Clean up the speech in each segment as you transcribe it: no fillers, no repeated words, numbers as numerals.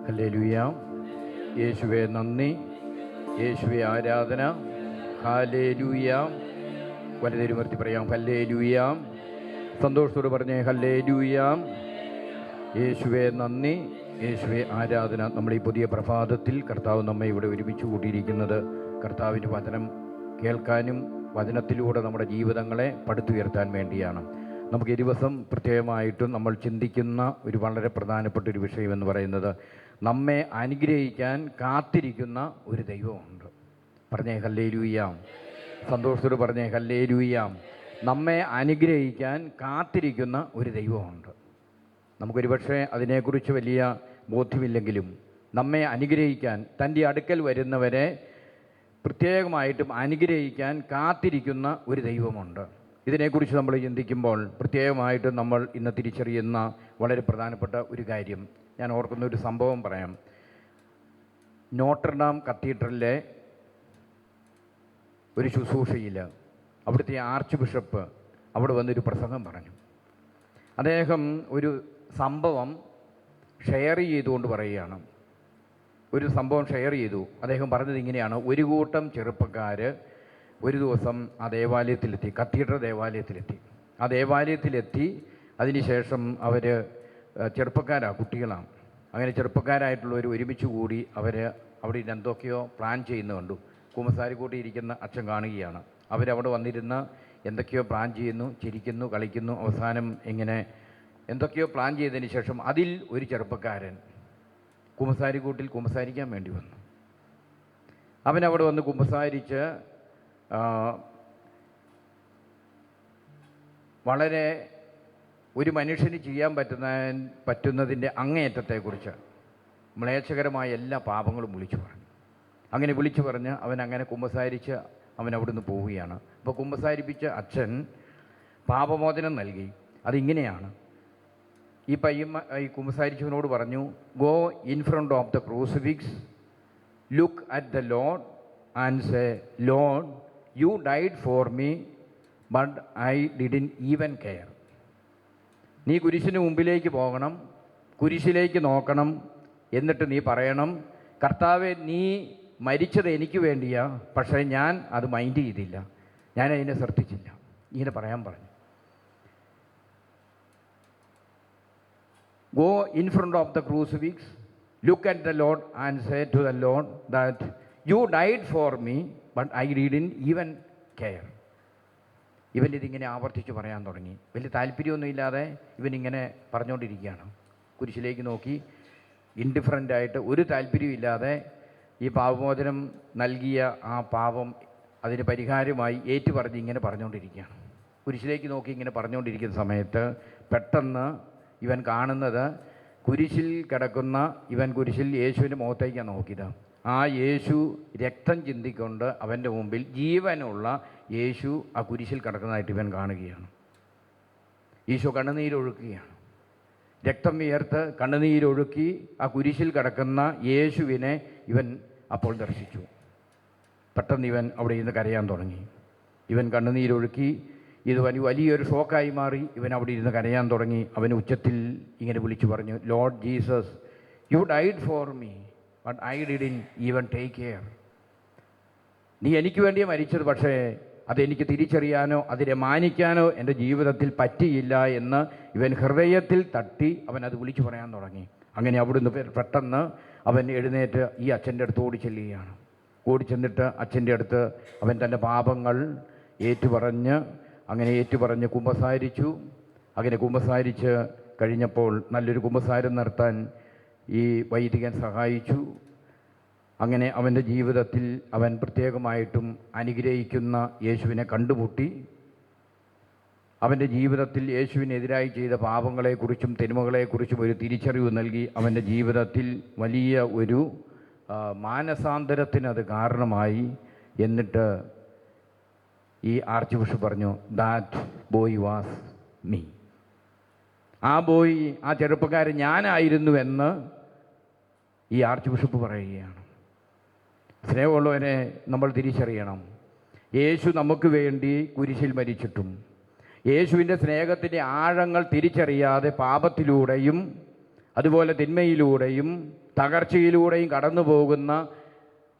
Hallelujah. യേശുവേ നന്ദി, യേശുവേ ആരാധന. ഹല്ലേലൂയ. വലതിരുമർത്തി പറയാം ഹല്ലേലൂയ. സന്തോഷത്തോട് പറഞ്ഞേ ഹല്ലേലൂയ. യേശുവേ നന്ദി, യേശുവേ ആരാധന. നമ്മൾ ഈ പുതിയ പ്രഭാതത്തിൽ കർത്താവ് നമ്മെ ഇവിടെ ഒരുമിച്ച് കൂട്ടിയിരിക്കുന്നത് കർത്താവിൻ്റെ വചനം കേൾക്കാനും വചനത്തിലൂടെ നമ്മുടെ ജീവിതങ്ങളെ പടുത്തുയർത്താൻ വേണ്ടിയാണ്. നമുക്ക് ഈ ദിവസം പ്രത്യേകമായിട്ടും നമ്മൾ ചിന്തിക്കുന്ന ഒരു വളരെ പ്രധാനപ്പെട്ട ഒരു വിഷയമെന്ന് പറയുന്നത് നമ്മെ അനുഗ്രഹിക്കാൻ കാത്തിരിക്കുന്ന ഒരു ദൈവമുണ്ട്. പറഞ്ഞേ ഹല്ലേലൂയ. സന്തോഷത്തോട് പറഞ്ഞേ ഹല്ലേലൂയ. നമ്മെ അനുഗ്രഹിക്കാൻ കാത്തിരിക്കുന്ന ഒരു ദൈവമുണ്ട്. നമുക്കൊരു പക്ഷേ അതിനെക്കുറിച്ച് വലിയ ബോധ്യമില്ലെങ്കിലും നമ്മെ അനുഗ്രഹിക്കാൻ തൻ്റെ അടുക്കൽ വരുന്നവരെ പ്രത്യേകമായിട്ടും അനുഗ്രഹിക്കാൻ കാത്തിരിക്കുന്ന ഒരു ദൈവമുണ്ട്. ഇതിനെക്കുറിച്ച് നമ്മൾ ചിന്തിക്കുമ്പോൾ പ്രത്യേകമായിട്ടും നമ്മൾ ഇന്ന് തിരിച്ചറിയുന്ന വളരെ പ്രധാനപ്പെട്ട ഒരു കാര്യം ഞാൻ ഓർക്കുന്ന ഒരു സംഭവം പറയാം. നോട്ടർഡാം കത്തീഡ്രലിലെ ഒരു ശുശ്രൂഷയിൽ അവിടുത്തെ ആർച്ച് ബിഷപ്പ് അവിടെ വന്നൊരു പ്രസംഗം പറഞ്ഞു. അദ്ദേഹം ഒരു സംഭവം ഷെയർ ചെയ്തുകൊണ്ട് പറയുകയാണ്. ഒരു സംഭവം ഷെയർ ചെയ്തു. അദ്ദേഹം പറഞ്ഞത് ഇങ്ങനെയാണ്: ഒരു കൂട്ടം ചെറുപ്പക്കാർ ഒരു ദിവസം ആ ദേവാലയത്തിലെത്തി, കത്തീഡ്രൽ ദേവാലയത്തിലെത്തി. ആ ദേവാലയത്തിലെത്തി അതിനുശേഷം അവർ ചെറുപ്പക്കാരാണ്, കുട്ടികളാണ്. അങ്ങനെ ചെറുപ്പക്കാരായിട്ടുള്ളവർ ഒരുമിച്ച് കൂടി അവർ അവിടെ ഇരുന്ന് എന്തൊക്കെയോ പ്ലാൻ ചെയ്യുന്ന കണ്ടു. കുമ്പസാരിക്കൂട്ടി ഇരിക്കുന്ന അച്ഛൻ കാണുകയാണ്. അവരവിടെ വന്നിരുന്ന് എന്തൊക്കെയോ പ്ലാൻ ചെയ്യുന്നു, ചിരിക്കുന്നു, കളിക്കുന്നു. അവസാനം ഇങ്ങനെ എന്തൊക്കെയോ പ്ലാൻ ചെയ്തതിന് ശേഷം അതിൽ ഒരു ചെറുപ്പക്കാരൻ കുമ്പസാരിക്കൂട്ടിൽ കുമ്പസാരിക്കാൻ വേണ്ടി വന്നു. അവനവിടെ വന്ന് കുമ്പസാരിച്ച് വളരെ ഒരു മനുഷ്യന് ചെയ്യാൻ പറ്റുന്നതിൻ്റെ അങ്ങേയറ്റത്തെക്കുറിച്ച് മ്ലേച്ഛകരമായ എല്ലാ പാപങ്ങളും വിളിച്ചു പറഞ്ഞു. അങ്ങനെ വിളിച്ചു പറഞ്ഞ് അവൻ അങ്ങനെ കുമ്പസാരിച്ച് അവൻ അവിടുന്ന് പോവുകയാണ്. അപ്പോൾ കുമ്പസാരിപ്പിച്ച അച്ഛൻ പാപമോചനം നൽകി. അതിങ്ങനെയാണ്: ഈ കുമ്പസാരിച്ചവനോട് പറഞ്ഞു, go in front of the crucifix, look at the Lord and say, Lord, you died for me but I didn't even care. നീ കുരിശിന് മുമ്പിലേക്ക് പോകണം, കുരിശിലേക്ക് നോക്കണം, എന്നിട്ട് നീ പറയണം, കർത്താവെ, നീ മരിച്ചത് എനിക്ക് വേണ്ടിയാ, പക്ഷേ ഞാൻ അത് മൈൻഡ് ചെയ്തില്ല, ഞാൻ അതിനെ ശ്രദ്ധിച്ചില്ല. ഇങ്ങനെ പറയാൻ പറഞ്ഞു. Go in front of the crucifix, look at the Lord and say to the Lord that you died for me, but I didn't even care. ഇവൻ ഇതിങ്ങനെ ആവർത്തിച്ച് പറയാൻ തുടങ്ങി. വലിയ താല്പര്യമൊന്നുമില്ലാതെ ഇവനിങ്ങനെ പറഞ്ഞുകൊണ്ടിരിക്കുകയാണ്. കുരിശിലേക്ക് നോക്കി ഇൻഡിഫറൻ്റായിട്ട്, ഒരു താല്പര്യമില്ലാതെ ഈ പാപമോചനം നൽകിയ ആ പാപം അതിന് പരിഹാരമായി ഏറ്റു പറഞ്ഞ് ഇങ്ങനെ പറഞ്ഞുകൊണ്ടിരിക്കുകയാണ്. കുരിശിലേക്ക് നോക്കി ഇങ്ങനെ പറഞ്ഞുകൊണ്ടിരിക്കുന്ന സമയത്ത് പെട്ടെന്ന് ഇവൻ കാണുന്നത് കുരിശിൽ കിടക്കുന്ന കുരിശിൽ യേശുവിൻ്റെ മുഖത്തേക്കാണ് നോക്കിയത്. ആ യേശു രക്തം ചിന്തിക്കൊണ്ട് അവൻ്റെ മുമ്പിൽ ജീവനുള്ള യേശു ആ കുരിശിൽ കിടക്കുന്നതായിട്ട് ഇവൻ കാണുകയാണ്. ഈശോ കണ്ണുനീരൊഴുക്കുകയാണ്. രക്തം വിയർത്ത് കണ്ണുനീരൊഴുക്കി ആ കുരിശിൽ കിടക്കുന്ന യേശുവിനെ ഇവൻ അപ്പോൾ ദർശിച്ചു. പെട്ടെന്ന് ഇവൻ അവിടെ ഇരുന്ന് കരയാൻ തുടങ്ങി. ഇവൻ കണ്ണുനീരൊഴുക്കി. ഇത് വലിയൊരു ഷോക്കായി മാറി. ഇവൻ അവിടെ ഇരുന്ന് കരയാൻ തുടങ്ങി. അവൻ ഉച്ചത്തിൽ ഇങ്ങനെ വിളിച്ചു പറഞ്ഞു, Lord Jesus, you died for me but I didn't even take care. നീ എനിക്ക് വേണ്ടിയേ മരിച്ചത്, പക്ഷേ അതെനിക്ക് തിരിച്ചറിയാനോ അതിനെ മാനിക്കാനോ എൻ്റെ ജീവിതത്തിൽ പറ്റിയില്ല എന്ന് ഇവൻ ഹൃദയത്തിൽ തട്ടി അവൻ അത് വിളിച്ചു പറയാൻ തുടങ്ങി. അങ്ങനെ അവിടുന്ന് പെട്ടെന്ന് അവൻ എഴുന്നേറ്റ് ഈ അച്ഛൻ്റെ അടുത്ത് ഓടിച്ചെല്ലുകയാണ്. ഓടിച്ചെന്നിട്ട് അച്ഛൻ്റെ അടുത്ത് അവൻ തൻ്റെ പാപങ്ങൾ ഏറ്റുപറഞ്ഞ് കുമ്പസാരിച്ചു. അങ്ങനെ കുമ്പസാരിച്ച് കഴിഞ്ഞപ്പോൾ നല്ലൊരു കുമ്പസാരം നടത്താൻ ഈ വൈദികൻ സഹായിച്ചു. അങ്ങനെ അവൻ്റെ ജീവിതത്തിൽ അവൻ പ്രത്യേകമായിട്ടും അനുഗ്രഹിക്കുന്ന യേശുവിനെ കണ്ടുമുട്ടി. അവൻ്റെ ജീവിതത്തിൽ യേശുവിനെതിരായി ചെയ്ത പാപങ്ങളെക്കുറിച്ചും തിന്മകളെക്കുറിച്ചും ഒരു തിരിച്ചറിവ് നൽകി. അവൻ്റെ ജീവിതത്തിൽ വലിയ ഒരു മാനസാന്തരത്തിനത് കാരണമായി. എന്നിട്ട് ഈ ആർച്ച് ബിഷപ്പ് പറഞ്ഞു, ദാറ്റ് ബോയ് വാസ് മീ. ആ ചെറുപ്പക്കാരൻ ഞാനായിരുന്നുവെന്ന് ഈ ആർച്ച് ബിഷപ്പ് പറയുകയാണ്. സ്നേഹമുള്ളവരെ, നമ്മൾ തിരിച്ചറിയണം, യേശു നമുക്ക് വേണ്ടി കുരിശിൽ മരിച്ചിട്ടും യേശുവിൻ്റെ സ്നേഹത്തിൻ്റെ ആഴങ്ങൾ തിരിച്ചറിയാതെ പാപത്തിലൂടെയും അതുപോലെ തിന്മയിലൂടെയും തകർച്ചയിലൂടെയും കടന്നു പോകുന്ന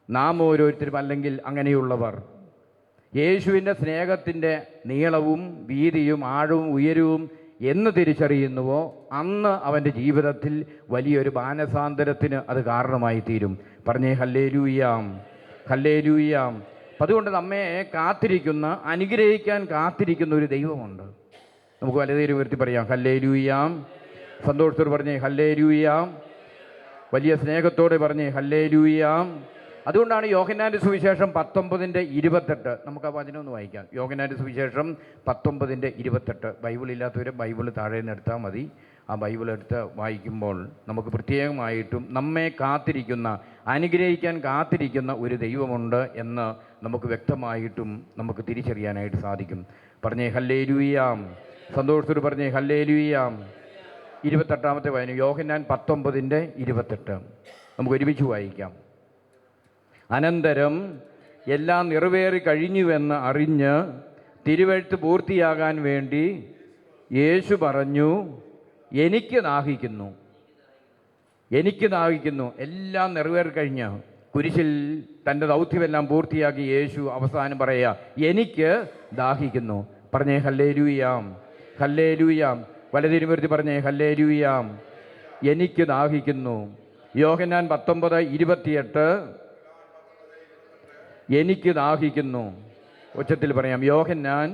നാം ഓരോരുത്തരും, അല്ലെങ്കിൽ അങ്ങനെയുള്ളവർ യേശുവിൻ്റെ സ്നേഹത്തിൻ്റെ നീളവും വീതിയും ആഴവും ഉയരവും എന്ന് തിരിച്ചറിയുന്നുവോ അന്ന് അവൻ്റെ ജീവിതത്തിൽ വലിയൊരു മാനസാന്തരത്തിന് അത് കാരണമായി തീരും. പറഞ്ഞേ ഹല്ലേലൂയാം, ഹല്ലേലൂയാം. അപ്പം അതുകൊണ്ട് നമ്മെ കാത്തിരിക്കുന്ന, അനുഗ്രഹിക്കാൻ കാത്തിരിക്കുന്ന ഒരു ദൈവമുണ്ട്. നമുക്ക് വലതേര് ഉയർത്തി പറയാം ഹല്ലേലൂയാം. സന്തോഷത്തോട് പറഞ്ഞേ ഹല്ലേലൂയാം. വലിയ സ്നേഹത്തോടെ പറഞ്ഞേ ഹല്ലേലൂയാം. അതുകൊണ്ടാണ് യോഹന്നാൻ്റെ സുവിശേഷം 19:28, നമുക്ക് ആ വചനം ഒന്ന് വായിക്കാം. യോഹന്നാൻ്റെ സുവിശേഷം 19:28. ബൈബിളില്ലാത്തവർ ബൈബിൾ താഴെ നിന്ന് എടുത്താൽ മതി. ആ ബൈബിൾ എടുത്ത് വായിക്കുമ്പോൾ നമുക്ക് പ്രത്യേകമായിട്ടും നമ്മെ കാത്തിരിക്കുന്ന, അനുഗ്രഹിക്കാൻ കാത്തിരിക്കുന്ന ഒരു ദൈവമുണ്ട് എന്ന് നമുക്ക് വ്യക്തമായിട്ടും നമുക്ക് തിരിച്ചറിയാനായിട്ട് സാധിക്കും. പറഞ്ഞേ ഹല്ലേലൂയാം. സന്തോഷത്തോട് പറഞ്ഞേ ഹല്ലേലൂയാം. 28-ാമത്തെ വായന യോഹന്നാൻ 19:28. നമുക്ക് ഒരുമിച്ച് വായിക്കാം. അനന്തരം എല്ലാം നിറവേറി കഴിഞ്ഞുവെന്ന് അറിഞ്ഞ് തിരുവെഴുത്ത് പൂർത്തിയാകാൻ വേണ്ടി യേശു പറഞ്ഞു, എനിക്ക് ദാഹിക്കുന്നു, എനിക്ക് ദാഹിക്കുന്നു. എല്ലാം നിറവേറി കഴിഞ്ഞ് കുരിശിൽ തൻ്റെ ദൗത്യമെല്ലാം പൂർത്തിയാക്കി യേശു അവസാനം പറയുക, എനിക്ക് ദാഹിക്കുന്നു. പറഞ്ഞേ ഹല്ലേലൂയാം, ഹല്ലേലൂയാം. വലതിരുമൂർത്തി പറഞ്ഞേ ഹല്ലേലൂയാം. എനിക്ക് ദാഹിക്കുന്നു. യോഹന്നാൻ 19:28. എനിക്ക് ദാഹിക്കുന്നു. ഉച്ചത്തിൽ പറയാം. യോഹന്നാൻ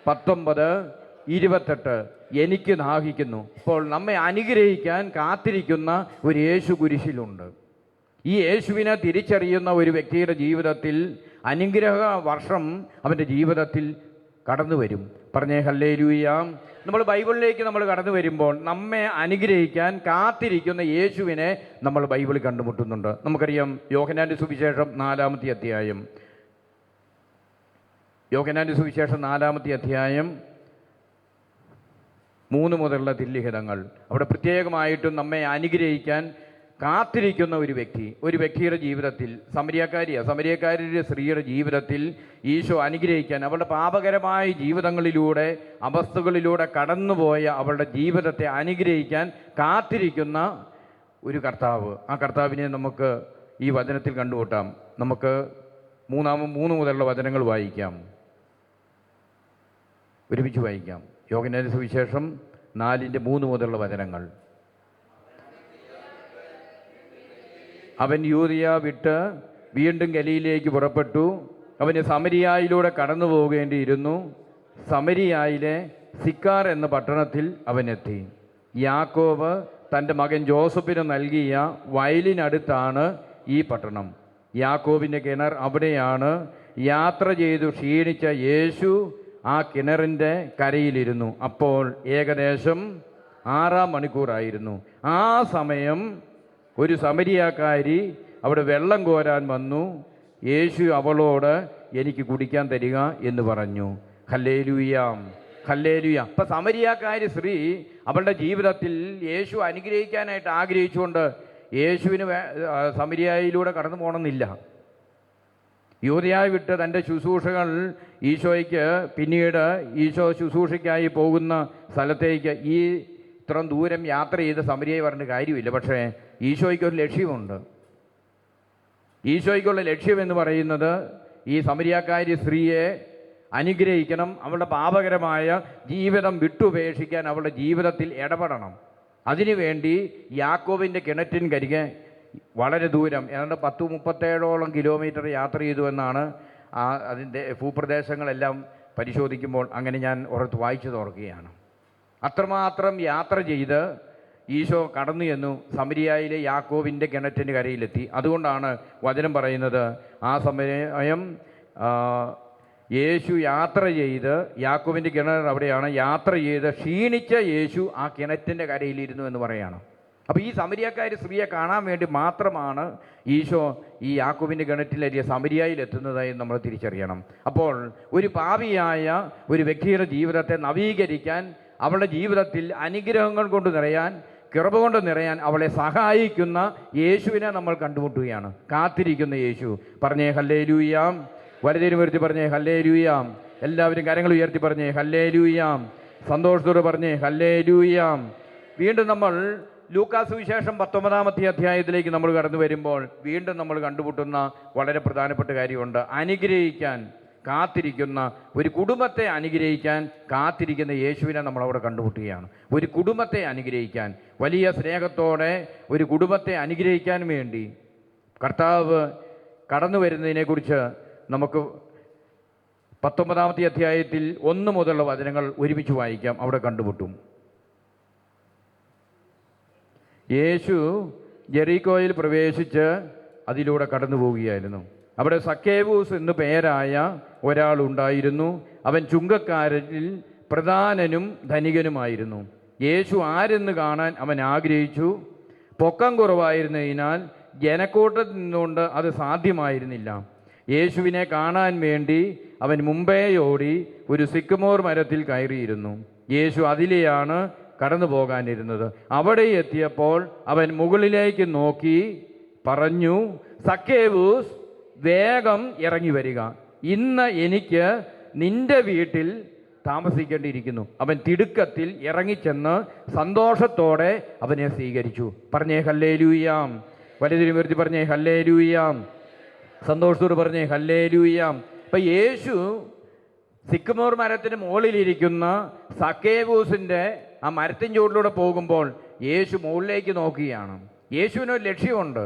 19:28. എനിക്ക് ദാഹിക്കുന്നു. ഇപ്പോൾ നമ്മെ അനുഗ്രഹിക്കാൻ കാത്തിരിക്കുന്ന ഒരു യേശു കുരിശിലുണ്ട്. ഈ യേശുവിനെ തിരിച്ചറിയുന്ന ഒരു വ്യക്തിയുടെ ജീവിതത്തിൽ അനുഗ്രഹ വർഷം അവൻ്റെ ജീവിതത്തിൽ കടന്നു വരും. പറഞ്ഞേ ഹല്ലേലൂയാം. നമ്മൾ ബൈബിളിലേക്ക് നമ്മൾ കടന്നു വരുമ്പോൾ നമ്മെ അനുഗ്രഹിക്കാൻ കാത്തിരിക്കുന്ന യേശുവിനെ നമ്മൾ ബൈബിളിൽ കണ്ടുമുട്ടുന്നുണ്ട്. നമുക്കറിയാം യോഹന്നാൻ്റെ സുവിശേഷം 4-ാമത്തെ അധ്യായം. യോഹന്നാൻ്റെ സുവിശേഷം 4-ാമത്തെ അധ്യായം 3 മുതലുള്ള തിരുലിഖിതങ്ങൾ. അവിടെ പ്രത്യേകമായിട്ടും നമ്മെ അനുഗ്രഹിക്കാൻ കാത്തിരിക്കുന്ന ഒരു വ്യക്തിയുടെ ജീവിതത്തിൽ, സമരിയക്കാരിയുടെ സ്ത്രീയുടെ ജീവിതത്തിൽ ഈശോ അനുഗ്രഹിക്കാൻ, അവളുടെ പാപകരമായ ജീവിതങ്ങളിലൂടെ, അവസ്ഥകളിലൂടെ കടന്നുപോയ അവളുടെ ജീവിതത്തെ അനുഗ്രഹിക്കാൻ കാത്തിരിക്കുന്ന ഒരു കർത്താവ്. ആ കർത്താവിനെ നമുക്ക് ഈ വചനത്തിൽ കണ്ടുമുട്ടാം. നമുക്ക് 3 മുതലുള്ള വചനങ്ങൾ വായിക്കാം, ഒരുമിച്ച് വായിക്കാം. യോഹന്നാന്റെ സുവിശേഷം 4:3 മുതലുള്ള വചനങ്ങൾ. അവൻ യൂദയ വിട്ട് വീണ്ടും ഗലീലയിലേക്ക് പുറപ്പെട്ടു. അവന് സമരിയായിലൂടെ കടന്നു പോകേണ്ടിയിരുന്നു. സമരിയായിലെ സിക്കാർ എന്ന പട്ടണത്തിൽ അവനെത്തി. യാക്കോബ് തൻ്റെ മകൻ ജോസഫിന് നൽകിയ വയലിനടുത്താണ് ഈ പട്ടണം. യാക്കോബിൻ്റെ കിണർ അവിടെയാണ്. യാത്ര ചെയ്തു ക്ഷീണിച്ച യേശു ആ കിണറിൻ്റെ കരയിലിരുന്നു. അപ്പോൾ ഏകദേശം 6-ാം മണിക്കൂറായിരുന്നു. ആ സമയം ഒരു സമരിയാക്കാരി അവിടെ വെള്ളം കോരാൻ വന്നു. യേശു അവളോട്, എനിക്ക് കുടിക്കാൻ തരിക എന്ന് പറഞ്ഞു. ഹല്ലേലൂയാം, ഹല്ലേലൂയ. അപ്പം സമരിയാക്കാരി സ്ത്രീ അവളുടെ ജീവിതത്തിൽ യേശു അനുഗ്രഹിക്കാനായിട്ട് ആഗ്രഹിച്ചുകൊണ്ട് യേശുവിന് സമരിയായിലൂടെ കടന്നു പോകണമെന്നില്ല. യൂദയായി വിട്ട് തൻ്റെ ശുശ്രൂഷകൾ ഈശോയ്ക്ക്, പിന്നീട് ഈശോ ശുശ്രൂഷയ്ക്കായി പോകുന്ന സ്ഥലത്തേക്ക് ഈ ഇത്രയും ദൂരം യാത്ര ചെയ്ത് സമരിയായി പറഞ്ഞ കാര്യമില്ല. പക്ഷേ ഈശോയ്ക്കൊരു ലക്ഷ്യമുണ്ട്. ഈശോയ്ക്കുള്ള ലക്ഷ്യം എന്ന് പറയുന്നത് ഈ സമരിയാക്കാരി സ്ത്രീയെ അനുഗ്രഹിക്കണം. അവളുടെ പാപകരമായ ജീവിതം വിട്ടുപേക്ഷിക്കാൻ അവളുടെ ജീവിതത്തിൽ ഇടപെടണം. അതിനുവേണ്ടി യാക്കോബിൻ്റെ കിണറ്റിൻകരികെ വളരെ ദൂരം, ഏതാണ്ട് 10-37 കിലോമീറ്റർ യാത്ര ചെയ്തു എന്നാണ് അതിൻ്റെ ഭൂപ്രദേശങ്ങളെല്ലാം പരിശോധിക്കുമ്പോൾ അങ്ങനെ ഞാൻ ഓർത്ത് വായിച്ചു തോർക്കുകയാണ്. അത്രമാത്രം യാത്ര ചെയ്ത് ഈശോ കടന്നു ചെന്നു സമരിയായിലെ യാക്കോബിൻ്റെ കിണറ്റിന് കരയിലെത്തി. അതുകൊണ്ടാണ് വചനം പറയുന്നത്, ആ സമയം യേശു യാത്ര ചെയ്ത്, യാക്കോബിൻ്റെ കിണർ അവിടെയാണ്, യാത്ര ചെയ്ത് ക്ഷീണിച്ച യേശു ആ കിണറ്റിൻ്റെ കരയിലിരുന്നു എന്ന് പറയുകയാണ്. അപ്പോൾ ഈ സമരിയാക്കാരി സ്ത്രീയെ കാണാൻ വേണ്ടി മാത്രമാണ് ഈശോ ഈ യാക്കോബിൻ്റെ കിണറ്റിലെത്തിയ സമരിയായിലെത്തുന്നതായി നമ്മൾ തിരിച്ചറിയണം. അപ്പോൾ ഒരു പാപിയായ ഒരു വ്യക്തിയുടെ ജീവിതത്തെ നവീകരിക്കാൻ, അവളുടെ ജീവിതത്തിൽ അനുഗ്രഹങ്ങൾ കൊണ്ട് നിറയാൻ, കൃപ കൊണ്ട് നിറയാൻ അവളെ സഹായിക്കുന്ന യേശുവിനെ നമ്മൾ കണ്ടുമുട്ടുകയാണ്. കാത്തിരിക്കുന്ന യേശു. പറഞ്ഞേ ഹല്ലേലൂയാം. വലതിരും ഉയർത്തി പറഞ്ഞേ ഹല്ലേലൂയാം. എല്ലാവരും കരങ്ങൾ ഉയർത്തി പറഞ്ഞേ ഹല്ലേലൂയാം. സന്തോഷത്തോടെ പറഞ്ഞേ ഹല്ലേലൂയാം. വീണ്ടും നമ്മൾ ലൂക്കാസ് വിശേഷം 19-ാമത്തെ അധ്യായത്തിലേക്ക് നമ്മൾ കടന്നു വരുമ്പോൾ വീണ്ടും നമ്മൾ കണ്ടുമുട്ടുന്ന വളരെ പ്രധാനപ്പെട്ട കാര്യമുണ്ട്. അനുഗ്രഹിക്കാൻ കാത്തിരിക്കുന്ന ഒരു കുടുംബത്തെ അനുഗ്രഹിക്കാൻ കാത്തിരിക്കുന്ന യേശുവിനെ നമ്മളവിടെ കണ്ടുമുട്ടുകയാണ്. ഒരു കുടുംബത്തെ അനുഗ്രഹിക്കാൻ, വലിയ സ്നേഹത്തോടെ ഒരു കുടുംബത്തെ അനുഗ്രഹിക്കാൻ വേണ്ടി കർത്താവ് കടന്നു വരുന്നതിനെക്കുറിച്ച് നമുക്ക് 19-ാമത്തെ അധ്യായത്തിൽ 1 മുതലുള്ള വചനങ്ങൾ ഒരുമിച്ച് വായിക്കാം. അവിടെ കണ്ടുമുട്ടും. യേശു ജെറീക്കോയിൽ പ്രവേശിച്ച് അതിലൂടെ കടന്നു പോവുകയായിരുന്നു. അവിടെ സക്കേവൂസ് എന്നു പേരായ ഒരാളുണ്ടായിരുന്നു. അവൻ ചുങ്കക്കാരിൽ പ്രധാനനും ധനികനുമായിരുന്നു. യേശു ആരെന്ന് കാണാൻ അവൻ ആഗ്രഹിച്ചു. പൊക്കം കുറവായിരുന്നതിനാൽ ജനക്കൂട്ടത്തിൽ നിന്നുകൊണ്ട് അത് സാധ്യമായിരുന്നില്ല. യേശുവിനെ കാണാൻ വേണ്ടി അവൻ മുമ്പേ ഓടി ഒരു സിക്കമോർ മരത്തിൽ കയറിയിരുന്നു. യേശു അതിലെയാണ് കടന്നു പോകാനിരുന്നത്. അവിടെ എത്തിയപ്പോൾ അവൻ മുകളിലേക്ക് നോക്കി പറഞ്ഞു, സക്കേവൂസ്, വേഗം ഇറങ്ങി വരിക, ഇന്ന് എനിക്ക് നിന്റെ വീട്ടിൽ താമസിക്കേണ്ടിയിരിക്കുന്നു. അവൻ തിടുക്കത്തിൽ ഇറങ്ങിച്ചെന്ന് സന്തോഷത്തോടെ അവനെ സ്വീകരിച്ചു. പറഞ്ഞേ ഹല്ലേലൂയാം. വലുതിരി വരുത്തി പറഞ്ഞേ ഹല്ലേലൂയാം. സന്തോഷത്തോട് പറഞ്ഞേ ഹല്ലേലൂയാം. അപ്പം യേശു സിക്കമോർ മരത്തിന് മുകളിലിരിക്കുന്ന സക്കേവൂസിൻ്റെ ആ മരത്തിൻ ചുവട്ടിലൂടെ പോകുമ്പോൾ യേശു മുകളിലേക്ക് നോക്കുകയാണ്. യേശുവിനൊരു ലക്ഷ്യമുണ്ട്.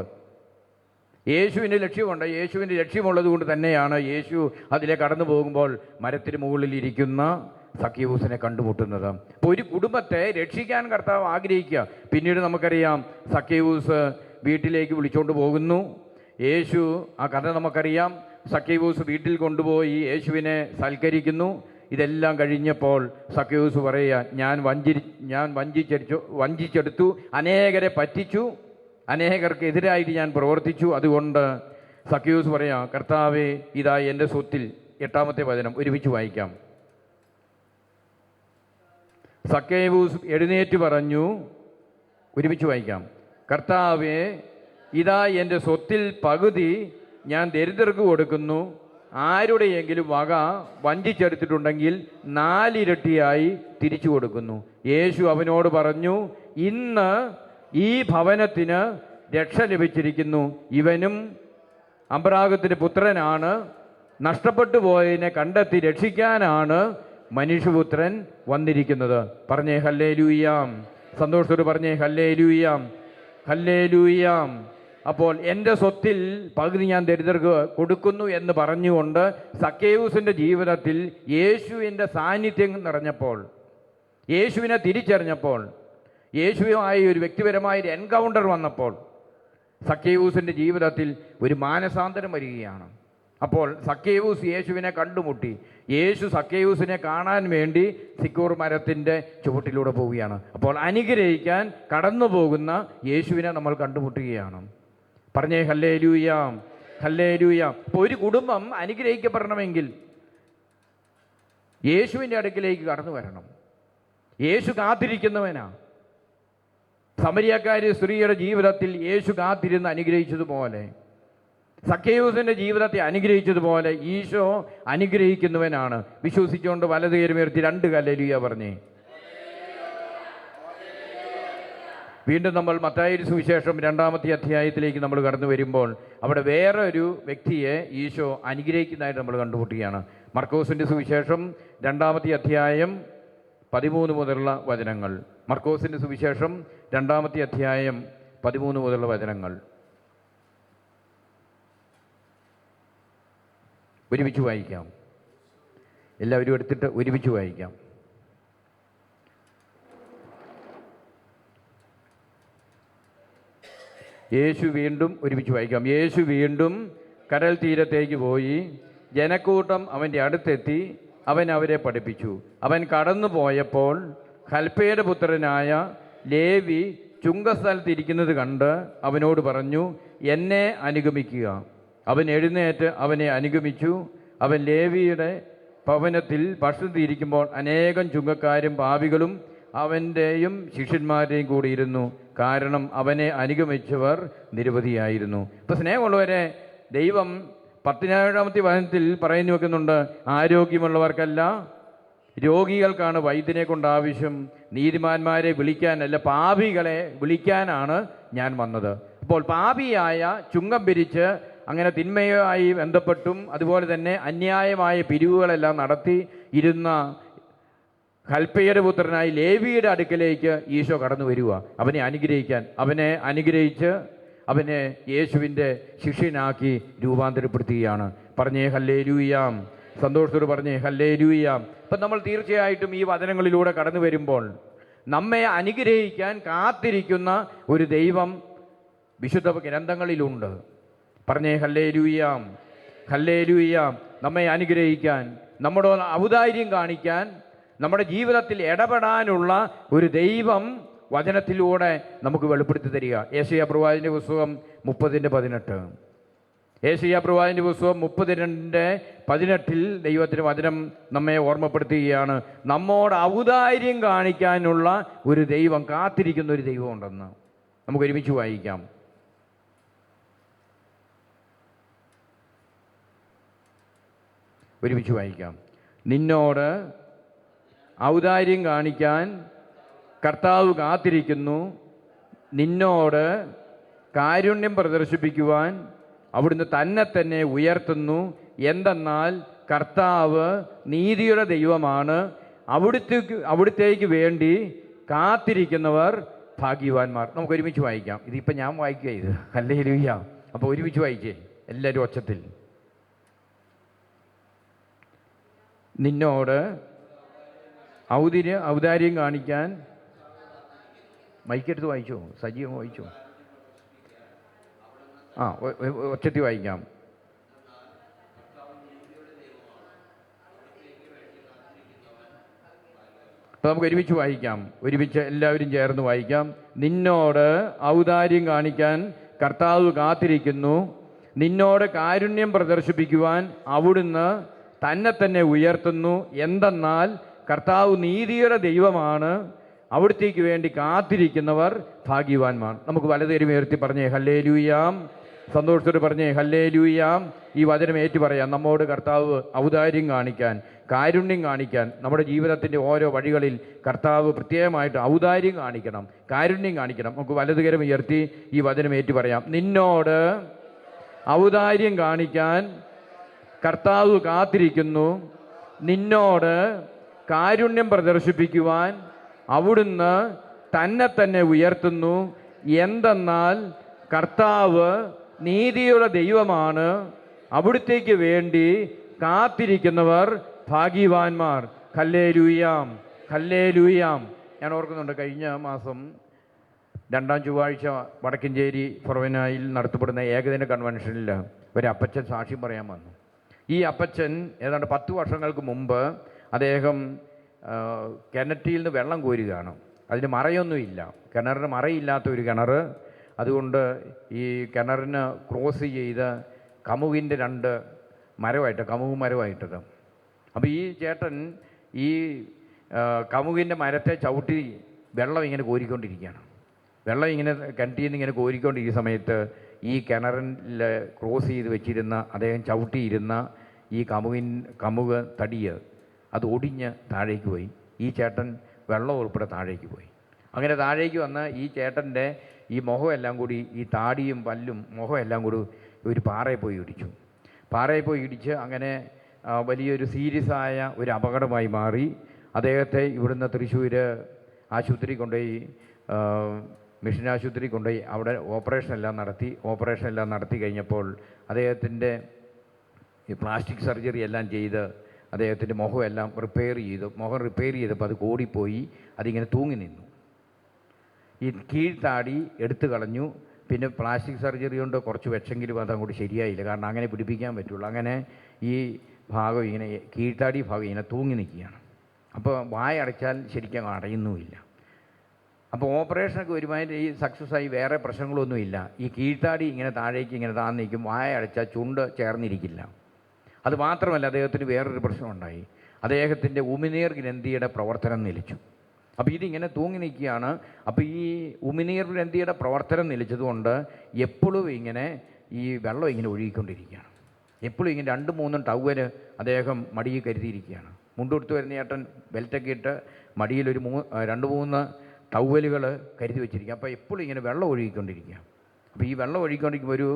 യേശുവിൻ്റെ ലക്ഷ്യമുള്ളത് കൊണ്ട് തന്നെയാണ് യേശു അതിലെ കടന്നു പോകുമ്പോൾ മരത്തിന് മുകളിലിരിക്കുന്ന സക്കേവൂസിനെ കണ്ടുമുട്ടുന്നത്. അപ്പോൾ ഒരു കുടുംബത്തെ രക്ഷിക്കാൻ കർത്താവ് ആഗ്രഹിക്കുക. പിന്നീട് നമുക്കറിയാം സക്കേവൂസ് വീട്ടിലേക്ക് വിളിച്ചുകൊണ്ട് പോകുന്നു. യേശു ആ കഥ നമുക്കറിയാം. സക്കേവൂസ് വീട്ടിൽ കൊണ്ടുപോയി യേശുവിനെ സൽക്കരിക്കുന്നു. ഇതെല്ലാം കഴിഞ്ഞപ്പോൾ സക്കേവൂസ് പറയുക, ഞാൻ വഞ്ചിച്ചെടുത്തു, അനേകരെ പറ്റിച്ചു, അനേകർക്ക് എതിരായിട്ട് ഞാൻ പ്രവർത്തിച്ചു. അതുകൊണ്ട് സക്കേവൂസ് പറയാം, കർത്താവേ, ഇതാ എൻ്റെ സ്വത്തിൽ. 8-ാമത്തെ വചനം ഒരുമിച്ച് വായിക്കാം. സക്കേവൂസ് എഴുന്നേറ്റ് പറഞ്ഞു, ഒരുമിച്ച് വായിക്കാം. കർത്താവേ, ഇതാ എൻ്റെ സ്വത്തിൽ പകുതി ഞാൻ ദരിദ്രർക്ക് കൊടുക്കുന്നു. ആരുടെയെങ്കിലും വക വഞ്ചിച്ചെടുത്തിട്ടുണ്ടെങ്കിൽ 4 ഇരട്ടിയായി തിരിച്ചു കൊടുക്കുന്നു. യേശു അവനോട് പറഞ്ഞു, ഇന്ന് ഈ ഭവനത്തിന് രക്ഷ ലഭിച്ചിരിക്കുന്നു. ഇവനും അബ്രാഹത്തിന്റെ പുത്രനാണ്. നഷ്ടപ്പെട്ടു പോയതിനെ കണ്ടെത്തി രക്ഷിക്കാനാണ് മനുഷ്യപുത്രൻ വന്നിരിക്കുന്നത്. പറഞ്ഞേ ഹല്ലേലൂയാം. സന്തോഷത്തോട് പറഞ്ഞേ ഹല്ലേലൂയാം, ഹല്ലേലൂയാം. അപ്പോൾ എൻ്റെ സ്വത്തിൽ പകുതി ഞാൻ ദരിദ്രർക്ക് കൊടുക്കുന്നു എന്ന് പറഞ്ഞുകൊണ്ട് സക്കേവൂസിൻ്റെ ജീവിതത്തിൽ യേശുവിൻ്റെ സാന്നിധ്യം നിറഞ്ഞപ്പോൾ, യേശുവിനെ തിരിച്ചറിഞ്ഞപ്പോൾ, യേശുവുമായി ഒരു വ്യക്തിപരമായൊരു എൻകൗണ്ടർ വന്നപ്പോൾ സക്കേവൂസിൻ്റെ ജീവിതത്തിൽ ഒരു മാനസാന്തരം വരികയാണ്. അപ്പോൾ സക്കേവൂസ് യേശുവിനെ കണ്ടുമുട്ടി. യേശു സക്കേവൂസിനെ കാണാൻ വേണ്ടി സിക്കോർ മരത്തിൻ്റെ ചുവട്ടിലൂടെ പോവുകയാണ്. അപ്പോൾ അനുഗ്രഹിക്കാൻ കടന്നു പോകുന്ന യേശുവിനെ നമ്മൾ കണ്ടുമുട്ടുകയാണ്. പറഞ്ഞേ ഹല്ലേലൂയാം, ഹല്ലേലൂയാം. അപ്പോൾ ഒരു കുടുംബം അനുഗ്രഹിക്കപ്പെടണമെങ്കിൽ യേശുവിൻ്റെ അടുക്കിലേക്ക് കടന്നു വരണം. യേശു കാത്തിരിക്കുന്നവനാ. സമരിയക്കാരി സ്ത്രീയുടെ ജീവിതത്തിൽ യേശു കാത്തിരുന്ന് അനുഗ്രഹിച്ചതുപോലെ, സക്കേവൂസിൻ്റെ ജീവിതത്തെ അനുഗ്രഹിച്ചതുപോലെ ഈശോ അനുഗ്രഹിക്കുന്നവനാണ്. വിശ്വസിച്ചുകൊണ്ട് വലത് കൈയുയർത്തി 2 ഹല്ലേലൂയ പറഞ്ഞേ. വീണ്ടും നമ്മൾ മത്തായിയുടെ സുവിശേഷം 2-ാമത്തെ അധ്യായത്തിലേക്ക് നമ്മൾ കടന്നു വരുമ്പോൾ അവിടെ വേറെ ഒരു വ്യക്തിയെ ഈശോ അനുഗ്രഹിക്കുന്നതായിട്ട് നമ്മൾ കണ്ടുമുട്ടുകയാണ്. മർക്കോസിൻ്റെ സുവിശേഷം 2-ാമത്തെ അധ്യായം 13 മുതലുള്ള വചനങ്ങൾ. മർക്കോസിൻ്റെ സുവിശേഷം 2-ാമത്തെ അധ്യായം 13 മുതലുള്ള വചനങ്ങൾ ഒരുമിച്ച് വായിക്കാം. എല്ലാവരും എടുത്തിട്ട് ഒരുമിച്ച് വായിക്കാം. ഒരുമിച്ച് വായിക്കാം. യേശു വീണ്ടും കടൽ തീരത്തേക്ക് പോയി. ജനക്കൂട്ടം അവൻ്റെ അടുത്തെത്തി. അവൻ അവരെ പഠിപ്പിച്ചു. അവൻ കടന്നു പോയപ്പോൾ ഹൽപ്പയുടെ പുത്രനായ ലേവി ചുങ്കസ്ഥലത്തിരിക്കുന്നത് കണ്ട് അവനോട് പറഞ്ഞു, എന്നെ അനുഗമിക്കുക. അവൻ എഴുന്നേറ്റ് അവനെ അനുഗമിച്ചു. അവൻ ലേവിയുടെ ഭവനത്തിൽ ഭക്ഷണത്തിരിക്കുമ്പോൾ അനേകം ചുങ്കക്കാരും പാപികളും അവൻ്റെയും ശിഷ്യന്മാരുടെയും കൂടി ഇരുന്നു. കാരണം അവനെ അനുഗമിച്ചവർ നിരവധിയായിരുന്നു. ഇപ്പം സ്നേഹമുള്ളവരെ, ദൈവം 17-ാമത്തെ വചനത്തിൽ പറയുന്നു വെക്കുന്നുണ്ട്, ആരോഗ്യമുള്ളവർക്കല്ല, രോഗികൾക്കാണ് വൈദ്യനെ കൊണ്ട് ആവശ്യം, നീതിമാന്മാരെ വിളിക്കാനല്ല, പാപികളെ വിളിക്കാനാണ് ഞാൻ വന്നത്. അപ്പോൾ പാപിയായ, ചുങ്കം പിരിച്ച് അങ്ങനെ തിന്മയുമായി ബന്ധപ്പെട്ടും അതുപോലെ തന്നെ അന്യായമായ പിരിവുകളെല്ലാം നടത്തി ഇരുന്ന ഹൽപ്പയുടെ പുത്രനായി ലേവിയുടെ അടുക്കലേക്ക് ഈശോ കടന്നു വരിക, അവനെ അനുഗ്രഹിക്കാൻ. അവനെ അനുഗ്രഹിച്ച് അവനെ യേശുവിൻ്റെ ശിഷ്യനാക്കി രൂപാന്തരപ്പെടുത്തുകയാണ്. പറഞ്ഞേ ഹല്ലേലൂയാം, സന്തോഷത്തോട് പറഞ്ഞേ ഹല്ലേലൂയാം. അപ്പം നമ്മൾ തീർച്ചയായിട്ടും ഈ വചനങ്ങളിലൂടെ കടന്നു വരുമ്പോൾ നമ്മെ അനുഗ്രഹിക്കാൻ കാത്തിരിക്കുന്ന ഒരു ദൈവം വിശുദ്ധ ഗ്രന്ഥങ്ങളിലുണ്ട്. പറഞ്ഞേ ഹല്ലേലൂയാം, ഹല്ലേലൂയാം. നമ്മെ അനുഗ്രഹിക്കാൻ, നമ്മുടെ ഔദാര്യം കാണിക്കാൻ, നമ്മുടെ ജീവിതത്തിൽ ഇടപെടാനുള്ള ഒരു ദൈവം വചനത്തിലൂടെ നമുക്ക് വെളിപ്പെടുത്തി തരിക. യെശയ്യാ പ്രവാചകന്റെ പുസ്തകം 30:18. യെശയ്യാ പ്രവാചകന്റെ പുസ്തകം 32:18 ദൈവത്തിൻ്റെ വചനം നമ്മെ ഓർമ്മപ്പെടുത്തുകയാണ്. നമ്മോട് ഔദാര്യം കാണിക്കാനുള്ള ഒരു ദൈവം, കാത്തിരിക്കുന്ന ഒരു ദൈവം ഉണ്ടെന്ന്. നമുക്ക് ഒരുമിച്ച് വായിക്കാം. ഒരുമിച്ച് വായിക്കാം. നിന്നോട് ഔദാര്യം കാണിക്കാൻ കർത്താവ് കാത്തിരിക്കുന്നു, നിന്നോട് കാരുണ്യം പ്രദർശിപ്പിക്കുവാൻ അവിടുന്ന് തന്നെ ഉയർത്തുന്നു. എന്തെന്നാൽ കർത്താവ് നീതിയുടെ ദൈവമാണ്, അവിടുത്തേക്ക് വേണ്ടി കാത്തിരിക്കുന്നവർ ഭാഗ്യവാന്മാർ. നമുക്ക് ഒരുമിച്ച് വായിക്കാം. ഇതിപ്പോൾ ഞാൻ വായിക്കുക, ഇത് ഹല്ലേലൂയ. അപ്പോൾ ഒരുമിച്ച് വായിച്ചേ എല്ലാവരും ഒച്ചത്തിൽ. നിന്നോട് ഔദാര്യം കാണിക്കാൻ, മൈക്കെടുത്ത് വായിച്ചോ, സജീവം വായിച്ചോ, ഒച്ചത്തിൽ വായിക്കാം. അപ്പോൾ നമുക്ക് ഒരുമിച്ച് വായിക്കാം, ഒരുമിച്ച് എല്ലാവരും ചേർന്ന് വായിക്കാം. നിന്നോട് ഔദാര്യം കാണിക്കാൻ കർത്താവ് കാത്തിരിക്കുന്നു, നിന്നോട് കാരുണ്യം പ്രദർശിപ്പിക്കുവാൻ അവിടുന്ന് തന്നെ ഉയർത്തുന്നു. എന്തെന്നാൽ കർത്താവ് നീതിയുടെ ദൈവമാണ്, അവിടുത്തേക്ക് വേണ്ടി കാത്തിരിക്കുന്നവർ ഭാഗ്യവാന്മാർ. നമുക്ക് വലതുകരം ഉയർത്തി പറഞ്ഞേ ഹല്ലേലൂയാം, സന്തോഷത്തോട് പറഞ്ഞേ ഹല്ലേലൂയാം. ഈ വചനം ഏറ്റു പറയാം. നമ്മോട് കർത്താവ് ഔദാര്യം കാണിക്കാൻ, കാരുണ്യം കാണിക്കാൻ, നമ്മുടെ ജീവിതത്തിൻ്റെ ഓരോ വഴികളിൽ കർത്താവ് പ്രത്യേകമായിട്ട് ഔദാര്യം കാണിക്കണം, കാരുണ്യം കാണിക്കണം. നമുക്ക് വലതുകരം ഉയർത്തി ഈ വചനം ഏറ്റു പറയാം. നിന്നോട് ഔദാര്യം കാണിക്കാൻ കർത്താവ് കാത്തിരിക്കുന്നു, നിന്നോട് കാരുണ്യം പ്രദർശിപ്പിക്കുവാൻ അവിടുന്ന് തന്നെ ഉയർത്തുന്നു. എന്തെന്നാൽ കർത്താവ് നീതിയുടെ ദൈവമാണ്, അവിടുത്തേക്ക് വേണ്ടി കാത്തിരിക്കുന്നവർ ഭാഗ്യവാന്മാർ. ഹല്ലേലൂയാം, ഹല്ലേലൂയാം. ഞാൻ ഓർക്കുന്നുണ്ട്, കഴിഞ്ഞ മാസം 2-ാം ചൊവ്വാഴ്ച വടക്കഞ്ചേരി ഫൊറോനയിൽ നടത്തപ്പെടുന്ന ഏകദിന കൺവെൻഷനിൽ ഒരു അപ്പച്ചൻ സാക്ഷ്യം പറയാൻ വന്നു. ഈ അപ്പച്ചൻ ഏതാണ്ട് 10 വർഷങ്ങൾക്ക് മുമ്പ് അദ്ദേഹം കിണറ്റിൽ നിന്ന് വെള്ളം കോരുകയാണ്. അതിന് മറയൊന്നുമില്ല, കിണറിന് മറയില്ലാത്ത ഒരു കിണർ. അതുകൊണ്ട് ഈ കിണറിന് ക്രോസ് ചെയ്ത് കമുകിൻ്റെ 2 മരമായിട്ട്, കമുക് മരമായിട്ടത്. അപ്പോൾ ഈ ചേട്ടൻ ഈ കമുകിൻ്റെ മരത്തെ ചവിട്ടി വെള്ളം ഇങ്ങനെ കോരിക്കൊണ്ടിരിക്കുകയാണ്. വെള്ളം ഇങ്ങനെ കിണറ്റിൽ നിന്ന് ഇങ്ങനെ കോരിക്കൊണ്ടിരിക്കുന്ന സമയത്ത് ഈ കിണറിൽ ക്രോസ് ചെയ്ത് വെച്ചിരുന്ന, അദ്ദേഹം ചവിട്ടിയിരുന്ന ഈ കമുക് തടിയ് അത് ഒടിഞ്ഞ് താഴേക്ക് പോയി. ഈ ചേട്ടൻ വെള്ളം ഉൾപ്പെടെ താഴേക്ക് പോയി. അങ്ങനെ താഴേക്ക് വന്ന് ഈ ചേട്ടൻ്റെ ഈ മുഖമെല്ലാം കൂടി, ഈ താടിയും പല്ലും മുഖമെല്ലാം കൂടി ഒരു പാറയിൽ പോയി ഇടിച്ചു. പാറയിൽ പോയി ഇടിച്ച് അങ്ങനെ വലിയൊരു സീരിയസായ ഒരു അപകടമായി മാറി. അദ്ദേഹത്തെ ഇവിടുന്ന് തൃശ്ശൂർ ആശുപത്രി കൊണ്ടുപോയി, മിഷൻ ആശുപത്രി കൊണ്ടുപോയി അവിടെ ഓപ്പറേഷനെല്ലാം നടത്തി കഴിഞ്ഞപ്പോൾ അദ്ദേഹത്തിൻ്റെ ഈ പ്ലാസ്റ്റിക് സർജറി എല്ലാം ചെയ്ത് അദ്ദേഹത്തിൻ്റെ മുഖം റിപ്പയർ ചെയ്തപ്പോൾ അത് കൂടിപ്പോയി, അതിങ്ങനെ തൂങ്ങി നിന്നു. ഈ കീഴ്ത്താടി എടുത്തു കളഞ്ഞു. പിന്നെ പ്ലാസ്റ്റിക് സർജറി കൊണ്ട് കുറച്ച് വെച്ചെങ്കിലും അതങ്ങോട്ട് ശരിയായില്ല, കാരണം അങ്ങനെ പിടിപ്പിക്കാൻ പറ്റുള്ളൂ. അങ്ങനെ ഈ ഭാഗം ഇങ്ങനെ, കീഴ്ത്താടി ഭാഗം ഇങ്ങനെ തൂങ്ങി നിൽക്കുകയാണ്. അപ്പോൾ വായ അടച്ചാൽ ശരിക്കും അടയുന്നുമില്ല. അപ്പോൾ ഓപ്പറേഷനൊക്കെ ഒരുമാതിരി ഈ സക്സസ്സായി, വേറെ പ്രശ്നങ്ങളൊന്നുമില്ല. ഈ കീഴ്ത്താടി ഇങ്ങനെ താഴേക്ക് ഇങ്ങനെ താഴ്ന്നു നിൽക്കും, വായ അടച്ചാൽ ചുണ്ട് ചേർന്നിരിക്കില്ല. അത് മാത്രമല്ല, അദ്ദേഹത്തിന് വേറൊരു പ്രശ്നമുണ്ടായി. അദ്ദേഹത്തിൻ്റെ ഉമിനീർ ഗ്രന്ഥിയുടെ പ്രവർത്തനം നിലച്ചു. അപ്പോൾ ഇതിങ്ങനെ തൂങ്ങി നിൽക്കുകയാണ്. അപ്പോൾ ഈ ഉമിനീർ ഗ്രന്ഥിയുടെ പ്രവർത്തനം നിലച്ചതുകൊണ്ട് എപ്പോഴും ഇങ്ങനെ ഈ വെള്ളം ഇങ്ങനെ ഒഴുകിക്കൊണ്ടിരിക്കുകയാണ്. എപ്പോഴും ഇങ്ങനെ 2-3 ടവല് അദ്ദേഹം മടിയിൽ കരുതിയിരിക്കുകയാണ്. മുണ്ടുകൊടുത്ത് വരുന്ന ചേട്ടൻ ബെൽറ്റൊക്കെ ഇട്ട് മടിയിലൊരു 2-3 ടവലുകൾ കരുതി വെച്ചിരിക്കുക. അപ്പോൾ എപ്പോഴും ഇങ്ങനെ വെള്ളം ഒഴുകിക്കൊണ്ടിരിക്കുക. അപ്പോൾ ഈ വെള്ളം ഒഴുകിക്കൊണ്ടിരിക്കുമ്പോൾ ഒരു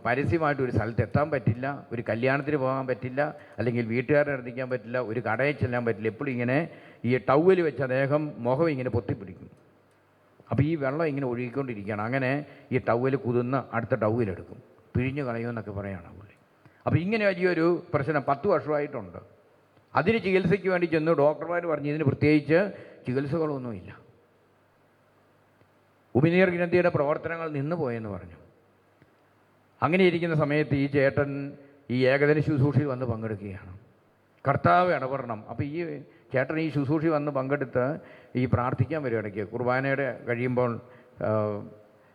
പരസ്യമായിട്ട് ഒരു സ്ഥലത്ത് എത്താൻ പറ്റില്ല, ഒരു കല്യാണത്തിന് പോകാൻ പറ്റില്ല, അല്ലെങ്കിൽ വീട്ടുകാരെ അടുത്തിക്കാൻ പറ്റില്ല, ഒരു കടയിൽ ചെല്ലാൻ പറ്റില്ല. എപ്പോഴും ഇങ്ങനെ ഈ ടവൽ വെച്ച് അദ്ദേഹം മുഖം ഇങ്ങനെ പൊത്തിപ്പിടിക്കും. അപ്പോൾ ഈ വെള്ളം ഇങ്ങനെ ഒഴുകിക്കൊണ്ടിരിക്കുകയാണ്. അങ്ങനെ ഈ ടവൽ കുതിർന്ന് അടുത്ത ടവലെടുക്കും, പിഴിഞ്ഞ് കളയുമെന്നൊക്കെ പറയുകയാണ് പുള്ളി. അപ്പോൾ ഇങ്ങനെ വലിയൊരു പ്രശ്നം 10 വർഷമായിട്ടുണ്ട്. അതിന് ചികിത്സയ്ക്ക് വേണ്ടി ചെന്ന് ഡോക്ടർമാർ പറഞ്ഞു ഇതിന് പ്രത്യേകിച്ച് ചികിത്സകളൊന്നുമില്ല, ഉമിനീർ ഗ്രന്ഥിയുടെ പ്രവർത്തനങ്ങൾ നിന്നു പോയെന്ന് പറഞ്ഞു. അങ്ങനെ ഇരിക്കുന്ന സമയത്ത് ഈ ചേട്ടൻ ഈ ഏകദിന ശുശ്രൂഷയിൽ വന്ന് പങ്കെടുക്കുകയാണ്. കർത്താവ് ഇടപെടണം. അപ്പോൾ ഈ ചേട്ടൻ ഈ ശുശ്രൂഷ വന്ന് പങ്കെടുത്ത് ഈ പ്രാർത്ഥിക്കാൻ വരും. ഇടയ്ക്ക് കുർബാനയുടെ കഴിയുമ്പോൾ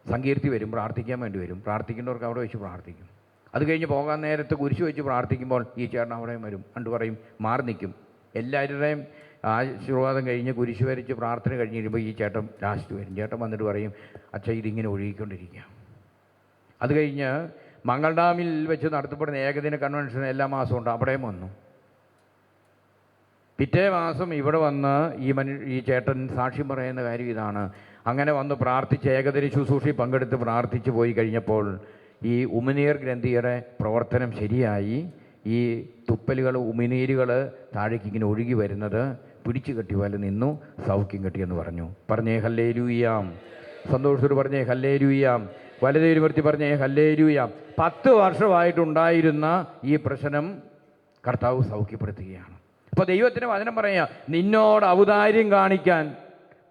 സങ്കീർത്തി വരും, പ്രാർത്ഥിക്കാൻ വേണ്ടി വരും. പ്രാർത്ഥിക്കേണ്ടവർക്ക് അവിടെ വെച്ച് പ്രാർത്ഥിക്കും. അത് കഴിഞ്ഞ് പോകാൻ നേരത്ത് കുരിശ് വെച്ച് പ്രാർത്ഥിക്കുമ്പോൾ ഈ ചേട്ടൻ അവിടെയും വരും, കണ്ടു പറയും, മാറി നിൽക്കും. എല്ലാവരുടെയും ആശീർവാദം കഴിഞ്ഞ് കുരിശ് വരച്ച് പ്രാർത്ഥന കഴിഞ്ഞ് കഴിയുമ്പോൾ ഈ ചേട്ടൻ ലാസ്റ്റ് വരും. ചേട്ടൻ വന്നിട്ട് പറയും, അച്ഛാ ഇതിങ്ങനെ ഒഴുകിക്കൊണ്ടിരിക്കുക. അത് കഴിഞ്ഞ് മംഗൾഡാമിൽ വെച്ച് നടത്തപ്പെടുന്ന ഏകദിന കൺവെൻഷൻ എല്ലാ മാസവും ഉണ്ട്, അവിടെയും വന്നു. പിറ്റേ മാസം ഇവിടെ വന്ന് ഈ ചേട്ടൻ സാക്ഷ്യം പറയുന്ന കാര്യം ഇതാണ്. അങ്ങനെ വന്ന് പ്രാർത്ഥിച്ച് ഏകദിന ശുശ്രൂഷയിൽ പങ്കെടുത്ത് പ്രാർത്ഥിച്ച് പോയി കഴിഞ്ഞപ്പോൾ ഈ ഉമിനീർ ഗ്രന്ഥിയുടെ പ്രവർത്തനം ശരിയായി. ഈ തുപ്പലുകൾ, ഉമിനീരുകൾ താഴേക്ക് ഇങ്ങനെ ഒഴുകി വരുന്നത് പിടിച്ചു കെട്ടി പോലെ നിന്നു, സൗഖ്യം കിട്ടിയെന്ന് പറഞ്ഞു. പറഞ്ഞേ ഹല്ലേലൂയാം. സന്തോഷത്തോട് പറഞ്ഞേ ഹല്ലേലൂയാം. വലതേ നിവർത്തി പറഞ്ഞേ ഹല്ലേലൂയാം. 10 വർഷമായിട്ടുണ്ടായിരുന്ന ഈ പ്രശ്നം കർത്താവ് സൗഖ്യപ്പെടുത്തുകയാണ്. അപ്പോൾ ദൈവത്തിന് വചനം പറയുക, നിന്നോട് ഔദാര്യം കാണിക്കാൻ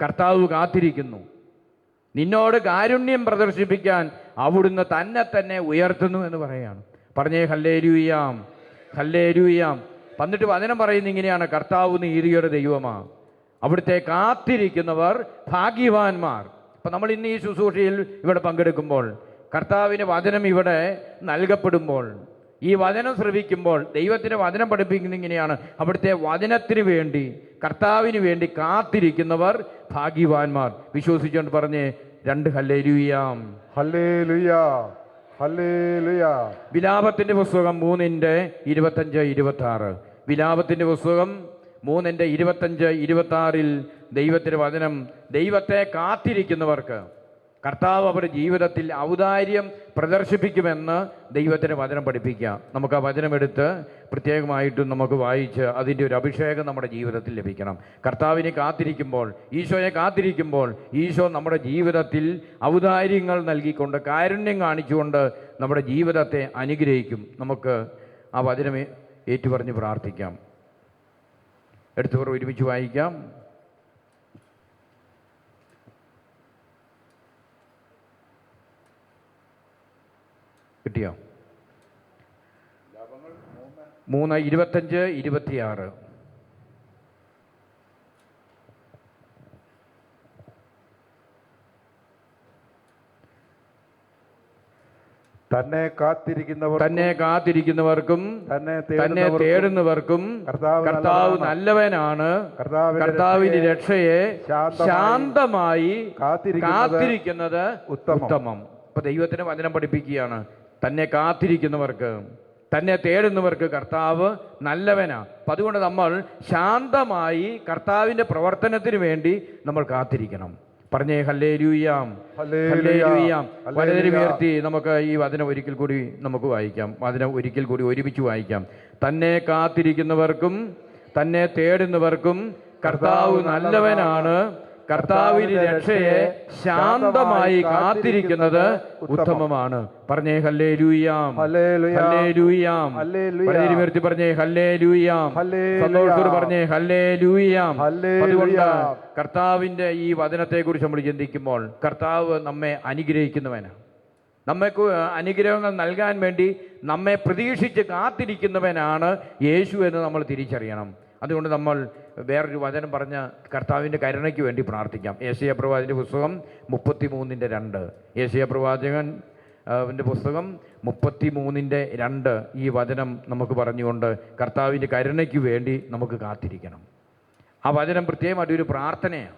കർത്താവ് കാത്തിരിക്കുന്നു, നിന്നോട് കാരുണ്യം പ്രദർശിപ്പിക്കാൻ അവിടുന്ന് തന്നെ ഉയർത്തുന്നു എന്ന് പറയുകയാണ്. പറഞ്ഞേ ഹല്ലേലൂയാം, ഹല്ലേലൂയാം. എന്നിട്ട് വചനം പറയുന്നത് ഇങ്ങനെയാണ്, കർത്താവ് നീതിയുടെ ദൈവമാണ്, അവിടുത്തെ കാത്തിരിക്കുന്നവർ ഭാഗ്യവാന്മാർ. അപ്പം നമ്മൾ ഇന്ന് ഈ ശുശ്രൂഷയിൽ ഇവിടെ പങ്കെടുക്കുമ്പോൾ, കർത്താവിന് വചനം ഇവിടെ നൽകപ്പെടുമ്പോൾ, ഈ വചനം ശ്രവിക്കുമ്പോൾ ദൈവത്തിൻ്റെ വചനം പഠിപ്പിക്കുന്ന ഇങ്ങനെയാണ്, അവിടുത്തെ വചനത്തിന് വേണ്ടി, കർത്താവിന് വേണ്ടി കാത്തിരിക്കുന്നവർ ഭാഗ്യവാന്മാർ. വിശ്വസിച്ചുകൊണ്ട് പറഞ്ഞേ 2 ഹല്ലേലൂയാം. ഹല്ലേലൂയാ, ഹല്ലേലൂയാ. വിലാപത്തിൻ്റെ പുസ്തകം 3:25-26. വിലാപത്തിൻ്റെ പുസ്തകം 3:25-26 ദൈവത്തിൻ്റെ വചനം, ദൈവത്തെ കാത്തിരിക്കുന്നവർക്ക് കർത്താവ് അവരുടെ ജീവിതത്തിൽ ഔദാര്യം പ്രദർശിപ്പിക്കുമെന്ന് ദൈവത്തിൻ്റെ വചനം പഠിപ്പിക്കുക. നമുക്ക് ആ വചനമെടുത്ത് പ്രത്യേകമായിട്ടും നമുക്ക് വായിച്ച് അതിൻ്റെ ഒരു അഭിഷേകം നമ്മുടെ ജീവിതത്തിൽ ലഭിക്കണം. കർത്താവിനെ കാത്തിരിക്കുമ്പോൾ, ഈശോയെ കാത്തിരിക്കുമ്പോൾ, ഈശോ നമ്മുടെ ജീവിതത്തിൽ ഔദാര്യങ്ങൾ നൽകിക്കൊണ്ട്, കാരുണ്യം കാണിച്ചുകൊണ്ട് നമ്മുടെ ജീവിതത്തെ അനുഗ്രഹിക്കും. നമുക്ക് ആ വചനം ഏറ്റുപറഞ്ഞ് പ്രാർത്ഥിക്കാം. എടുത്തവർ ഒരുമിച്ച് വായിക്കാം. കിട്ടിയോ? 3:25-26. തന്നെ കാത്തിരിക്കുന്നവർക്കും തന്നെ തേടുന്നവർക്കും കർത്താവ് നല്ലവനാണ്. കർത്താവിന്റെ രക്ഷയെ ശാന്തമായി കാത്തിരിക്കുന്നത് ഉത്തമം. അപ്പൊ ദൈവത്തിന് വചനം പഠിപ്പിക്കുകയാണ്, തന്നെ കാത്തിരിക്കുന്നവർക്ക്, തന്നെ തേടുന്നവർക്ക് കർത്താവ് നല്ലവനാണ്. അപ്പം അതുകൊണ്ട് നമ്മൾ ശാന്തമായി കർത്താവിൻ്റെ പ്രവർത്തനത്തിന് വേണ്ടി നമ്മൾ കാത്തിരിക്കണം. പറഞ്ഞേ ഹല്ലേലൂയാം, ഹല്ലേലൂയാം. വലതിരി ഉയർത്തി നമുക്ക് ഈ വചനം ഒരിക്കൽ കൂടി നമുക്ക് വായിക്കാം. വചനം ഒരിക്കൽ കൂടി ഒരുമിച്ച് വായിക്കാം. തന്നെ കാത്തിരിക്കുന്നവർക്കും തന്നെ തേടുന്നവർക്കും കർത്താവ് നല്ലവനാണ്. കർത്താവിന്റെ രക്ഷയെ ശാന്തമായി കാത്തിരിക്കുന്നത് ഉത്തമമാണ്. പറഞ്ഞേ ഹല്ലേലൂയാം, ഹല്ലേലൂയാം. ഉയർത്തി പറഞ്ഞേ ഹല്ലേലൂയാം. സന്തോഷത്തോടെ പറഞ്ഞേ ഹല്ലേലൂയാം. അതുകൊണ്ട് കർത്താവിന്റെ ഈ വചനത്തെക്കുറിച്ച് നമ്മൾ ചിന്തിക്കുമ്പോൾ കർത്താവ് നമ്മെ അനുഗ്രഹിക്കുന്നവനാണ്. നമ്മൾക്ക് അനുഗ്രഹങ്ങൾ നൽകാൻ വേണ്ടി നമ്മെ പ്രതീക്ഷിച്ച് കാത്തിരിക്കുന്നവനാണ് യേശു എന്ന് നമ്മൾ തിരിച്ചറിയണം. അതുകൊണ്ട് നമ്മൾ വേറൊരു വചനം പറഞ്ഞ കർത്താവിൻ്റെ കരുണയ്ക്ക് വേണ്ടി പ്രാർത്ഥിക്കാം. യെശയ്യാ പ്രവാചകൻ്റെ പുസ്തകം 33:2. യെശയ്യാ പ്രവാചകൻ്റെ പുസ്തകം 33:2 ഈ വചനം നമുക്ക് പറഞ്ഞുകൊണ്ട് കർത്താവിൻ്റെ കരുണയ്ക്ക് വേണ്ടി നമുക്ക് കാത്തിരിക്കണം. ആ വചനം പ്രത്യേകമായിട്ട് ഒരു പ്രാർത്ഥനയാണ്,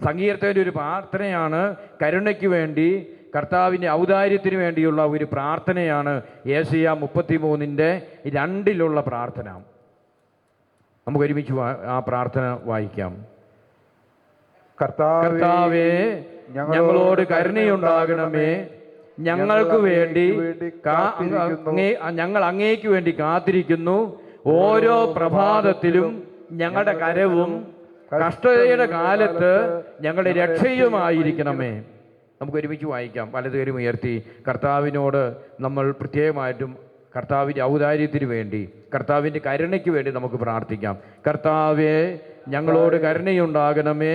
സങ്കീർത്തകൻ്റെ ഒരു പ്രാർത്ഥനയാണ്. കരുണയ്ക്ക് വേണ്ടി, കർത്താവിൻ്റെ ഔദാര്യത്തിന് വേണ്ടിയുള്ള ഒരു പ്രാർത്ഥനയാണ് യെശയ്യാ 33:2 പ്രാർത്ഥന. നമുക്ക് ഒരുമിച്ച് ആ പ്രാർത്ഥന വായിക്കാം. കർത്താവേ, ഞങ്ങളോട് കരുണയുണ്ടാകണമേ. ഞങ്ങൾക്ക് വേണ്ടി ഞങ്ങൾ അങ്ങേക്ക് വേണ്ടി കാത്തിരിക്കുന്നു. ഓരോ പ്രഭാതത്തിലും ഞങ്ങളുടെ കരവും കഷ്ടതയുടെ കാലത്ത് ഞങ്ങളുടെ രക്ഷയുമായിരിക്കണമേ. നമുക്ക് ഒരുമിച്ച് വായിക്കാം. വലതുകരം ഉയർത്തി കർത്താവിനോട് നമ്മൾ പ്രത്യേകമായിട്ടും കർത്താവിൻ്റെ ഔദാര്യത്തിന് വേണ്ടി, കർത്താവിൻ്റെ കരുണയ്ക്ക് വേണ്ടി നമുക്ക് പ്രാർത്ഥിക്കാം. കർത്താവേ, ഞങ്ങളോട് കരുണയുണ്ടാകണമേ.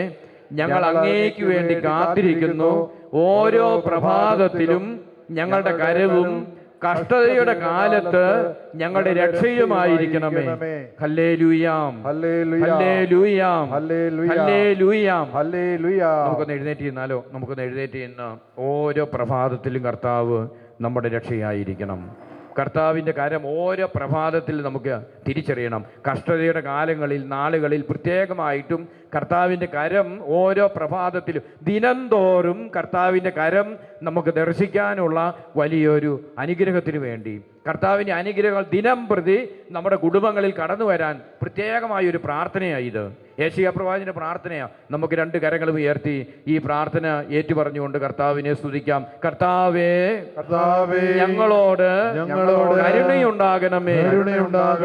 ഞങ്ങൾ അങ്ങേക്ക് വേണ്ടി കാത്തിരിക്കുന്നു. ഓരോ പ്രഭാതത്തിലും ഞങ്ങളുടെ കരവും കഷ്ടതയുടെ കാലത്ത് ഞങ്ങളുടെ രക്ഷയുമായിരിക്കണമേ. ഹല്ലേലൂയാം, ഹല്ലേലൂയാം, ഹല്ലേലൂയാം. നമുക്കൊന്ന് എഴുന്നേറ്റ് ചെയ്യുന്നാലോ? നമുക്കൊന്ന് എഴുന്നേറ്റ് ചെയ്യുന്ന ഓരോ പ്രഭാതത്തിലും കർത്താവ് നമ്മുടെ രക്ഷയായിരിക്കണം. കർത്താവിൻ്റെ കരം ഓരോ പ്രഭാതത്തിൽ നമുക്ക് തിരിച്ചറിയണം. കഷ്ടതയുടെ കാലങ്ങളിൽ, നാളുകളിൽ പ്രത്യേകമായിട്ടും കർത്താവിൻ്റെ കരം ഓരോ പ്രഭാതത്തിലും ദിനംതോറും കർത്താവിൻ്റെ കരം നമുക്ക് ദർശിക്കാനുള്ള വലിയൊരു അനുഗ്രഹത്തിന് വേണ്ടി, കർത്താവിൻ്റെ അനുഗ്രഹങ്ങൾ ദിനം പ്രതി നമ്മുടെ കുടുംബങ്ങളിൽ കടന്നു വരാൻ പ്രത്യേകമായൊരു പ്രാർത്ഥനയാണ് ഇത്. യെശയ്യാ പ്രവാചകന്റെ പ്രാർത്ഥനയാണ്. നമുക്ക് രണ്ട് കരങ്ങളും ഉയർത്തി ഈ പ്രാർത്ഥന ഏറ്റുപറഞ്ഞുകൊണ്ട് കർത്താവിനെ സ്തുതിക്കാം. കർത്താവേ, ഞങ്ങളോട് കരുണയുണ്ടാകണമേ.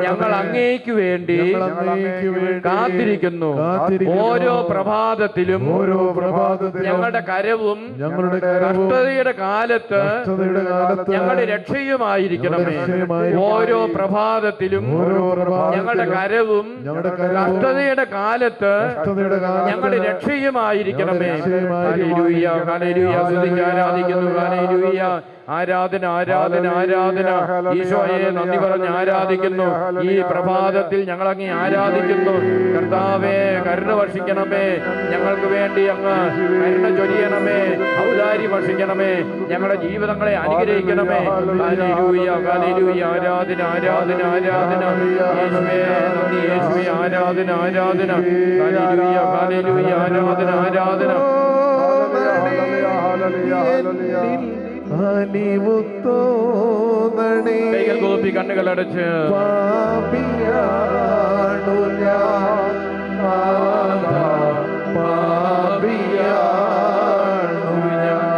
ഞങ്ങൾ അങ്ങേക്ക് വേണ്ടി കാത്തിരിക്കുന്നു. ഓരോ പ്രഭാതത്തിലും ഞങ്ങളുടെ കരവും കഷ്ടതയുടെ കാലത്ത് ഞങ്ങളുടെ രക്ഷയുമായിരിക്കണമേ. ഓരോ പ്രഭാതത്തിലും ഞങ്ങളുടെ കരവും കഷ്ടതയുടെ കാലത്ത് ഞങ്ങളുടെ രക്ഷയുമായിരിക്കണമേ. Hallelujah, hallelujah. സ്തുതിച്ച് ആരാധിക്കുന്നു. ഹല്ലേലൂയ. ആരാധന, ആരാധന, ആരാധന. ഈശോയെ നന്ദി പറഞ്ഞ് ആരാധിക്കുന്നു. ഈ പ്രഭാതത്തിൽ ഞങ്ങൾ അങ്ങേ ആരാധിക്കുന്നു. കർത്താവേ, കരുണ വർഷിക്കണമേ. ഞങ്ങൾക്ക് വേണ്ടി അങ്ങ് കരുണ ചൊരിയണമേ. ഔദാര്യം വർഷിക്കണമേ. ഞങ്ങളുടെ ജീവിതങ്ങളെ അനുഗ്രഹിക്കണമേ. Hallelujah, hallelujah. ആരാധന, ആരാധന, ആരാധന. യേശുവേ നന്ദി, യേശുവേ ആരാധന, ആരാധന. Hallelujah, hallelujah. ആരാധന, ആരാധന. കൈകൾ കൂപ്പി കണ്ണുകൾ അടച്ച്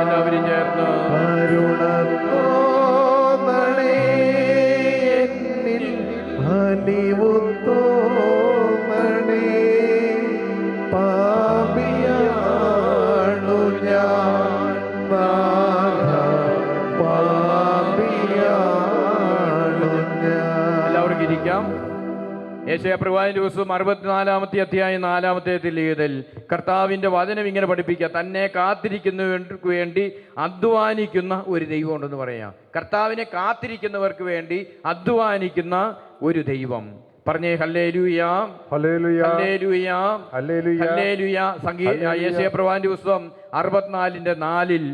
എല്ലാവരും ചേർന്ന് എല്ലാവർക്കും ഇരിക്കാം. യെശയ്യാ പ്രവാചകന്റെ പുസ്തകം 64-ാമത്തെ അധ്യായം 4-ാമത്തെ തിരുലിഖിതത്തിൽ കർത്താവിൻ്റെ വചനം ഇങ്ങനെ പഠിപ്പിക്കുക. തന്നെ കാത്തിരിക്കുന്നവർക്ക് വേണ്ടി അധ്വാനിക്കുന്ന ഒരു ദൈവം ഉണ്ടെന്ന് പറയാം. കർത്താവിനെ കാത്തിരിക്കുന്നവർക്ക് വേണ്ടി അധ്വാനിക്കുന്ന ഒരു ദൈവം. പറഞ്ഞേ ഹല്ലേലൂയ, ഹല്ലേലൂയ, ഹല്ലേലൂയ, ഹല്ലേലൂയ. യെശയ്യാ പ്രവാചകന്റെ പുസ്തകം 64-4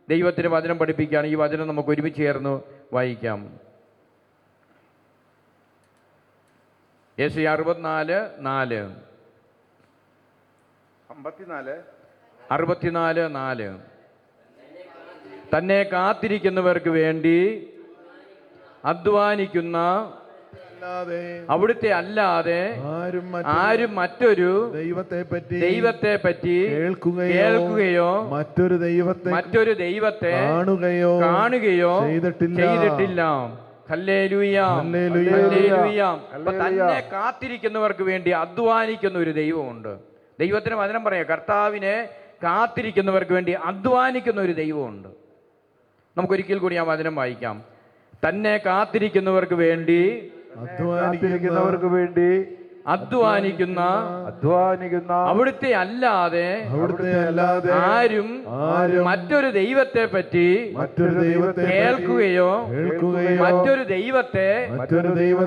ദൈവത്തിന് വചനം പഠിപ്പിക്കുകയാണ്. ഈ വചനം നമുക്ക് ഒരുമിച്ച് ചേർന്ന് വായിക്കാം. യെശയ്യാ 64:4 തന്നെ കാത്തിരിക്കുന്നവർക്ക് വേണ്ടി അധ്വാനിക്കുന്ന അവിടുത്തെ അല്ലാതെ ആരും മറ്റൊരു ദൈവത്തെ പറ്റി കേൾക്കുകയോ മറ്റൊരു ദൈവത്തെ കാണുകയോ ചെയ്തിട്ടില്ല. Hallelujah, hallelujah. അപ്പൊ തന്നെ കാത്തിരിക്കുന്നവർക്ക് വേണ്ടി അധ്വാനിക്കുന്ന ഒരു ദൈവമുണ്ട്. ദൈവത്തിന് വചനം പറയാം, കർത്താവിനെ കാത്തിരിക്കുന്നവർക്ക് വേണ്ടി അധ്വാനിക്കുന്ന ഒരു ദൈവമുണ്ട്. നമുക്കൊരിക്കൽ കൂടി ആ വചനം വായിക്കാം. തന്നെ കാത്തിരിക്കുന്നവർക്ക് വേണ്ടി അധ്വാനിക്കുന്ന അവിടുത്തെ അല്ലാതെ ആരും മറ്റൊരു ദൈവത്തെ പറ്റി കേൾക്കുകയോ മറ്റൊരു ദൈവത്തെ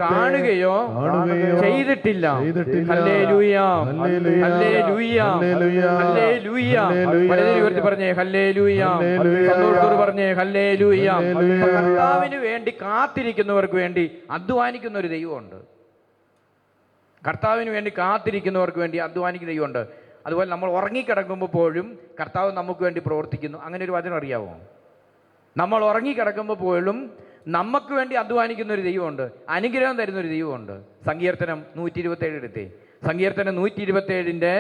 കാണുകയോ ചെയ്തിട്ടില്ല. Hallelujah, hallelujah, hallelujah. വളരെ ഉയർത്തി പറഞ്ഞേ ഹല്ലേലൂയ. സന്തോഷത്തോട് പറഞ്ഞേ ഹല്ലേലൂയ. കർത്താവിന് വേണ്ടി കാത്തിരിക്കുന്നവർക്ക് വേണ്ടി അധ്വാനിക്കുന്ന ഒരു ദൈവമുണ്ട്. കർത്താവിന് വേണ്ടി കാത്തിരിക്കുന്നവർക്ക് വേണ്ടി അധ്വാനിക്കുന്ന ദൈവമുണ്ട്. അതുപോലെ നമ്മൾ ഉറങ്ങിക്കിടക്കുമ്പോൾ പോലും കർത്താവ് നമുക്ക് വേണ്ടി പ്രവർത്തിക്കുന്നു. അങ്ങനെ ഒരു വചനം അറിയാമോ? നമ്മൾ ഉറങ്ങിക്കിടക്കുമ്പോൾ പോലും നമുക്ക് വേണ്ടി അധ്വാനിക്കുന്ന ഒരു ദൈവമുണ്ട്, അനുഗ്രഹം തരുന്ന ഒരു ദൈവമുണ്ട്. സങ്കീർത്തനം 127 എടുത്തേ. സങ്കീർത്തനം 127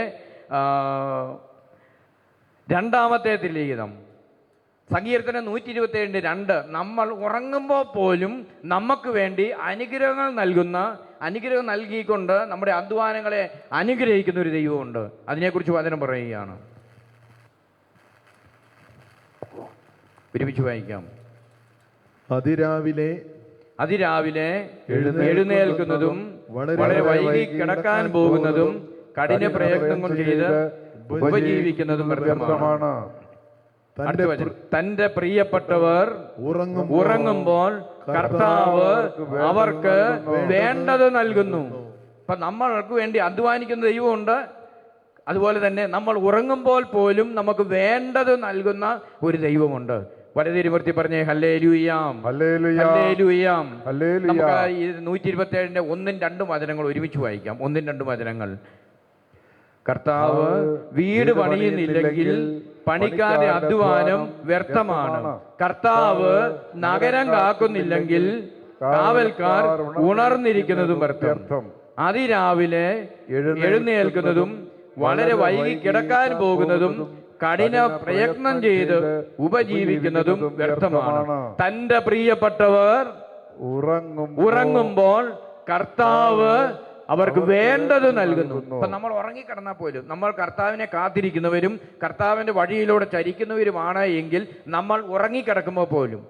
രണ്ടാമത്തെ തിരുലിഖിതം. സങ്കീർത്തനം 127:2. നമ്മൾ ഉറങ്ങുമ്പോൾ പോലും നമുക്ക് വേണ്ടി അനുഗ്രഹം നൽകിക്കൊണ്ട് നമ്മുടെ അധ്വാനങ്ങളെ അനുഗ്രഹിക്കുന്ന ഒരു ദൈവമുണ്ട്. അതിനെക്കുറിച്ച് വചനം പറയുകയാണ്. ഒരുമിച്ച് വായിക്കാം. അതിരാവിലെ എഴുന്നേൽക്കുന്നതും വളരെ വൈകി കിടക്കാൻ പോകുന്നതും കഠിന പ്രയത്നം ചെയ്ത് ഉപജീവിക്കുന്നതും വ്യർത്ഥമാണ്. തന്റെ പ്രിയപ്പെട്ടവർ ഉറങ്ങുമ്പോൾ കർത്താവ് അവർക്ക് വേണ്ടത് നൽകുന്നു. അപ്പൊ നമ്മൾക്ക് വേണ്ടി അധ്വാനിക്കുന്ന ദൈവമുണ്ട്. അതുപോലെ തന്നെ നമ്മൾ ഉറങ്ങുമ്പോൾ പോലും നമുക്ക് വേണ്ടത് നൽകുന്ന ഒരു ദൈവമുണ്ട്. വലതിരുമൂർത്തി പറഞ്ഞേ ഹല്ലേലൂയാം, ഹല്ലേലൂയാം. നമുക്ക് 127 1ഉം 2ഉം വചനങ്ങൾ ഒരുമിച്ച് വായിക്കാം. 1ഉം 2ഉം വചനങ്ങൾ. കർത്താവ് വീട് പണിയുന്നില്ലെങ്കിൽ പണിക്കാരുടെ അധ്വാനം വ്യർത്ഥമാണ്. കർത്താവ് നഗരം കാക്കുന്നില്ലെങ്കിൽ കാവൽക്കാർ ഉണർന്നിരിക്കുന്നതും വ്യർത്ഥം. അതിരാവിലെ എഴുന്നേൽക്കുന്നതും വളരെ വൈകി കിടക്കാൻ പോകുന്നതും കഠിന പ്രയത്നം ചെയ്ത് ഉപജീവിക്കുന്നതും വ്യർത്ഥമാണ്. തന്റെ പ്രിയപ്പെട്ടവർ ഉറങ്ങുമ്പോൾ കർത്താവ് അവർക്ക് വേണ്ടത് നൽകുന്നു. അപ്പൊ നമ്മൾ ഉറങ്ങിക്കിടന്നാൽ പോലും നമ്മൾ കർത്താവിനെ കാത്തിരിക്കുന്നവരും കർത്താവിന്റെ വഴിയിലൂടെ ചരിക്കുന്നവരുമാണ് എങ്കിൽ നമ്മൾ ഉറങ്ങിക്കിടക്കുമ്പോൾ പോലും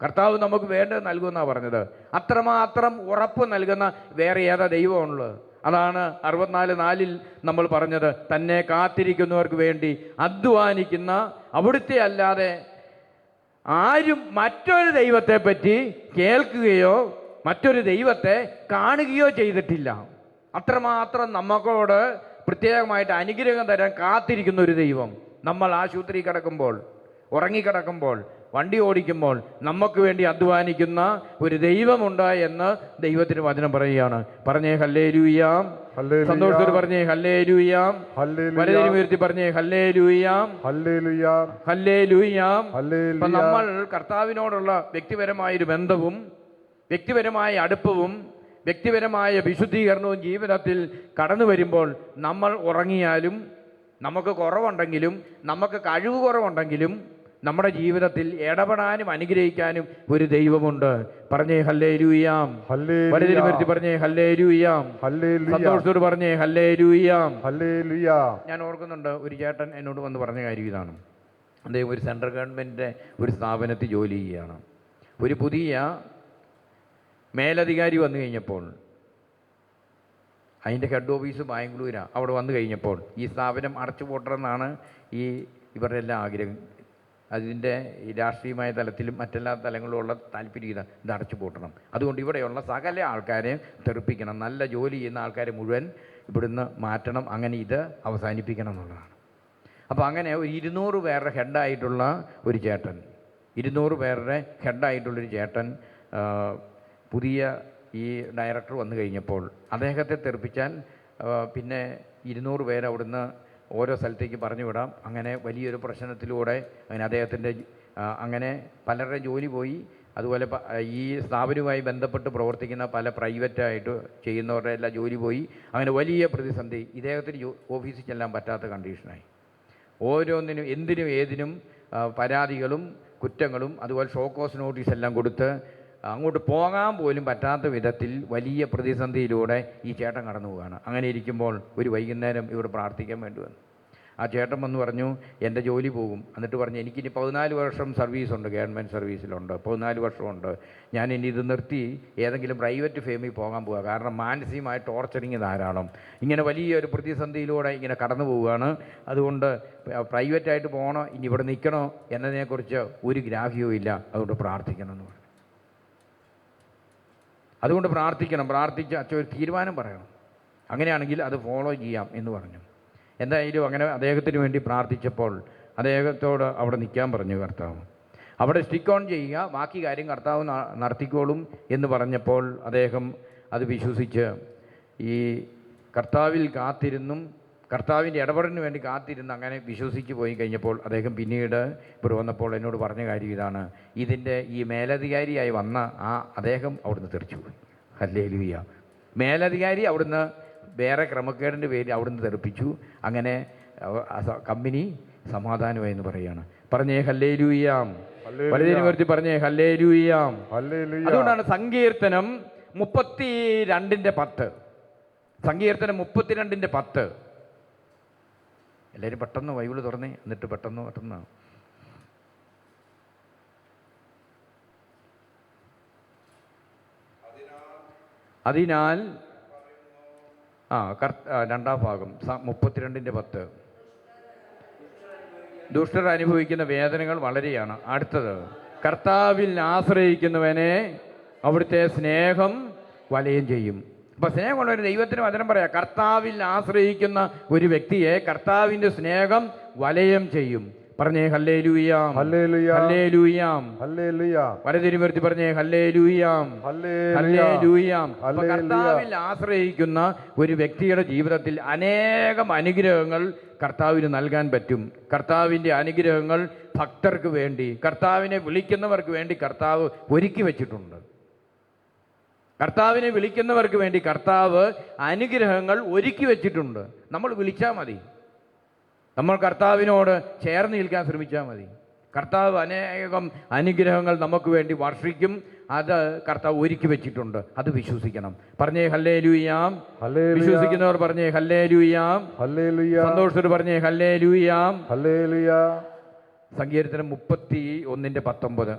കർത്താവ് നമുക്ക് വേണ്ടത് നൽകുമെന്നാണ് പറഞ്ഞത്. അത്രമാത്രം ഉറപ്പ് നൽകുന്ന വേറെ ഏതാ ദൈവമുള്ളത്? അതാണ് 64:4 നമ്മൾ പറഞ്ഞത്. തന്നെ കാത്തിരിക്കുന്നവർക്ക് വേണ്ടി അധ്വാനിക്കുന്ന അവിടുത്തെ അല്ലാതെ ആരും മറ്റൊരു ദൈവത്തെ പറ്റി കേൾക്കുകയോ മറ്റൊരു ദൈവത്തെ കാണുകയോ ചെയ്തിട്ടില്ല. അത്രമാത്രം നമുക്കോട് പ്രത്യേകമായിട്ട് അനുഗ്രഹം തരാൻ കാത്തിരിക്കുന്ന ഒരു ദൈവം. നമ്മൾ ആശുപത്രി കിടക്കുമ്പോൾ, ഉറങ്ങിക്കിടക്കുമ്പോൾ, വണ്ടി ഓടിക്കുമ്പോൾ നമുക്ക് വേണ്ടി അധ്വാനിക്കുന്ന ഒരു ദൈവമുണ്ട് എന്ന് ദൈവത്തിന് വചനം പറയുകയാണ്. പറഞ്ഞേ ഹല്ലേലൂയാം. സന്തോഷത്തോട് പറഞ്ഞേ ഹല്ലേലൂയാം. വലതിരുമൂർത്തി പറഞ്ഞേ ഹല്ലേലൂയാം, ഹല്ലേലൂയാം. അപ്പൊ നമ്മൾ കർത്താവിനോടുള്ള വ്യക്തിപരമായൊരു ബന്ധവും വ്യക്തിപരമായ അടുപ്പവും വ്യക്തിപരമായ വിശുദ്ധീകരണവും ജീവിതത്തിൽ കടന്നു വരുമ്പോൾ നമ്മൾ ഉറങ്ങിയാലും നമുക്ക് കുറവുണ്ടെങ്കിലും നമുക്ക് കഴിവ് കുറവുണ്ടെങ്കിലും നമ്മുടെ ജീവിതത്തിൽ ഇടപെടാനും അനുഗ്രഹിക്കാനും ഒരു ദൈവമുണ്ട്. പറഞ്ഞേ ഹല്ലേലൂയാം. വലതിരുമൂർത്തി പറഞ്ഞേ ഹല്ലേലൂയാം. സന്തോഷത്തോട് പറഞ്ഞേ ഹല്ലേലൂയാം. ഞാൻ ഓർക്കുന്നുണ്ട്, ഒരു ചേട്ടൻ എന്നോട് വന്ന് പറഞ്ഞ കാര്യം ഇതാണ്. അദ്ദേഹം ഒരു സെൻട്രൽ ഗവൺമെൻറ്റിൻ്റെ ഒരു സ്ഥാപനത്തിൽ ജോലി ചെയ്യുകയാണ്. ഒരു പുതിയ മേലധികാരി വന്നു കഴിഞ്ഞപ്പോൾ, അതിൻ്റെ ഹെഡ് ഓഫീസ് ബാംഗ്ലൂരാണ്, അവിടെ വന്നു കഴിഞ്ഞപ്പോൾ ഈ സ്ഥാപനം അടച്ചുപൂട്ടണമെന്നാണ് ഇവരുടെ എല്ലാം ആഗ്രഹം. അതിൻ്റെ രാഷ്ട്രീയമായ തലത്തിലും മറ്റെല്ലാ തലങ്ങളിലുള്ള താല്പര്യം ഇത് അടച്ചു പൂട്ടണം. അതുകൊണ്ട് ഇവിടെയുള്ള സകല ആൾക്കാരെ തെറിപ്പിക്കണം, നല്ല ജോലി ചെയ്യുന്ന ആൾക്കാരെ മുഴുവൻ ഇവിടുന്ന് മാറ്റണം, അങ്ങനെ ഇത് അവസാനിപ്പിക്കണം എന്നുള്ളതാണ്. അപ്പോൾ അങ്ങനെ ഒരു 200 പേരുടെ ഹെഡായിട്ടുള്ള ഒരു ചേട്ടൻ, 200 പേരുടെ ഹെഡായിട്ടുള്ളൊരു ചേട്ടൻ പുതിയ ഈ ഡയറക്ടർ വന്നു കഴിഞ്ഞപ്പോൾ അദ്ദേഹത്തെ തെറിപ്പിച്ചാൽ പിന്നെ 200 പേര് അവിടുന്ന് ഓരോ സ്ഥലത്തേക്ക് പറഞ്ഞു വിടാം. അങ്ങനെ വലിയൊരു പ്രശ്നത്തിലൂടെ അങ്ങനെ അദ്ദേഹത്തിൻ്റെ അങ്ങനെ പലരുടെ ജോലി പോയി. അതുപോലെ ഈ സ്ഥാപനവുമായി ബന്ധപ്പെട്ട് പ്രവർത്തിക്കുന്ന പല പ്രൈവറ്റായിട്ട് ചെയ്യുന്നവരുടെ എല്ലാം ജോലി പോയി. അങ്ങനെ വലിയ പ്രതിസന്ധി. ഇദ്ദേഹത്തിന് ഓഫീസിൽ ചെല്ലാൻ പറ്റാത്ത കണ്ടീഷനായി. ഓരോന്നിനും എന്തിനും ഏതിനും പരാതികളും കുറ്റങ്ങളും അതുപോലെ ഷോക്കോസ് നോട്ടീസ് എല്ലാം കൊടുത്ത് അങ്ങോട്ട് പോകാൻ പോലും പറ്റാത്ത വിധത്തിൽ വലിയ പ്രതിസന്ധിയിലൂടെ ഈ ചേട്ടൻ കടന്നു പോവുകയാണ്. അങ്ങനെ ഇരിക്കുമ്പോൾ ഒരു വൈകുന്നേരം ഇവിടെ പ്രാർത്ഥിക്കാൻ വേണ്ടി വന്നു. ആ ചേട്ടൻ വന്ന് പറഞ്ഞു, എൻ്റെ ജോലി പോകും. എന്നിട്ട് പറഞ്ഞു, എനിക്കിനി 14 വർഷം സർവീസുണ്ട്, ഗവൺമെൻറ് സർവീസിലുണ്ട്, 14 വർഷമുണ്ട്. ഞാൻ ഇനി ഇത് നിർത്തി ഏതെങ്കിലും പ്രൈവറ്റ് ഫേമിൽ പോകാൻ പോവുക. കാരണം മാനസികമായ ടോർച്ചറിങ് ധാരാളം. ഇങ്ങനെ വലിയൊരു പ്രതിസന്ധിയിലൂടെ ഇങ്ങനെ കടന്നു പോവുകയാണ്. അതുകൊണ്ട് പ്രൈവറ്റായിട്ട് പോകണോ ഇനി ഇവിടെ നിൽക്കണോ എന്നതിനെക്കുറിച്ച് ഒരു ഗ്രാഹ്യവും ഇല്ല. അതുകൊണ്ട് പ്രാർത്ഥിക്കണം എന്ന് പറഞ്ഞു. അതുകൊണ്ട് പ്രാർത്ഥിച്ച് അച്ഛൻ ഒരു തീരുമാനം പറയണം, അങ്ങനെയാണെങ്കിൽ അത് ഫോളോ ചെയ്യാം എന്ന് പറഞ്ഞു. എന്തായാലും അങ്ങനെ അദ്ദേഹത്തിന് വേണ്ടി പ്രാർത്ഥിച്ചപ്പോൾ അദ്ദേഹത്തോട് അവിടെ നിൽക്കാൻ പറഞ്ഞു കർത്താവ്. അവിടെ സ്റ്റിക്ക് ഓൺ ചെയ്യുക, ബാക്കി കാര്യം കർത്താവ് നടത്തിക്കോളും എന്ന് പറഞ്ഞപ്പോൾ അദ്ദേഹം അത് വിശ്വസിച്ച് ഈ കർത്താവിൽ കാത്തിരുന്നും കർത്താവിൻ്റെ ഇടപെടലിന് വേണ്ടി കാത്തിരുന്ന് അങ്ങനെ വിശ്വസിച്ച് പോയി കഴിഞ്ഞപ്പോൾ അദ്ദേഹം പിന്നീട് ഇവിടെ വന്നപ്പോൾ എന്നോട് പറഞ്ഞ കാര്യം ഇതാണ്, ഇതിൻ്റെ ഈ മേലധികാരിയായി വന്ന അദ്ദേഹം അവിടുന്ന് തെറിച്ചുപോയി. ഹല്ലേലൂയ. മേലധികാരി അവിടുന്ന് വേറെ ക്രമക്കേടിൻ്റെ പേരിൽ അവിടുന്ന് തെറിപ്പിച്ചു. അങ്ങനെ കമ്പനി സമാധാനമായി എന്ന് പറയുകയാണ്. പറഞ്ഞേ ഹല്ലേലൂയാം. വളരെ നിവർത്തി പറഞ്ഞേ ഹല്ലേലൂയാം. അതുകൊണ്ടാണ് സങ്കീർത്തനം 32:10. സങ്കീർത്തനം 32:10. എല്ലാവരും പെട്ടെന്ന് ബൈബിൾ തുറന്നേ, എന്നിട്ട് പെട്ടെന്ന് അതിനാൽ രണ്ടാം ഭാഗം 32:10. ദുഷ്ടർ അനുഭവിക്കുന്ന വേദനകൾ വളരെയാണ്. അടുത്തത്, കർത്താവിൽ ആശ്രയിക്കുന്നവനെ അവിടുത്തെ സ്നേഹം വലയം ചെയ്യും. അപ്പോൾ സ്നേഹമുള്ള ഒരു ദൈവത്തിന് വചനം പറയാം, കർത്താവിൽ ആശ്രയിക്കുന്ന ഒരു വ്യക്തിയെ കർത്താവിൻ്റെ സ്നേഹം വലയം ചെയ്യും. പറഞ്ഞേ ഹല്ലേലൂയാം. ഹല്ലേലൂയാം. വലതിരുമർത്തി പറഞ്ഞേ ഹല്ലേലൂയാം. ഹല്ലേലൂയാം. അപ്പോൾ കർത്താവിൽ ആശ്രയിക്കുന്ന ഒരു വ്യക്തിയുടെ ജീവിതത്തിൽ അനേകം അനുഗ്രഹങ്ങൾ കർത്താവിന് നൽകാൻ പറ്റും. കർത്താവിൻ്റെ അനുഗ്രഹങ്ങൾ ഭക്തർക്ക് വേണ്ടി, കർത്താവിനെ വിളിക്കുന്നവർക്ക് വേണ്ടി കർത്താവ് ഒരുക്കി വച്ചിട്ടുണ്ട്. കർത്താവിനെ വിളിക്കുന്നവർക്ക് വേണ്ടി കർത്താവ് അനുഗ്രഹങ്ങൾ ഒരുക്കി വച്ചിട്ടുണ്ട്. നമ്മൾ വിളിച്ചാൽ മതി, നമ്മൾ കർത്താവിനോട് ചേർന്ന് നിൽക്കാൻ ശ്രമിച്ചാൽ മതി. കർത്താവ് അനേകം അനുഗ്രഹങ്ങൾ നമുക്ക് വേണ്ടി വർഷിക്കും. അത് കർത്താവ് ഒരുക്കി വെച്ചിട്ടുണ്ട്. അത് വിശ്വസിക്കണം. പറഞ്ഞേ ഹല്ലേലൂയാം. വിശ്വസിക്കുന്നവർ പറഞ്ഞേ ഹല്ലേലൂയാം. സന്തോഷത്തോട് പറഞ്ഞേ ഹല്ലേലൂയാം. സങ്കീർത്തനം 31:19.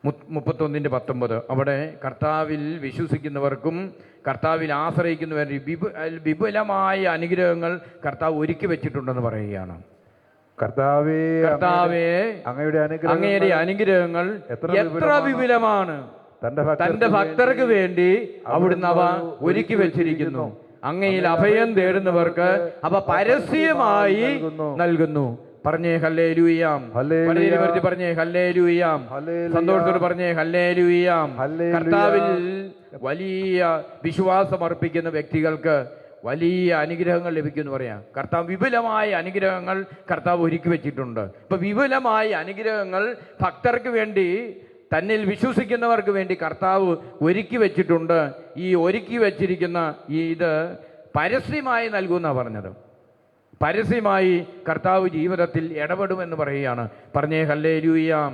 31:19. അവിടെ കർത്താവിൽ വിശ്വസിക്കുന്നവർക്കും കർത്താവിൽ ആശ്രയിക്കുന്നവരും വിപുലമായ അനുഗ്രഹങ്ങൾ കർത്താവ് ഒരുക്കി വെച്ചിട്ടുണ്ടെന്ന് പറയുകയാണ്. കർത്താവേ അങ്ങയുടെ അനുഗ്രഹങ്ങൾ എത്ര വിപുലമാണ്, തന്റെ ഭക്തർക്ക് വേണ്ടി അവിടുന്ന് അവ ഒരുക്കി വെച്ചിരിക്കുന്നു. അങ്ങയിൽ അഭയം തേടുന്നവർക്ക് അവ പരസ്യമായി നൽകുന്നു. പറഞ്ഞേ ഹല്ലേലൂയാം. പറഞ്ഞേ ഹല്ലേലൂയാം. സന്തോഷത്തോട് പറഞ്ഞേ ഹല്ലേലൂയാം. കർത്താവിൽ വലിയ വിശ്വാസം അർപ്പിക്കുന്ന വ്യക്തികൾക്ക് വലിയ അനുഗ്രഹങ്ങൾ ലഭിക്കുമെന്ന് പറയാം. കർത്താവ് വിപുലമായ അനുഗ്രഹങ്ങൾ കർത്താവ് ഒരുക്കി വെച്ചിട്ടുണ്ട്. ഇപ്പം വിപുലമായ അനുഗ്രഹങ്ങൾ ഭക്തർക്ക് വേണ്ടി, തന്നിൽ വിശ്വസിക്കുന്നവർക്ക് വേണ്ടി കർത്താവ് ഒരുക്കി വെച്ചിട്ടുണ്ട്. ഈ ഒരുക്കി വെച്ചിരിക്കുന്ന ഇത് പരസ്യമായി നൽകുമെന്നാണ് പറഞ്ഞത്. പരസ്യമായി കർത്താവ് ജീവിതത്തിൽ ഇടപെടുമെന്ന് പറയുകയാണ്. പറഞ്ഞേ ഹല്ലേലൂയാം.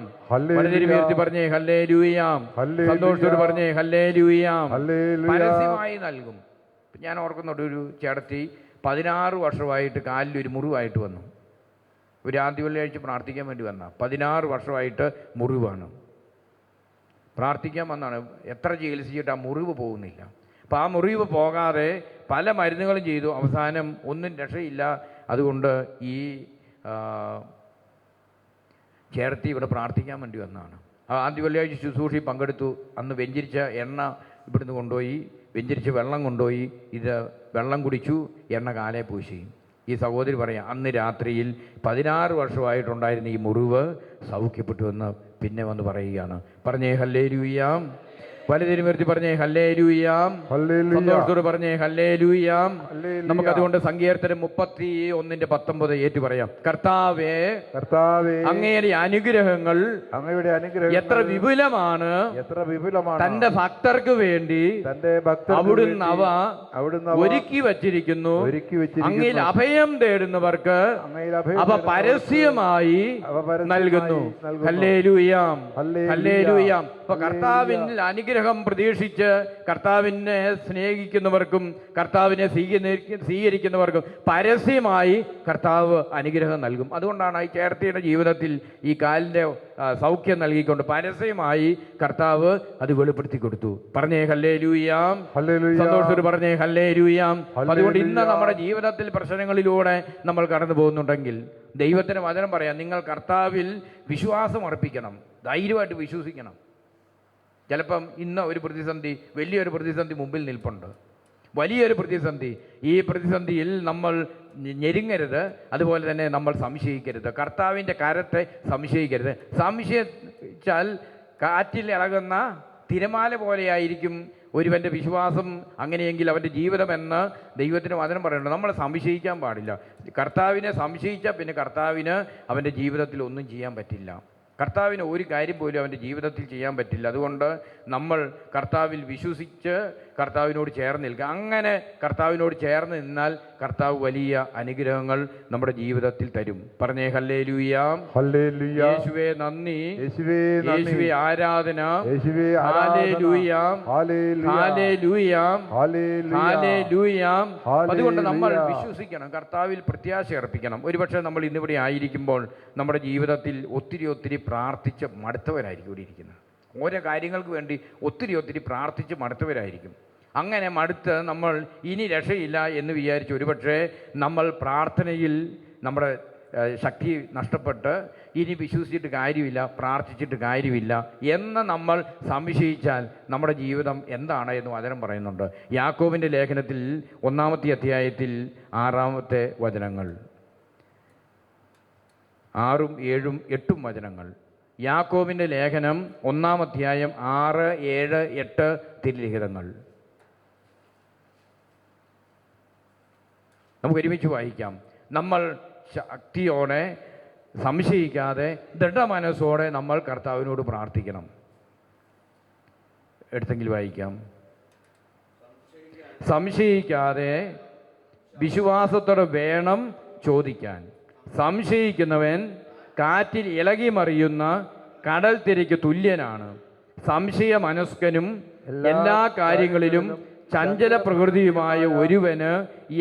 പറഞ്ഞേ ഹല്ലേലൂയാം. സന്തോഷത്തോട് പറഞ്ഞേ ഹല്ലേലൂയാം. പരസ്യമായി നൽകും. ഞാൻ ഓർക്കുന്നുണ്ട്, ഒരു ചേട്ടത്തി 16 വർഷമായിട്ട് കാലിലൊരു മുറിവായിട്ട് വന്നു. ഒരു ആദ്യ വെള്ളിയാഴ്ച പ്രാർത്ഥിക്കാൻ വേണ്ടി വന്ന 16 വർഷമായിട്ട് മുറിവാണ്. പ്രാർത്ഥിക്കാൻ വന്നാണ്. എത്ര ചികിത്സിച്ചിട്ട് ആ മുറിവ് പോകുന്നില്ല. അപ്പോൾ ആ മുറിവ് പോകാതെ പല മരുന്നുകളും ചെയ്തു. അവസാനം ഒന്നും രക്ഷയില്ല. അതുകൊണ്ട് ഈ ചേർത്തി ഇവിടെ പ്രാർത്ഥിക്കാൻ വേണ്ടി വന്നതാണ്. ആദ്യ വെള്ളിയാഴ്ച ശുശ്രൂഷയിൽ പങ്കെടുത്തു. അന്ന് വെഞ്ചരിച്ച എണ്ണ ഇവിടുന്ന് കൊണ്ടുപോയി, വെഞ്ചരിച്ച വെള്ളം കൊണ്ടുപോയി. ഇത് വെള്ളം കുടിച്ചു, എണ്ണ കാലേ പൂശി. ഈ സഹോദരി പറയാം, അന്ന് രാത്രിയിൽ 16 വർഷമായിട്ടുണ്ടായിരുന്ന ഈ മുറിവ് സൗഖ്യപ്പെട്ടു എന്ന് പിന്നെ വന്ന് പറയുകയാണ്. പറഞ്ഞേ ഹല്ലേലൂയാം. വലതിരുമർത്തി പറഞ്ഞേ ഹല്ലേലൂയാം. സന്തോഷത്തോട് പറഞ്ഞേ ഹല്ലേലൂയാം. നമുക്കതുകൊണ്ട് സങ്കീർത്തനം 31:19 ഏറ്റു പറയാം. കർത്താവേ അങ്ങയുടെ അനുഗ്രഹങ്ങൾ എത്ര വിപുലമാണ്, തന്റെ ഭക്തർക്ക് വേണ്ടി അവിടുന്ന് അവ ഒരുക്കി വച്ചിരിക്കുന്നു. അങ്ങയിൽ അഭയം തേടുന്നവർക്ക് അവ പരസ്യമായി നൽകുന്നു. ഹല്ലേലൂയാം. ഹല്ലേലൂയാം. അപ്പൊ കർത്താവിന്റെ അനുഗ്രഹം പ്രതീക്ഷിച്ച് കർത്താവിനെ സ്നേഹിക്കുന്നവർക്കും കർത്താവിനെ സ്വീകരിക്കുന്നവർക്കും പരസ്യമായി കർത്താവ് അനുഗ്രഹം നൽകും. അതുകൊണ്ടാണ് ഈ ചേർത്തിയുടെ ജീവിതത്തിൽ ഈ കാലിൻ്റെ സൗഖ്യം നൽകിക്കൊണ്ട് പരസ്യമായി കർത്താവ് അത് വെളിപ്പെടുത്തി കൊടുത്തു. പറഞ്ഞേ ഹല്ലേലൂയാം. സന്തോഷത്തോട് പറഞ്ഞേ ഹല്ലേലൂയാം. അതുകൊണ്ട് ഇന്ന് നമ്മുടെ ജീവിതത്തിൽ പ്രശ്നങ്ങളിലൂടെ നമ്മൾ കടന്നു പോകുന്നുണ്ടെങ്കിൽ ദൈവത്തിന് വചനം പറയാം, നിങ്ങൾ കർത്താവിൽ വിശ്വാസം അർപ്പിക്കണം, ധൈര്യമായിട്ട് വിശ്വസിക്കണം. ചിലപ്പം ഇന്ന് ഒരു പ്രതിസന്ധി, വലിയൊരു പ്രതിസന്ധി മുമ്പിൽ നിൽപ്പുണ്ട്, വലിയൊരു പ്രതിസന്ധി. ഈ പ്രതിസന്ധിയിൽ നമ്മൾ ഞെരുങ്ങരുത്, അതുപോലെ തന്നെ നമ്മൾ സംശയിക്കരുത്. കർത്താവിൻ്റെ കരത്തെ സംശയിക്കരുത്. സംശയിച്ചാൽ കാറ്റിൽ ഇളകുന്ന തിരമാല പോലെയായിരിക്കും ഒരുവൻ്റെ വിശ്വാസം അങ്ങനെയെങ്കിൽ അവൻ്റെ ജീവിതമെന്ന് ദൈവത്തിന് വചനം പറയുന്നുണ്ട്. നമ്മൾ സംശയിക്കാൻ പാടില്ല. കർത്താവിനെ സംശയിച്ചാൽ പിന്നെ കർത്താവിന് അവൻ്റെ ജീവിതത്തിൽ ഒന്നും ചെയ്യാൻ പറ്റില്ല. കർത്താവിന് ഒരു കാര്യം പോലും അവൻ്റെ ജീവിതത്തിൽ ചെയ്യാൻ പറ്റില്ല. അതുകൊണ്ട് നമ്മൾ കർത്താവിൽ വിശ്വസിച്ച് കർത്താവിനോട് ചേർന്ന് നിൽക്കുക. അങ്ങനെ കർത്താവിനോട് ചേർന്ന് നിന്നാൽ കർത്താവ് വലിയ അനുഗ്രഹങ്ങൾ നമ്മുടെ ജീവിതത്തിൽ തരും. പറഞ്ഞേ ഹല്ലേലൂയ, ഹല്ലേലൂയ. യേശുവേ നന്ദി, യേശുവേ നന്ദി. യേശുവേ ആരാധന, യേശുവേ hallelujah, hallelujah, hallelujah, hallelujah, hallelujah. അതുകൊണ്ട് നമ്മൾ ഹല്ലേലൂയ. വിശ്വസിക്കണം, കർത്താവിൽ പ്രത്യാശ അർപ്പിക്കണം. ഒരുപക്ഷെ നമ്മൾ ഇന്നിവിടെ ആയിരിക്കുമ്പോൾ നമ്മുടെ ജീവിതത്തിൽ ഒത്തിരി പ്രാർത്ഥിച്ച് മടുത്തവരായിരിക്കും ഇവിടെ ഇരിക്കുന്നത്. ഓരോ കാര്യങ്ങൾക്ക് വേണ്ടി ഒത്തിരി പ്രാർത്ഥിച്ച് മടുത്തവരായിരിക്കും. അങ്ങനെ മടുത്ത് നമ്മൾ ഇനി രക്ഷയില്ല എന്ന് വിചാരിച്ച് ഒരുപക്ഷെ നമ്മൾ പ്രാർത്ഥനയിൽ നമ്മുടെ ശക്തി നഷ്ടപ്പെട്ട് ഇനി വിശ്വസിച്ചിട്ട് കാര്യമില്ല, പ്രാർത്ഥിച്ചിട്ട് കാര്യമില്ല എന്ന് നമ്മൾ സംശയിച്ചാൽ നമ്മുടെ ജീവിതം എന്താണ് എന്ന് വചനം പറയുന്നുണ്ട്. യാക്കോബിൻ്റെ ലേഖനത്തിൽ 1-ാമത്തെ അധ്യായത്തിൽ 6-ാമത്തെ വചനങ്ങൾ, 6, 7, 8 വചനങ്ങൾ. യാക്കോബിൻ്റെ ലേഖനം 1-ാം അധ്യായം 6, 7, 8 തിരുലിഖിതങ്ങൾ നമുക്ക് ഒരുമിച്ച് വായിക്കാം. നമ്മൾ ശക്തിയോടെ, സംശയിക്കാതെ, ദൃഢമനസ്സോടെ നമ്മൾ കർത്താവിനോട് പ്രാർത്ഥിക്കണം. എടുത്തെങ്കിൽ വായിക്കാം. സംശയിക്കാതെ വിശ്വാസത്തോടെ വേണം ചോദിക്കാൻ. സംശയിക്കുന്നവൻ കാറ്റിൽ ഇളകി മറിയുന്ന കടൽ തിരയ്ക്ക് തുല്യനാണ്. സംശയ മനസ്കനും എല്ലാ കാര്യങ്ങളിലും ചഞ്ചല പ്രകൃതിയുമായ ഒരുവന്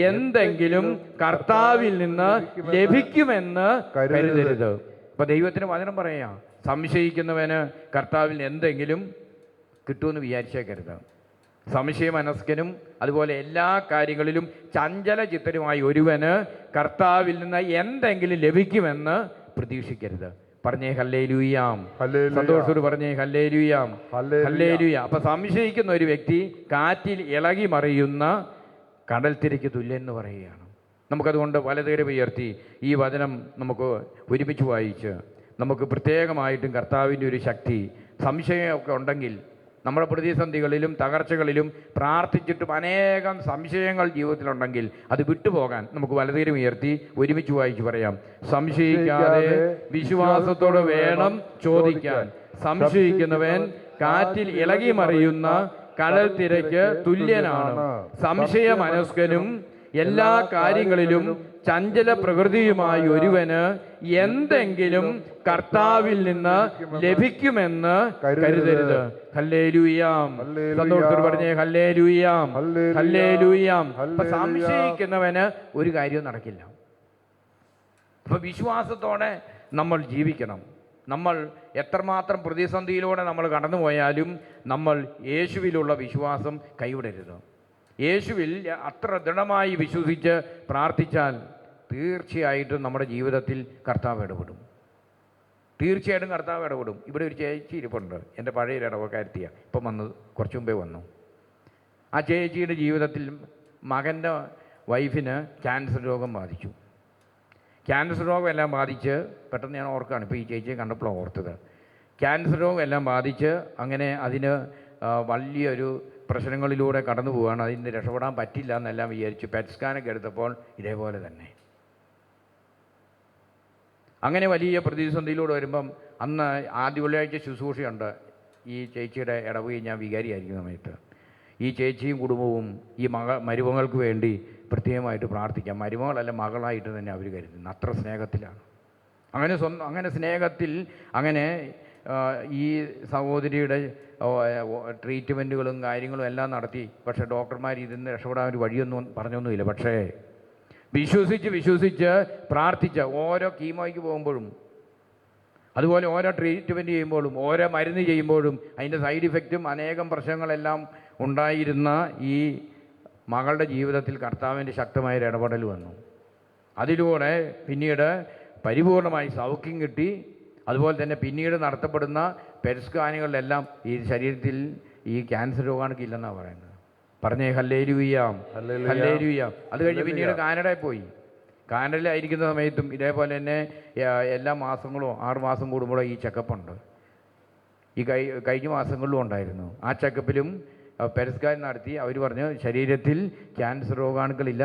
എന്തെങ്കിലും കർത്താവിൽ നിന്ന് ലഭിക്കുമെന്ന് കരുതരുത്. ഇപ്പൊ ദൈവത്തിന് വചനം പറയാം, സംശയിക്കുന്നവന് കർത്താവിൽ എന്തെങ്കിലും കിട്ടുമെന്ന് വിചാരിച്ചേക്കരുത്. സംശയ മനസ്കനും അതുപോലെ എല്ലാ കാര്യങ്ങളിലും ചഞ്ചല ചിത്തനുമായി ഒരുവന് കർത്താവിൽ നിന്ന് എന്തെങ്കിലും ലഭിക്കുമെന്ന് പ്രതീക്ഷിക്കരുത്. പറഞ്ഞേ ഹല്ലേലൂയാം, സന്തോഷത്തോട് പറഞ്ഞേ ഹല്ലേലൂയാം, ഹല്ലേലൂയ. അപ്പൊ സംശയിക്കുന്ന ഒരു വ്യക്തി കാറ്റിൽ ഇളകി മറിയുന്ന കടൽ തിരയ്ക്ക് തുല്യൻ എന്ന് പറയുകയാണ്. നമുക്കതുകൊണ്ട് വലതുകരം ഉയർത്തി ഈ വചനം നമുക്ക് ഒരുമിച്ച് വായിച്ച് നമുക്ക് പ്രത്യേകമായിട്ടും കർത്താവിൻ്റെ ഒരു ശക്തി, സംശയമൊക്കെ ഉണ്ടെങ്കിൽ നമ്മുടെ പ്രതിസന്ധികളിലും തകർച്ചകളിലും പ്രാർത്ഥിച്ചിട്ടും അനേകം സംശയങ്ങൾ ജീവിതത്തിലുണ്ടെങ്കിൽ അത് വിട്ടുപോകാൻ നമുക്ക് വലതുകരം ഉയർത്തി ഒരുമിച്ച് വായിച്ച് പറയാം. സംശയിക്കാതെ വിശ്വാസത്തോടെ വേണം ചോദിക്കാൻ. സംശയിക്കുന്നവൻ കാറ്റിൽ ഇളകി മറിയുന്ന കടൽ തിരയ്ക്ക് തുല്യനാണ്. സംശയ മനസ്കനും എല്ലാ കാര്യങ്ങളിലും ചഞ്ചല പ്രകൃതിയുമായി ഒരുവന് എന്തെങ്കിലും കർത്താവിൽ നിന്ന് ലഭിക്കുമെന്ന് കരുതരുത്. ഹല്ലേലൂയാം, സന്തോഷത്തോട് പറഞ്ഞേ ഹല്ലേലൂയാം, ഹല്ലേലൂയാം. അപ്പൊ സംശയിക്കുന്നവന് ഒരു കാര്യവും നടക്കില്ല. അപ്പൊ വിശ്വാസത്തോടെ നമ്മൾ ജീവിക്കണം. നമ്മൾ എത്രമാത്രം പ്രതിസന്ധിയിലൂടെ നമ്മൾ കടന്നുപോയാലും നമ്മൾ യേശുവിലുള്ള വിശ്വാസം കൈവിടരുത്. യേശുവിൽ അത്ര ദൃഢമായി വിശ്വസിച്ച് പ്രാർത്ഥിച്ചാൽ തീർച്ചയായിട്ടും നമ്മുടെ ജീവിതത്തിൽ കർത്താവ് ഇടപെടും. തീർച്ചയായിട്ടും കർത്താവ് ഇടപെടും. ഇവിടെ ഒരു ചേച്ചി ഇരിപ്പുണ്ട്, എൻ്റെ പഴയ ഇടവക്കാരത്തിയാണ്, ഇപ്പം വന്ന് കുറച്ച് മുമ്പേ വന്നു. ആ ചേച്ചിയുടെ ജീവിതത്തിൽ മകൻ്റെ വൈഫിന് ക്യാൻസർ രോഗം ബാധിച്ചു. ക്യാൻസർ രോഗം എല്ലാം ബാധിച്ച്, പെട്ടെന്ന് ഞാൻ ഓർക്കുകയാണ്, ഇപ്പോൾ ഈ ചേച്ചിയെ കണ്ടപ്പോഴാണ് ഓർത്തത്. ക്യാൻസർ രോഗം എല്ലാം ബാധിച്ച് അങ്ങനെ അതിന് വലിയൊരു പ്രശ്നങ്ങളിലൂടെ കടന്നു പോവുകയാണ്. അതിന് രക്ഷപ്പെടാൻ പറ്റില്ല എന്നെല്ലാം വിചാരിച്ചു. പെറ്റ് സ്കാനൊക്കെ എടുത്തപ്പോൾ ഇതേപോലെ തന്നെ. അങ്ങനെ വലിയ പ്രതിസന്ധിയിലൂടെ വരുമ്പം അന്ന് ആദ്യ വെള്ളിയാഴ്ച ശുശ്രൂഷയുണ്ട്. ഈ ചേച്ചിയുടെ ഇടവകയിൽ ഞാൻ വികാരിയായിരിക്കുന്ന സമയത്ത് ഈ ചേച്ചിയും കുടുംബവും ഈ മരുമകൾക്ക് വേണ്ടി പ്രത്യേകമായിട്ട് പ്രാർത്ഥിക്കാം. മരുമകളല്ല, മകളായിട്ട് തന്നെ അവർ കരുതുന്നു. അത്ര സ്നേഹത്തിലാണ്. അങ്ങനെ സ്നേഹത്തിൽ അങ്ങനെ ഈ സഹോദരിയുടെ ട്രീറ്റ്മെൻറ്റുകളും കാര്യങ്ങളും എല്ലാം നടത്തി. പക്ഷേ ഡോക്ടർമാർ ഇതിന്ന് രക്ഷപ്പെടാൻ ഒരു വഴിയൊന്നും പറഞ്ഞൊന്നുമില്ല. പക്ഷേ വിശ്വസിച്ച് പ്രാർത്ഥിച്ച് ഓരോ കീമോയ്ക്ക് പോകുമ്പോഴും അതുപോലെ ഓരോ ട്രീറ്റ്മെൻറ്റ് ചെയ്യുമ്പോഴും ഓരോ മരുന്ന് ചെയ്യുമ്പോഴും അതിൻ്റെ സൈഡ് ഇഫക്റ്റും അനേകം പ്രശ്നങ്ങളെല്ലാം ഉണ്ടായിരുന്ന ഈ മകളുടെ ജീവിതത്തിൽ കർത്താവിൻ്റെ ശക്തമായ ഇടപെടൽ വന്നു. അതിലൂടെ പിന്നീട് പരിപൂർണമായി സൗഖ്യം കിട്ടി. അതുപോലെ തന്നെ പിന്നീട് നടത്തപ്പെടുന്ന പെറ്റ് സ്കാനുകളിലെല്ലാം ഈ ശരീരത്തിൽ ഈ ക്യാൻസർ രോഗാണുക്കൾ ഇല്ലെന്നാണ് പറയുന്നത്. പറഞ്ഞേ ഹല്ലേലൂയാം, ഹല്ലേലൂയാം. അത് കഴിഞ്ഞ് പിന്നീട് കാനഡയിൽ പോയി. കാനഡയിലായിരിക്കുന്ന സമയത്തും ഇതേപോലെ തന്നെ എല്ലാ മാസങ്ങളോ 6 മാസം കൂടുമ്പോഴോ ഈ ചെക്കപ്പുണ്ട്. ഈ കഴിഞ്ഞ മാസങ്ങളിലും ഉണ്ടായിരുന്നു. ആ ചെക്കപ്പിലും പെരസ്കാൻ നടത്തി. അവർ പറഞ്ഞു ശരീരത്തിൽ ക്യാൻസർ രോഗാണുക്കളില്ല,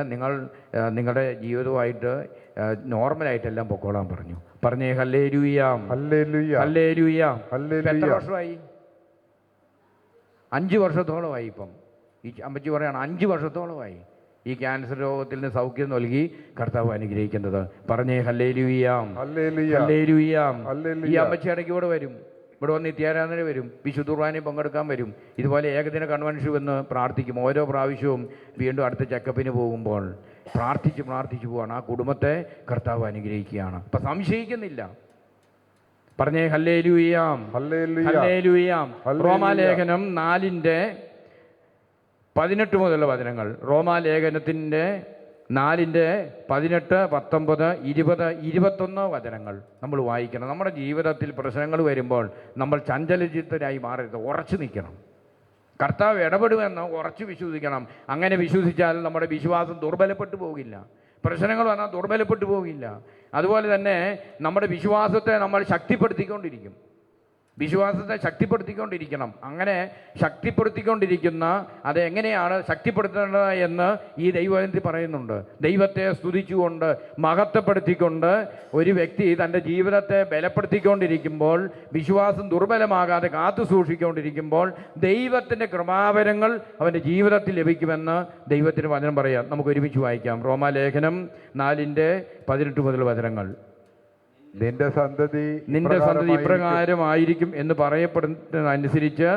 നിങ്ങളുടെ ജീവിതവുമായിട്ട് നോർമലായിട്ടെല്ലാം പൊക്കോളാൻ പറഞ്ഞു. പറഞ്ഞേ ഹല്ലേലൂയ, ഹല്ലേലൂയ, ഹല്ലേലൂയ. ഹല്ലേലൂയ. എത്ര വർഷമായി? 5 വർഷത്തോളമായി. ഇപ്പം ഈ അമ്മച്ചി പറയാണ് 5 വർഷത്തോളമായി ഈ ക്യാൻസർ രോഗത്തിൽ നിന്ന് സൗഖ്യം നൽകി കർത്താവ് അനുഗ്രഹിക്കുന്നത്. പറഞ്ഞേ ഹല്ലേലൂയ, ഹല്ലേലൂയ, ഹല്ലേലൂയ. ഹല്ലേലൂയ. ഈ അമ്മച്ചി ഇടയ്ക്ക് ഇവിടെ വരും, ഇവിടെ വന്ന് നിത്യാരാധന വരും, വിശുദ്ധ കുർബാനയിൽ പങ്കെടുക്കാൻ വരും. ഇതുപോലെ ഏകദിന കൺവെൻഷൻ എന്ന് പ്രാർത്ഥിക്കും. ഓരോ പ്രാവശ്യവും വീണ്ടും അടുത്ത ചെക്കപ്പിന് പോകുമ്പോൾ പ്രാർത്ഥിച്ച് പോവാണ്. ആ കുടുംബത്തെ കർത്താവ് അനുഗ്രഹിക്കുകയാണ്. അപ്പം സംശയിക്കുന്നില്ല. പറഞ്ഞേ ഹല്ലേലൂയ, ഹല്ലേലൂയ, ഹല്ലേലൂയ. ഹല്ലേലൂയ. റോമാലേഖനം 4:18 മുതലുള്ള വചനങ്ങൾ. റോമാലേഖനത്തിൻ്റെ 4:18, 19, 20, 21 വചനങ്ങൾ നമ്മൾ വായിക്കണം. നമ്മുടെ ജീവിതത്തിൽ പ്രശ്നങ്ങൾ വരുമ്പോൾ നമ്മൾ ചഞ്ചലചിത്തരായി മാറരുത്, ഉറച്ചു നിൽക്കണം. കർത്താവ് ഇടപെടുമെന്ന് ഉറച്ചു വിശ്വസിക്കണം. അങ്ങനെ വിശ്വസിച്ചാൽ നമ്മുടെ വിശ്വാസം ദുർബലപ്പെട്ടു പോകില്ല. പ്രശ്നങ്ങൾ വന്നാൽ ദുർബലപ്പെട്ടു പോകില്ല. അതുപോലെ തന്നെ നമ്മുടെ വിശ്വാസത്തെ നമ്മൾ ശക്തിപ്പെടുത്തിക്കൊണ്ടിരിക്കും. വിശ്വാസത്തെ ശക്തിപ്പെടുത്തിക്കൊണ്ടിരിക്കണം. അങ്ങനെ ശക്തിപ്പെടുത്തിക്കൊണ്ടിരിക്കുന്ന അതെങ്ങനെയാണ് ശക്തിപ്പെടുത്തേണ്ടത് എന്ന് ഈ ദൈവത്തിൽ പറയുന്നുണ്ട്. ദൈവത്തെ സ്തുതിച്ചുകൊണ്ട് മഹത്വപ്പെടുത്തിക്കൊണ്ട് ഒരു വ്യക്തി തൻ്റെ ജീവിതത്തെ ബലപ്പെടുത്തിക്കൊണ്ടിരിക്കുമ്പോൾ, വിശ്വാസം ദുർബലമാകാതെ കാത്തു സൂക്ഷിച്ചുകൊണ്ടിരിക്കുമ്പോൾ ദൈവത്തിൻ്റെ കൃപാവരങ്ങൾ അവൻ്റെ ജീവിതത്തിൽ ലഭിക്കുമെന്ന് ദൈവത്തിന് വചനം പറയാം. നമുക്ക് ഒരുമിച്ച് വായിക്കാം. റോമാലേഖനം 4:18 മുതൽ വചനങ്ങൾ. നിന്റെ സന്തതി ഇപ്രകാരമായിരിക്കും എന്ന് പറയപ്പെടുന്നതനുസരിച്ച്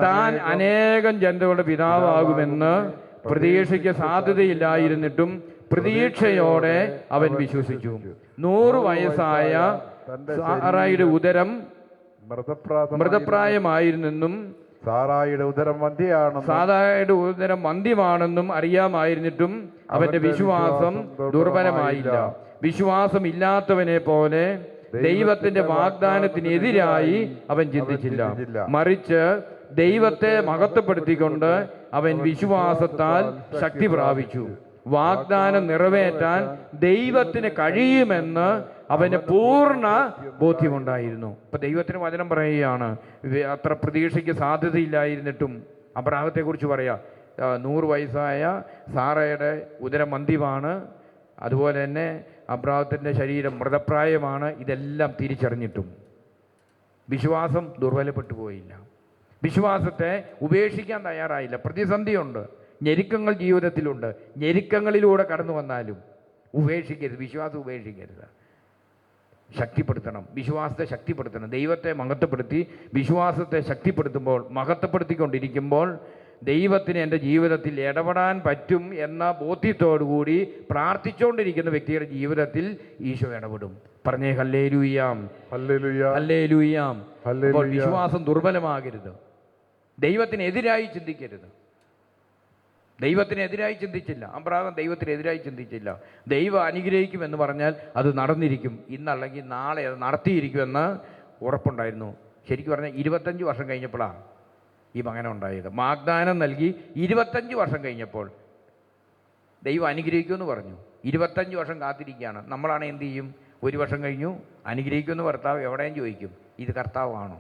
താൻ അനേകം ജനതകളുടെ പിതാവാകുമെന്ന് പ്രതീക്ഷയ്ക്ക് സാധ്യതയില്ലായിരുന്നിട്ടും പ്രതീക്ഷയോടെ അവൻ വിശ്വസിച്ചു. 100 വയസ്സായ സാറായിയുടെ ഉദരം മൃതപ്രായമായിരുന്നെന്നും സാറായിയുടെ ഉദരം മന്ത്യമാണെന്നും അറിയാമായിരുന്നിട്ടും അവന്റെ വിശ്വാസം ദുർബലമായില്ല. വിശ്വാസമില്ലാത്തവനെ പോലെ ദൈവത്തിന്റെ വാഗ്ദാനത്തിനെതിരായി അവൻ ചിന്തിച്ചില്ല. മറിച്ച് ദൈവത്തെ മഹത്വപ്പെടുത്തിക്കൊണ്ട് അവൻ വിശ്വാസത്താൽ ശക്തി പ്രാപിച്ചു. വാഗ്ദാനം നിറവേറ്റാൻ ദൈവത്തിന് കഴിയുമെന്ന് അവന് പൂർണ്ണ ബോധ്യമുണ്ടായിരുന്നു. ഇപ്പൊ ദൈവത്തിന് വചനം പറയുകയാണ്, അത്ര പ്രതീക്ഷയ്ക്ക് സാധ്യതയില്ലായിരുന്നിട്ടും അബ്രാഹത്തെക്കുറിച്ച് പറയാം. 100 വയസ്സായ സാറയുടെ ഉദരം മന്ത്യമാണ്. അതുപോലെ തന്നെ അബ്രാഹത്തിൻ്റെ ശരീരം മൃതപ്രായമാണ്. ഇതെല്ലാം തിരിച്ചറിഞ്ഞിട്ടും വിശ്വാസം ദുർബലപ്പെട്ടു പോയില്ല. വിശ്വാസത്തെ ഉപേക്ഷിക്കാൻ തയ്യാറായില്ല. പ്രതിസന്ധിയുണ്ട്, ഞെരുക്കങ്ങൾ ജീവിതത്തിലുണ്ട്. ഞെരുക്കങ്ങളിലൂടെ കടന്നു വന്നാലും ഉപേക്ഷിക്കരുത്, വിശ്വാസം ഉപേക്ഷിക്കരുത്. ശക്തിപ്പെടുത്തണം, വിശ്വാസത്തെ ശക്തിപ്പെടുത്തണം. ദൈവത്തെ മഹത്വപ്പെടുത്തി വിശ്വാസത്തെ ശക്തിപ്പെടുത്തുമ്പോൾ, മഹത്വപ്പെടുത്തിക്കൊണ്ടിരിക്കുമ്പോൾ ദൈവത്തിന് എൻ്റെ ജീവിതത്തിൽ ഇടപെടാൻ പറ്റും എന്ന ബോധ്യത്തോടുകൂടി പ്രാർത്ഥിച്ചുകൊണ്ടിരിക്കുന്ന വ്യക്തിയുടെ ജീവിതത്തിൽ ഈശോ ഇടപെടും. പറഞ്ഞേ ഹല്ലേലൂയ, ഹല്ലേലൂയ, ഹല്ലേലൂയ. ഹല്ലേലൂയ. അപ്പോൾ വിശ്വാസം ദുർബലമാകരുത്. ദൈവത്തിനെതിരായി ചിന്തിക്കരുത്. ദൈവത്തിനെതിരായി ചിന്തിച്ചില്ല. അബ്രാഹാം ദൈവത്തിനെതിരായി ചിന്തിച്ചില്ല. ദൈവം അനുഗ്രഹിക്കുമെന്ന് പറഞ്ഞാൽ അത് നടന്നിരിക്കും. ഇന്നല്ലെങ്കിൽ നാളെ അത് നടത്തിയിരിക്കുമെന്ന് ഉറപ്പുണ്ടായിരുന്നു. ശരിക്കും പറഞ്ഞാൽ 25 വർഷം കഴിഞ്ഞപ്പോഴാണ് ഈ മകനം ഉണ്ടായത്. വാഗ്ദാനം നൽകി 25 വർഷം കഴിഞ്ഞപ്പോൾ ദൈവം അനുഗ്രഹിക്കുമെന്ന് പറഞ്ഞു. 25 വർഷം കാത്തിരിക്കുകയാണ്. നമ്മളാണ് എന്ത് ചെയ്യും? 1 വർഷം കഴിഞ്ഞു അനുഗ്രഹിക്കുമെന്ന് ഭർത്താവ് എവിടെയും ചോദിക്കും, ഇത് കർത്താവാണോ?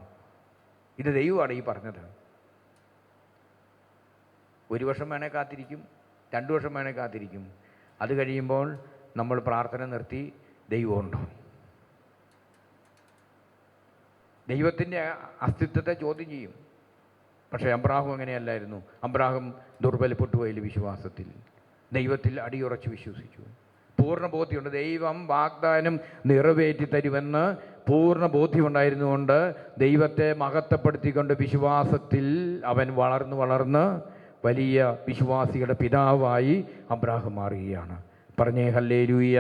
ഇത് ദൈവമാണ് ഈ പറഞ്ഞത്. 1 വർഷം വേണേൽ കാത്തിരിക്കും, 2 വർഷം വേണേൽ കാത്തിരിക്കും. അത് കഴിയുമ്പോൾ നമ്മൾ പ്രാർത്ഥന നിർത്തി ദൈവമുണ്ടോ? ദൈവത്തിൻ്റെ അസ്തിത്വത്തെ ചോദ്യം ചെയ്യും. പക്ഷേ അബ്രാഹാം അങ്ങനെയല്ലായിരുന്നു. അബ്രാഹാം ദുർബലപ്പെട്ടു പോയില്ല. വിശ്വാസത്തിൽ ദൈവത്തിൽ അടിയുറച്ച് വിശ്വസിച്ചു. പൂർണ്ണ ബോധ്യമുണ്ട്, ദൈവം വാഗ്ദാനം നിറവേറ്റി തരുമെന്ന് പൂർണ്ണ ബോധ്യമുണ്ടായിരുന്നുകൊണ്ട് ദൈവത്തെ മഹത്വപ്പെടുത്തിക്കൊണ്ട് വിശ്വാസത്തിൽ അവൻ വളർന്ന് വലിയ വിശ്വാസിയുടെ പിതാവായി അബ്രാഹാം മാറുകയാണ്. പറഞ്ഞേ ഹല്ലേലൂയ,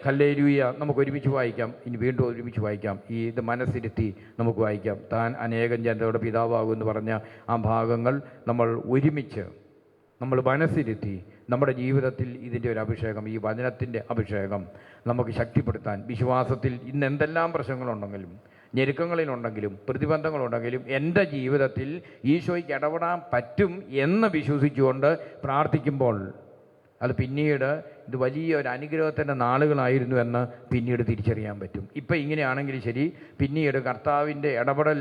ഹല്ലേലൂയ. നമുക്ക് ഒരുമിച്ച് വായിക്കാം. ഇനി വീണ്ടും ഒരുമിച്ച് വായിക്കാം. ഇത് മനസ്സിരുത്തി നമുക്ക് വായിക്കാം. താൻ അനേകം ജനതയുടെ പിതാവാകുമെന്ന് പറഞ്ഞ ആ ഭാഗങ്ങൾ നമ്മൾ ഒരുമിച്ച് നമ്മൾ മനസ്സിരുത്തി നമ്മുടെ ജീവിതത്തിൽ ഇതിൻ്റെ ഒരു അഭിഷേകം, ഈ വചനത്തിൻ്റെ അഭിഷേകം നമുക്ക് ശക്തിപ്പെടുത്താൻ, വിശ്വാസത്തിൽ ഇന്ന് എന്തെല്ലാം പ്രശ്നങ്ങളുണ്ടെങ്കിലും ഞെരുക്കങ്ങളിലുണ്ടെങ്കിലും പ്രതിബന്ധങ്ങളുണ്ടെങ്കിലും എൻ്റെ ജീവിതത്തിൽ ഈശോയ്ക്ക് ഇടപെടാൻ പറ്റും എന്ന് വിശ്വസിച്ചുകൊണ്ട് പ്രാർത്ഥിക്കുമ്പോൾ അത് പിന്നീട് ഇത് വലിയൊരു അനുഗ്രഹത്തിൻ്റെ നാളുകളായിരുന്നു എന്ന് പിന്നീട് തിരിച്ചറിയാൻ പറ്റും. ഇപ്പം ഇങ്ങനെയാണെങ്കിൽ ശരി, പിന്നീട് കർത്താവിൻ്റെ ഇടപെടൽ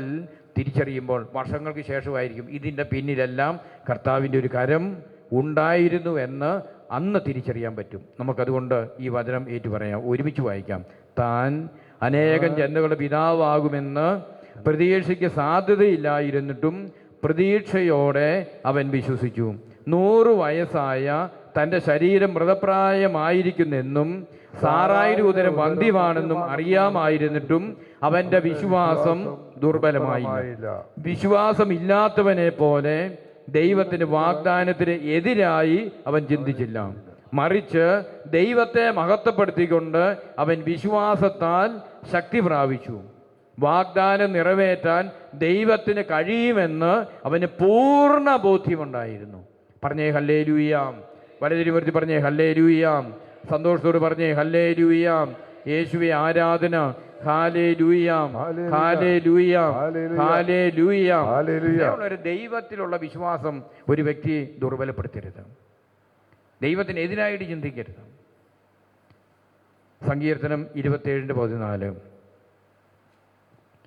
തിരിച്ചറിയുമ്പോൾ വർഷങ്ങൾക്ക് ശേഷമായിരിക്കും ഇതിൻ്റെ പിന്നിലെല്ലാം കർത്താവിൻ്റെ ഒരു കരം ഉണ്ടായിരുന്നു എന്ന് അന്ന് തിരിച്ചറിയാൻ പറ്റും. നമുക്കതുകൊണ്ട് ഈ വചനം ഏറ്റു പറയാം, ഒരുമിച്ച് വായിക്കാം. താൻ അനേകം ജനതകളുടെ പിതാവാകുമെന്ന് പ്രതീക്ഷയ്ക്ക് സാധ്യതയില്ലായിരുന്നിട്ടും പ്രതീക്ഷയോടെ അവൻ വിശ്വസിച്ചു. 100 വയസ്സായ തൻ്റെ ശരീരം മൃതപ്രായമായിരിക്കുന്നെന്നും സാറായുടെ ഉദരം വന്ധ്യമാണെന്നും അറിയാമായിരുന്നിട്ടും അവൻ്റെ വിശ്വാസം ദുർബലമായില്ല. വിശ്വാസമില്ലാത്തവനെ പോലെ ദൈവത്തിൻ്റെ വാഗ്ദാനത്തിന് എതിരായി അവൻ ചിന്തിച്ചില്ല. മറിച്ച് ദൈവത്തെ മഹത്വപ്പെടുത്തിക്കൊണ്ട് അവൻ വിശ്വാസത്താൽ ശക്തി പ്രാപിച്ചു. വാഗ്ദാനം നിറവേറ്റാൻ ദൈവത്തിന് കഴിയുമെന്ന് അവന് പൂർണ്ണ ബോധ്യമുണ്ടായിരുന്നു. പറഞ്ഞേ ഹല്ലേലൂയാം. വലതിരുമൂർത്തി പറഞ്ഞേ ഹല്ലേലൂയാം. സന്തോഷത്തോട് പറഞ്ഞേ ഹല്ലേലൂയാം. യേശുവേ ആരാധന. ഹല്ലേലൂയാം, ഹല്ലേലൂയാം, ഹല്ലേലൂയാം. ഒരു ദൈവത്തിലുള്ള വിശ്വാസം ഒരു വ്യക്തി ദുർബലപ്പെടുത്തരുത്, ദൈവത്തിനെതിരായിട്ട് ചിന്തിക്കരുത്. സങ്കീർത്തനം 27:14.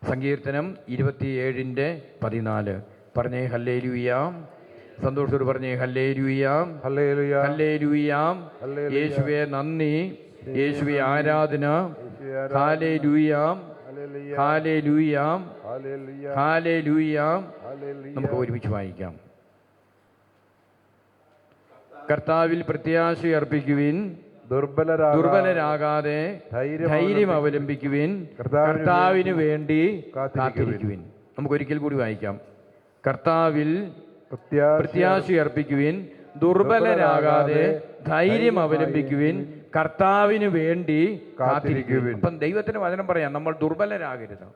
സങ്കീർത്തനം 27:14. പറഞ്ഞേ ഹല്ലേലൂയാം. സന്തോഷത്തോട് പറഞ്ഞേ ഹല്ലേലൂയാം, ഹല്ലേലൂയ, ഹല്ലേലൂയാം. യേശുവേ നന്ദി, യേശുവേ ആരാധന. ഹല്ലേലൂയാം, ഹല്ലേലൂയാം, ഹല്ലേലൂയാം. നമുക്ക് ഒരുമിച്ച് വായിക്കാം. കർത്താവിൽ പ്രത്യാശ അർപ്പിക്കുവിൻ, ദുർബലരാകാതെ ധൈര്യം അവലംബിക്കുവിൻ, കർത്താവിന് വേണ്ടി കാത്തിരിക്കുവിൻ. നമുക്കൊരിക്കൽ കൂടി വായിക്കാം. കർത്താവിൽ പ്രത്യാശ അർപ്പിക്കുവിൻ, ദുർബലരാകാതെ ധൈര്യം അവലംബിക്കുവിൻ, കർത്താവിന് വേണ്ടി കാത്തിരിക്കുവിൻ. അപ്പം ദൈവത്തിന് വചനം പറയാം, നമ്മൾ ദുർബലരാകരുത്.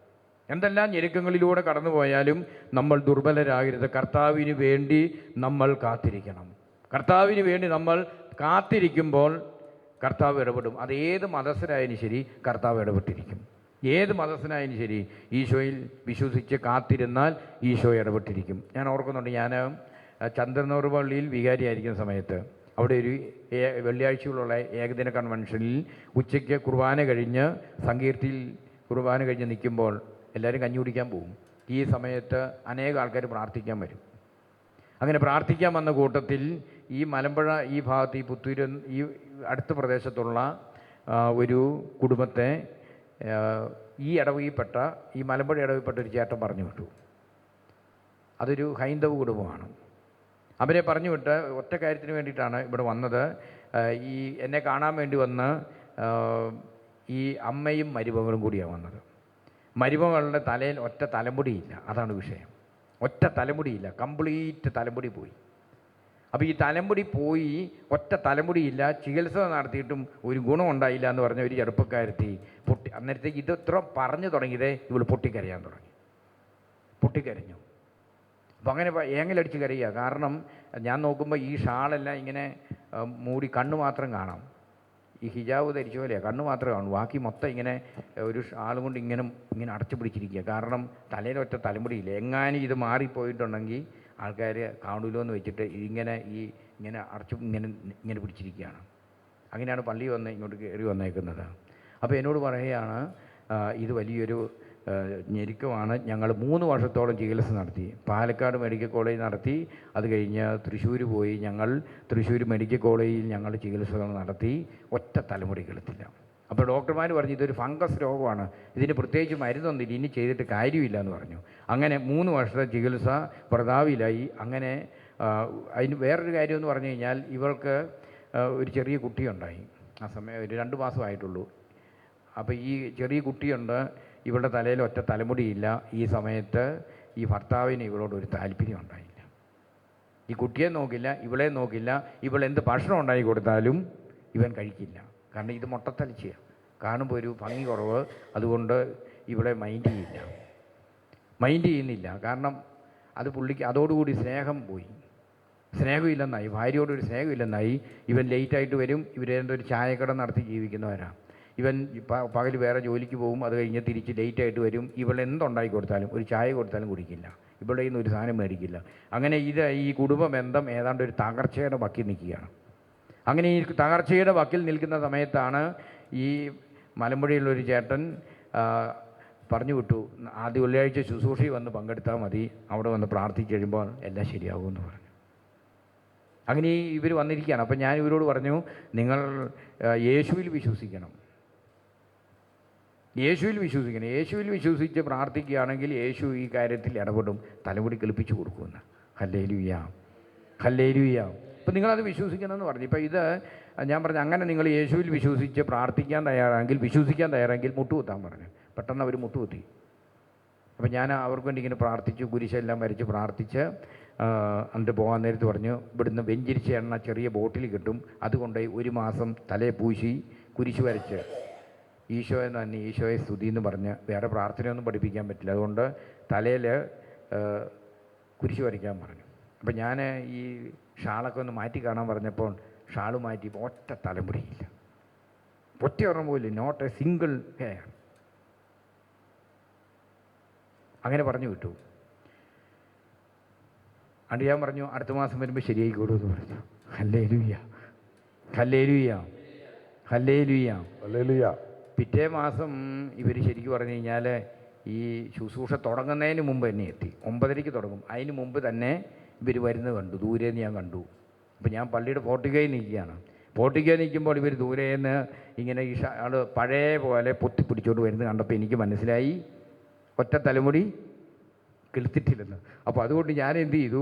എന്തെല്ലാം ഞെരുക്കങ്ങളിലൂടെ കടന്നുപോയാലും നമ്മൾ ദുർബലരാകരുത്. കർത്താവിന് വേണ്ടി നമ്മൾ കാത്തിരിക്കണം. കർത്താവിന് വേണ്ടി നമ്മൾ കാത്തിരിക്കുമ്പോൾ കർത്താവ് ഇടപെടും. അത് ഏത് മതസ്ഥരായാലും ശരി കർത്താവ് ഇടപെട്ടിരിക്കും. ഏത് മതസ്ഥനായാലും ശരി ഈശോയിൽ വിശ്വസിച്ച് കാത്തിരുന്നാൽ ഈശോ ഇടപെട്ടിരിക്കും. ഞാൻ ഓർക്കുന്നുണ്ട്, ഞാൻ ചന്ദ്രനൂർ പള്ളിയിൽ വികാരിയായിരിക്കുന്ന സമയത്ത് അവിടെ ഒരു വെള്ളിയാഴ്ചകളുള്ള ഏകദിന കൺവെൻഷനിൽ ഉച്ചയ്ക്ക് കുർബാന കഴിഞ്ഞ് സങ്കീർത്തിയിൽ കുർബാന കഴിഞ്ഞ് നിൽക്കുമ്പോൾ എല്ലാവരും കഞ്ഞി കുടിക്കാൻ പോകും. ഈ സമയത്ത് അനേകം ആൾക്കാർ പ്രാർത്ഥിക്കാൻ വരും. അങ്ങനെ പ്രാർത്ഥിക്കാൻ വന്ന കൂട്ടത്തിൽ ഈ മലമ്പുഴ ഈ ഭാഗത്ത് ഈ പുത്തൂര് ഈ അടുത്ത പ്രദേശത്തുള്ള ഒരു കുടുംബത്തെ ഈ ഇടവകയിൽപ്പെട്ട ഈ മലമ്പുഴ ഇടവകയിൽപ്പെട്ട ഒരു ചേട്ടൻ പറഞ്ഞു വിട്ടു. അതൊരു ഹൈന്ദവ കുടുംബമാണ്. അവരെ പറഞ്ഞു വിട്ട് ഒറ്റ കാര്യത്തിന് വേണ്ടിയിട്ടാണ് ഇവിടെ വന്നത്. ഈ എന്നെ കാണാൻ വേണ്ടി വന്ന് ഈ അമ്മയും മരുമകളും കൂടിയാണ് വന്നത്. മരുമകളുടെ തലയിൽ ഒറ്റ തലമുടിയില്ല, അതാണ് വിഷയം. ഒറ്റ തലമുടിയില്ല, കംപ്ലീറ്റ് തലമുടി പോയി. അപ്പോൾ ഈ തലമുടി പോയി, ഒറ്റ തലമുടിയില്ല, ചികിത്സ നടത്തിയിട്ടും ഒരു ഗുണം ഉണ്ടായില്ല എന്ന് പറഞ്ഞ ഒരു ചെറുപ്പക്കാരത്തി പൊട്ടി. അന്നേരത്തേക്ക് ഇത് ഇത്ര പറഞ്ഞു തുടങ്ങിയതേ ഇവൾ പൊട്ടിക്കരയാൻ തുടങ്ങി. പൊട്ടിക്കരഞ്ഞു. അപ്പം അങ്ങനെ ഏങ്ങലടിച്ച് കരയുക. കാരണം ഞാൻ നോക്കുമ്പോൾ ഈ ഷാളെല്ലാം ഇങ്ങനെ മൂടി, കണ്ണ് മാത്രം കാണാം. ഈ ഹിജാബ് ധരിച്ച പോലെയാണ്, കണ്ണ് മാത്രമേ കാണൂ. ബാക്കി മൊത്തം ഇങ്ങനെ ഒരു ഷാളും കൊണ്ട് ഇങ്ങനെ അടച്ചു പിടിച്ചിരിക്കുക. കാരണം തലയിലൊറ്റ തലമുടിയില്ല. എങ്ങാനും ഇത് മാറിപ്പോയിട്ടുണ്ടെങ്കിൽ ആൾക്കാർ കാണുമല്ലോ എന്ന് വെച്ചിട്ട് ഇങ്ങനെ അടച്ചു ഇങ്ങനെ പിടിച്ചിരിക്കുകയാണ്. അങ്ങനെയാണ് പള്ളി വന്ന് ഇങ്ങോട്ട് കയറി വന്നേക്കുന്നത്. അപ്പോൾ എന്നോട് പറയുകയാണ്, ഇത് വലിയൊരു ഞെരുക്കമാണ്. ഞങ്ങൾ 3 വർഷത്തോളം ചികിത്സ നടത്തി. പാലക്കാട് മെഡിക്കൽ കോളേജ് നടത്തി. അത് കഴിഞ്ഞ് തൃശ്ശൂർ പോയി. ഞങ്ങൾ തൃശ്ശൂർ മെഡിക്കൽ കോളേജിൽ ഞങ്ങൾ ചികിത്സകൾ നടത്തി. ഒറ്റ തലമുടി കിളത്തില്ല. അപ്പോൾ ഡോക്ടർമാർ പറഞ്ഞു ഇതൊരു ഫംഗസ് രോഗമാണ്, ഇതിന് പ്രത്യേകിച്ച് മരുന്നൊന്നുമില്ല, ഇനി ചെയ്തിട്ട് കാര്യമില്ല എന്ന് പറഞ്ഞു. അങ്ങനെ 3 വർഷത്തെ ചികിത്സ പ്രതാവിലായി. അങ്ങനെ അതിന് വേറൊരു കാര്യമെന്ന് പറഞ്ഞു കഴിഞ്ഞാൽ ഇവൾക്ക് ഒരു ചെറിയ കുട്ടിയുണ്ടായി. ആ സമയം ഒരു 2 മാസമായിട്ടുള്ളൂ. അപ്പോൾ ഈ ചെറിയ കുട്ടിയുണ്ട്, ഇവളുടെ തലയിൽ ഒറ്റ തലമുടിയില്ല. ഈ സമയത്ത് ഈ ഭർത്താവിന് ഇവളോട് ഒരു താല്പര്യം ഉണ്ടായില്ല. ഈ കുട്ടിയെ നോക്കില്ല, ഇവളെ നോക്കില്ല. ഇവളെന്ത് ഭക്ഷണം ഉണ്ടാക്കി കൊടുത്താലും ഇവൻ കഴിക്കില്ല. കാരണം ഇത് മുട്ടത്തലിച്ചയാണ്, കാണുമ്പോൾ ഒരു ഭംഗി കുറവ്. അതുകൊണ്ട് ഇവളെ മൈൻഡ് ചെയ്യുന്നില്ല. കാരണം അത് പുള്ളിക്ക് അതോടുകൂടി സ്നേഹം പോയി. സ്നേഹമില്ലെന്നായി, ഭാര്യയോടൊരു സ്നേഹമില്ലെന്നായി. ഇവൻ ലേറ്റായിട്ട് വരും. ഇവരെന്തൊരു ചായക്കട നടത്തി ജീവിക്കുന്നവരാണ്. ഇവൻ പകൽ വേറെ ജോലിക്ക് പോകും. അത് കഴിഞ്ഞ് തിരിച്ച് ലേറ്റായിട്ട് വരും. ഇവളെന്തുണ്ടാക്കി കൊടുത്താലും, ഒരു ചായ കൊടുത്താലും കുടിക്കില്ല. ഇവിടെ നിന്ന് ഒരു സാധനം മേടിക്കില്ല. അങ്ങനെ ഈ കുടുംബ ബന്ധം ഏതാണ്ട് ഒരു തകർച്ചയുടെ വക്കിൽ നിൽക്കുകയാണ്. അങ്ങനെ ഈ തകർച്ചയുടെ വക്കിൽ നിൽക്കുന്ന സമയത്താണ് ഈ മലമ്പുഴയിലുള്ളൊരു ചേട്ടൻ പറഞ്ഞു വിട്ടു, ആദ്യ വെള്ളിയാഴ്ച ശുശ്രൂഷയിൽ വന്ന് പങ്കെടുത്താൽ മതി, അവിടെ വന്ന് പ്രാർത്ഥിച്ച് കഴിയുമ്പോൾ എല്ലാം ശരിയാകുമെന്ന് പറഞ്ഞു. അങ്ങനെ ഇവർ വന്നിരിക്കുകയാണ്. അപ്പം ഞാൻ ഇവരോട് പറഞ്ഞു, നിങ്ങൾ യേശുവിൽ വിശ്വസിക്കണം, യേശുവിൽ വിശ്വസിക്കണം. യേശുവിൽ വിശ്വസിച്ച് പ്രാർത്ഥിക്കുകയാണെങ്കിൽ യേശു ഈ കാര്യത്തിൽ ഇടപെടും, തലമുടി കിളിപ്പിച്ച് കൊടുക്കുമെന്ന്. Hallelujah, hallelujah. ഇപ്പം നിങ്ങളത് വിശ്വസിക്കണമെന്ന് പറഞ്ഞു. ഇപ്പം ഇത് ഞാൻ പറഞ്ഞു, അങ്ങനെ നിങ്ങൾ യേശുവിൽ വിശ്വസിച്ച് പ്രാർത്ഥിക്കാൻ തയ്യാറാണെങ്കിൽ, വിശ്വസിക്കാൻ തയ്യാറാണെങ്കിൽ മുട്ടുകുത്താൻ പറഞ്ഞു. പെട്ടെന്ന് അവർ മുട്ടുകുത്തി. അപ്പം ഞാൻ അവർക്ക് വേണ്ടി ഇങ്ങനെ പ്രാർത്ഥിച്ചു, കുരിശെല്ലാം വരച്ച് പ്രാർത്ഥിച്ച് എന്നിട്ട് പോകാൻ നേരത്ത് പറഞ്ഞു, ഇവിടുന്ന് വെഞ്ചിരിച്ച എണ്ണ ചെറിയ ബോട്ടിൽ കിട്ടും, അതുകൊണ്ടുപോയി 1 മാസം തലയെ പൂശി കുരിശ് വരച്ച് ഈശോയെ തന്നെ, ഈശോയെ സ്തുതി എന്ന് പറഞ്ഞ്, വേറെ പ്രാർത്ഥനയൊന്നും പഠിപ്പിക്കാൻ പറ്റില്ല, അതുകൊണ്ട് തലയിൽ കുരിശ് വരയ്ക്കാൻ പറഞ്ഞു. അപ്പം ഞാൻ ഈ ഷാളൊക്കെ ഒന്ന് മാറ്റി കാണാൻ പറഞ്ഞപ്പോൾ ഷാള് മാറ്റി, ഒറ്റ തലമുടിയില്ല, ഒറ്റ ഒരെണ്ണം പോലും, നോട്ട് എ സിംഗിൾ ഹെയർ. അങ്ങനെ പറഞ്ഞു വിട്ടു. അണ്ട് ഞാൻ പറഞ്ഞു, അടുത്ത മാസം വരുമ്പോൾ ശരിയായിക്കോളൂ എന്ന് പറഞ്ഞു. Hallelujah, hallelujah, hallelujah, hallelujah. പിറ്റേ മാസം ഇവർ ശരിക്കും പറഞ്ഞു കഴിഞ്ഞാൽ ഈ ശുശ്രൂഷ തുടങ്ങുന്നതിന് മുമ്പ് തന്നെ എത്തി. 9:30 തുടങ്ങും, അതിന് മുമ്പ് തന്നെ ഇവർ വരുന്നത് കണ്ടു, ദൂരേന്ന് ഞാൻ കണ്ടു. അപ്പോൾ ഞാൻ പള്ളിയുടെ പോർട്ടിക്കയിൽ നിൽക്കുകയാണ്. പോർട്ടിക്കയിൽ നിൽക്കുമ്പോൾ ഇവർ ദൂരേന്ന് ഇങ്ങനെ ഈ ആൾ പഴയ പോലെ പൊത്തിപ്പിടിച്ചോണ്ട് വരുന്നത് കണ്ടപ്പോൾ എനിക്ക് മനസ്സിലായി ഒറ്റ തലമുടി കിളുത്തിട്ടില്ലെന്ന്. അപ്പോൾ അതുകൊണ്ട് ഞാൻ എന്ത് ചെയ്തു,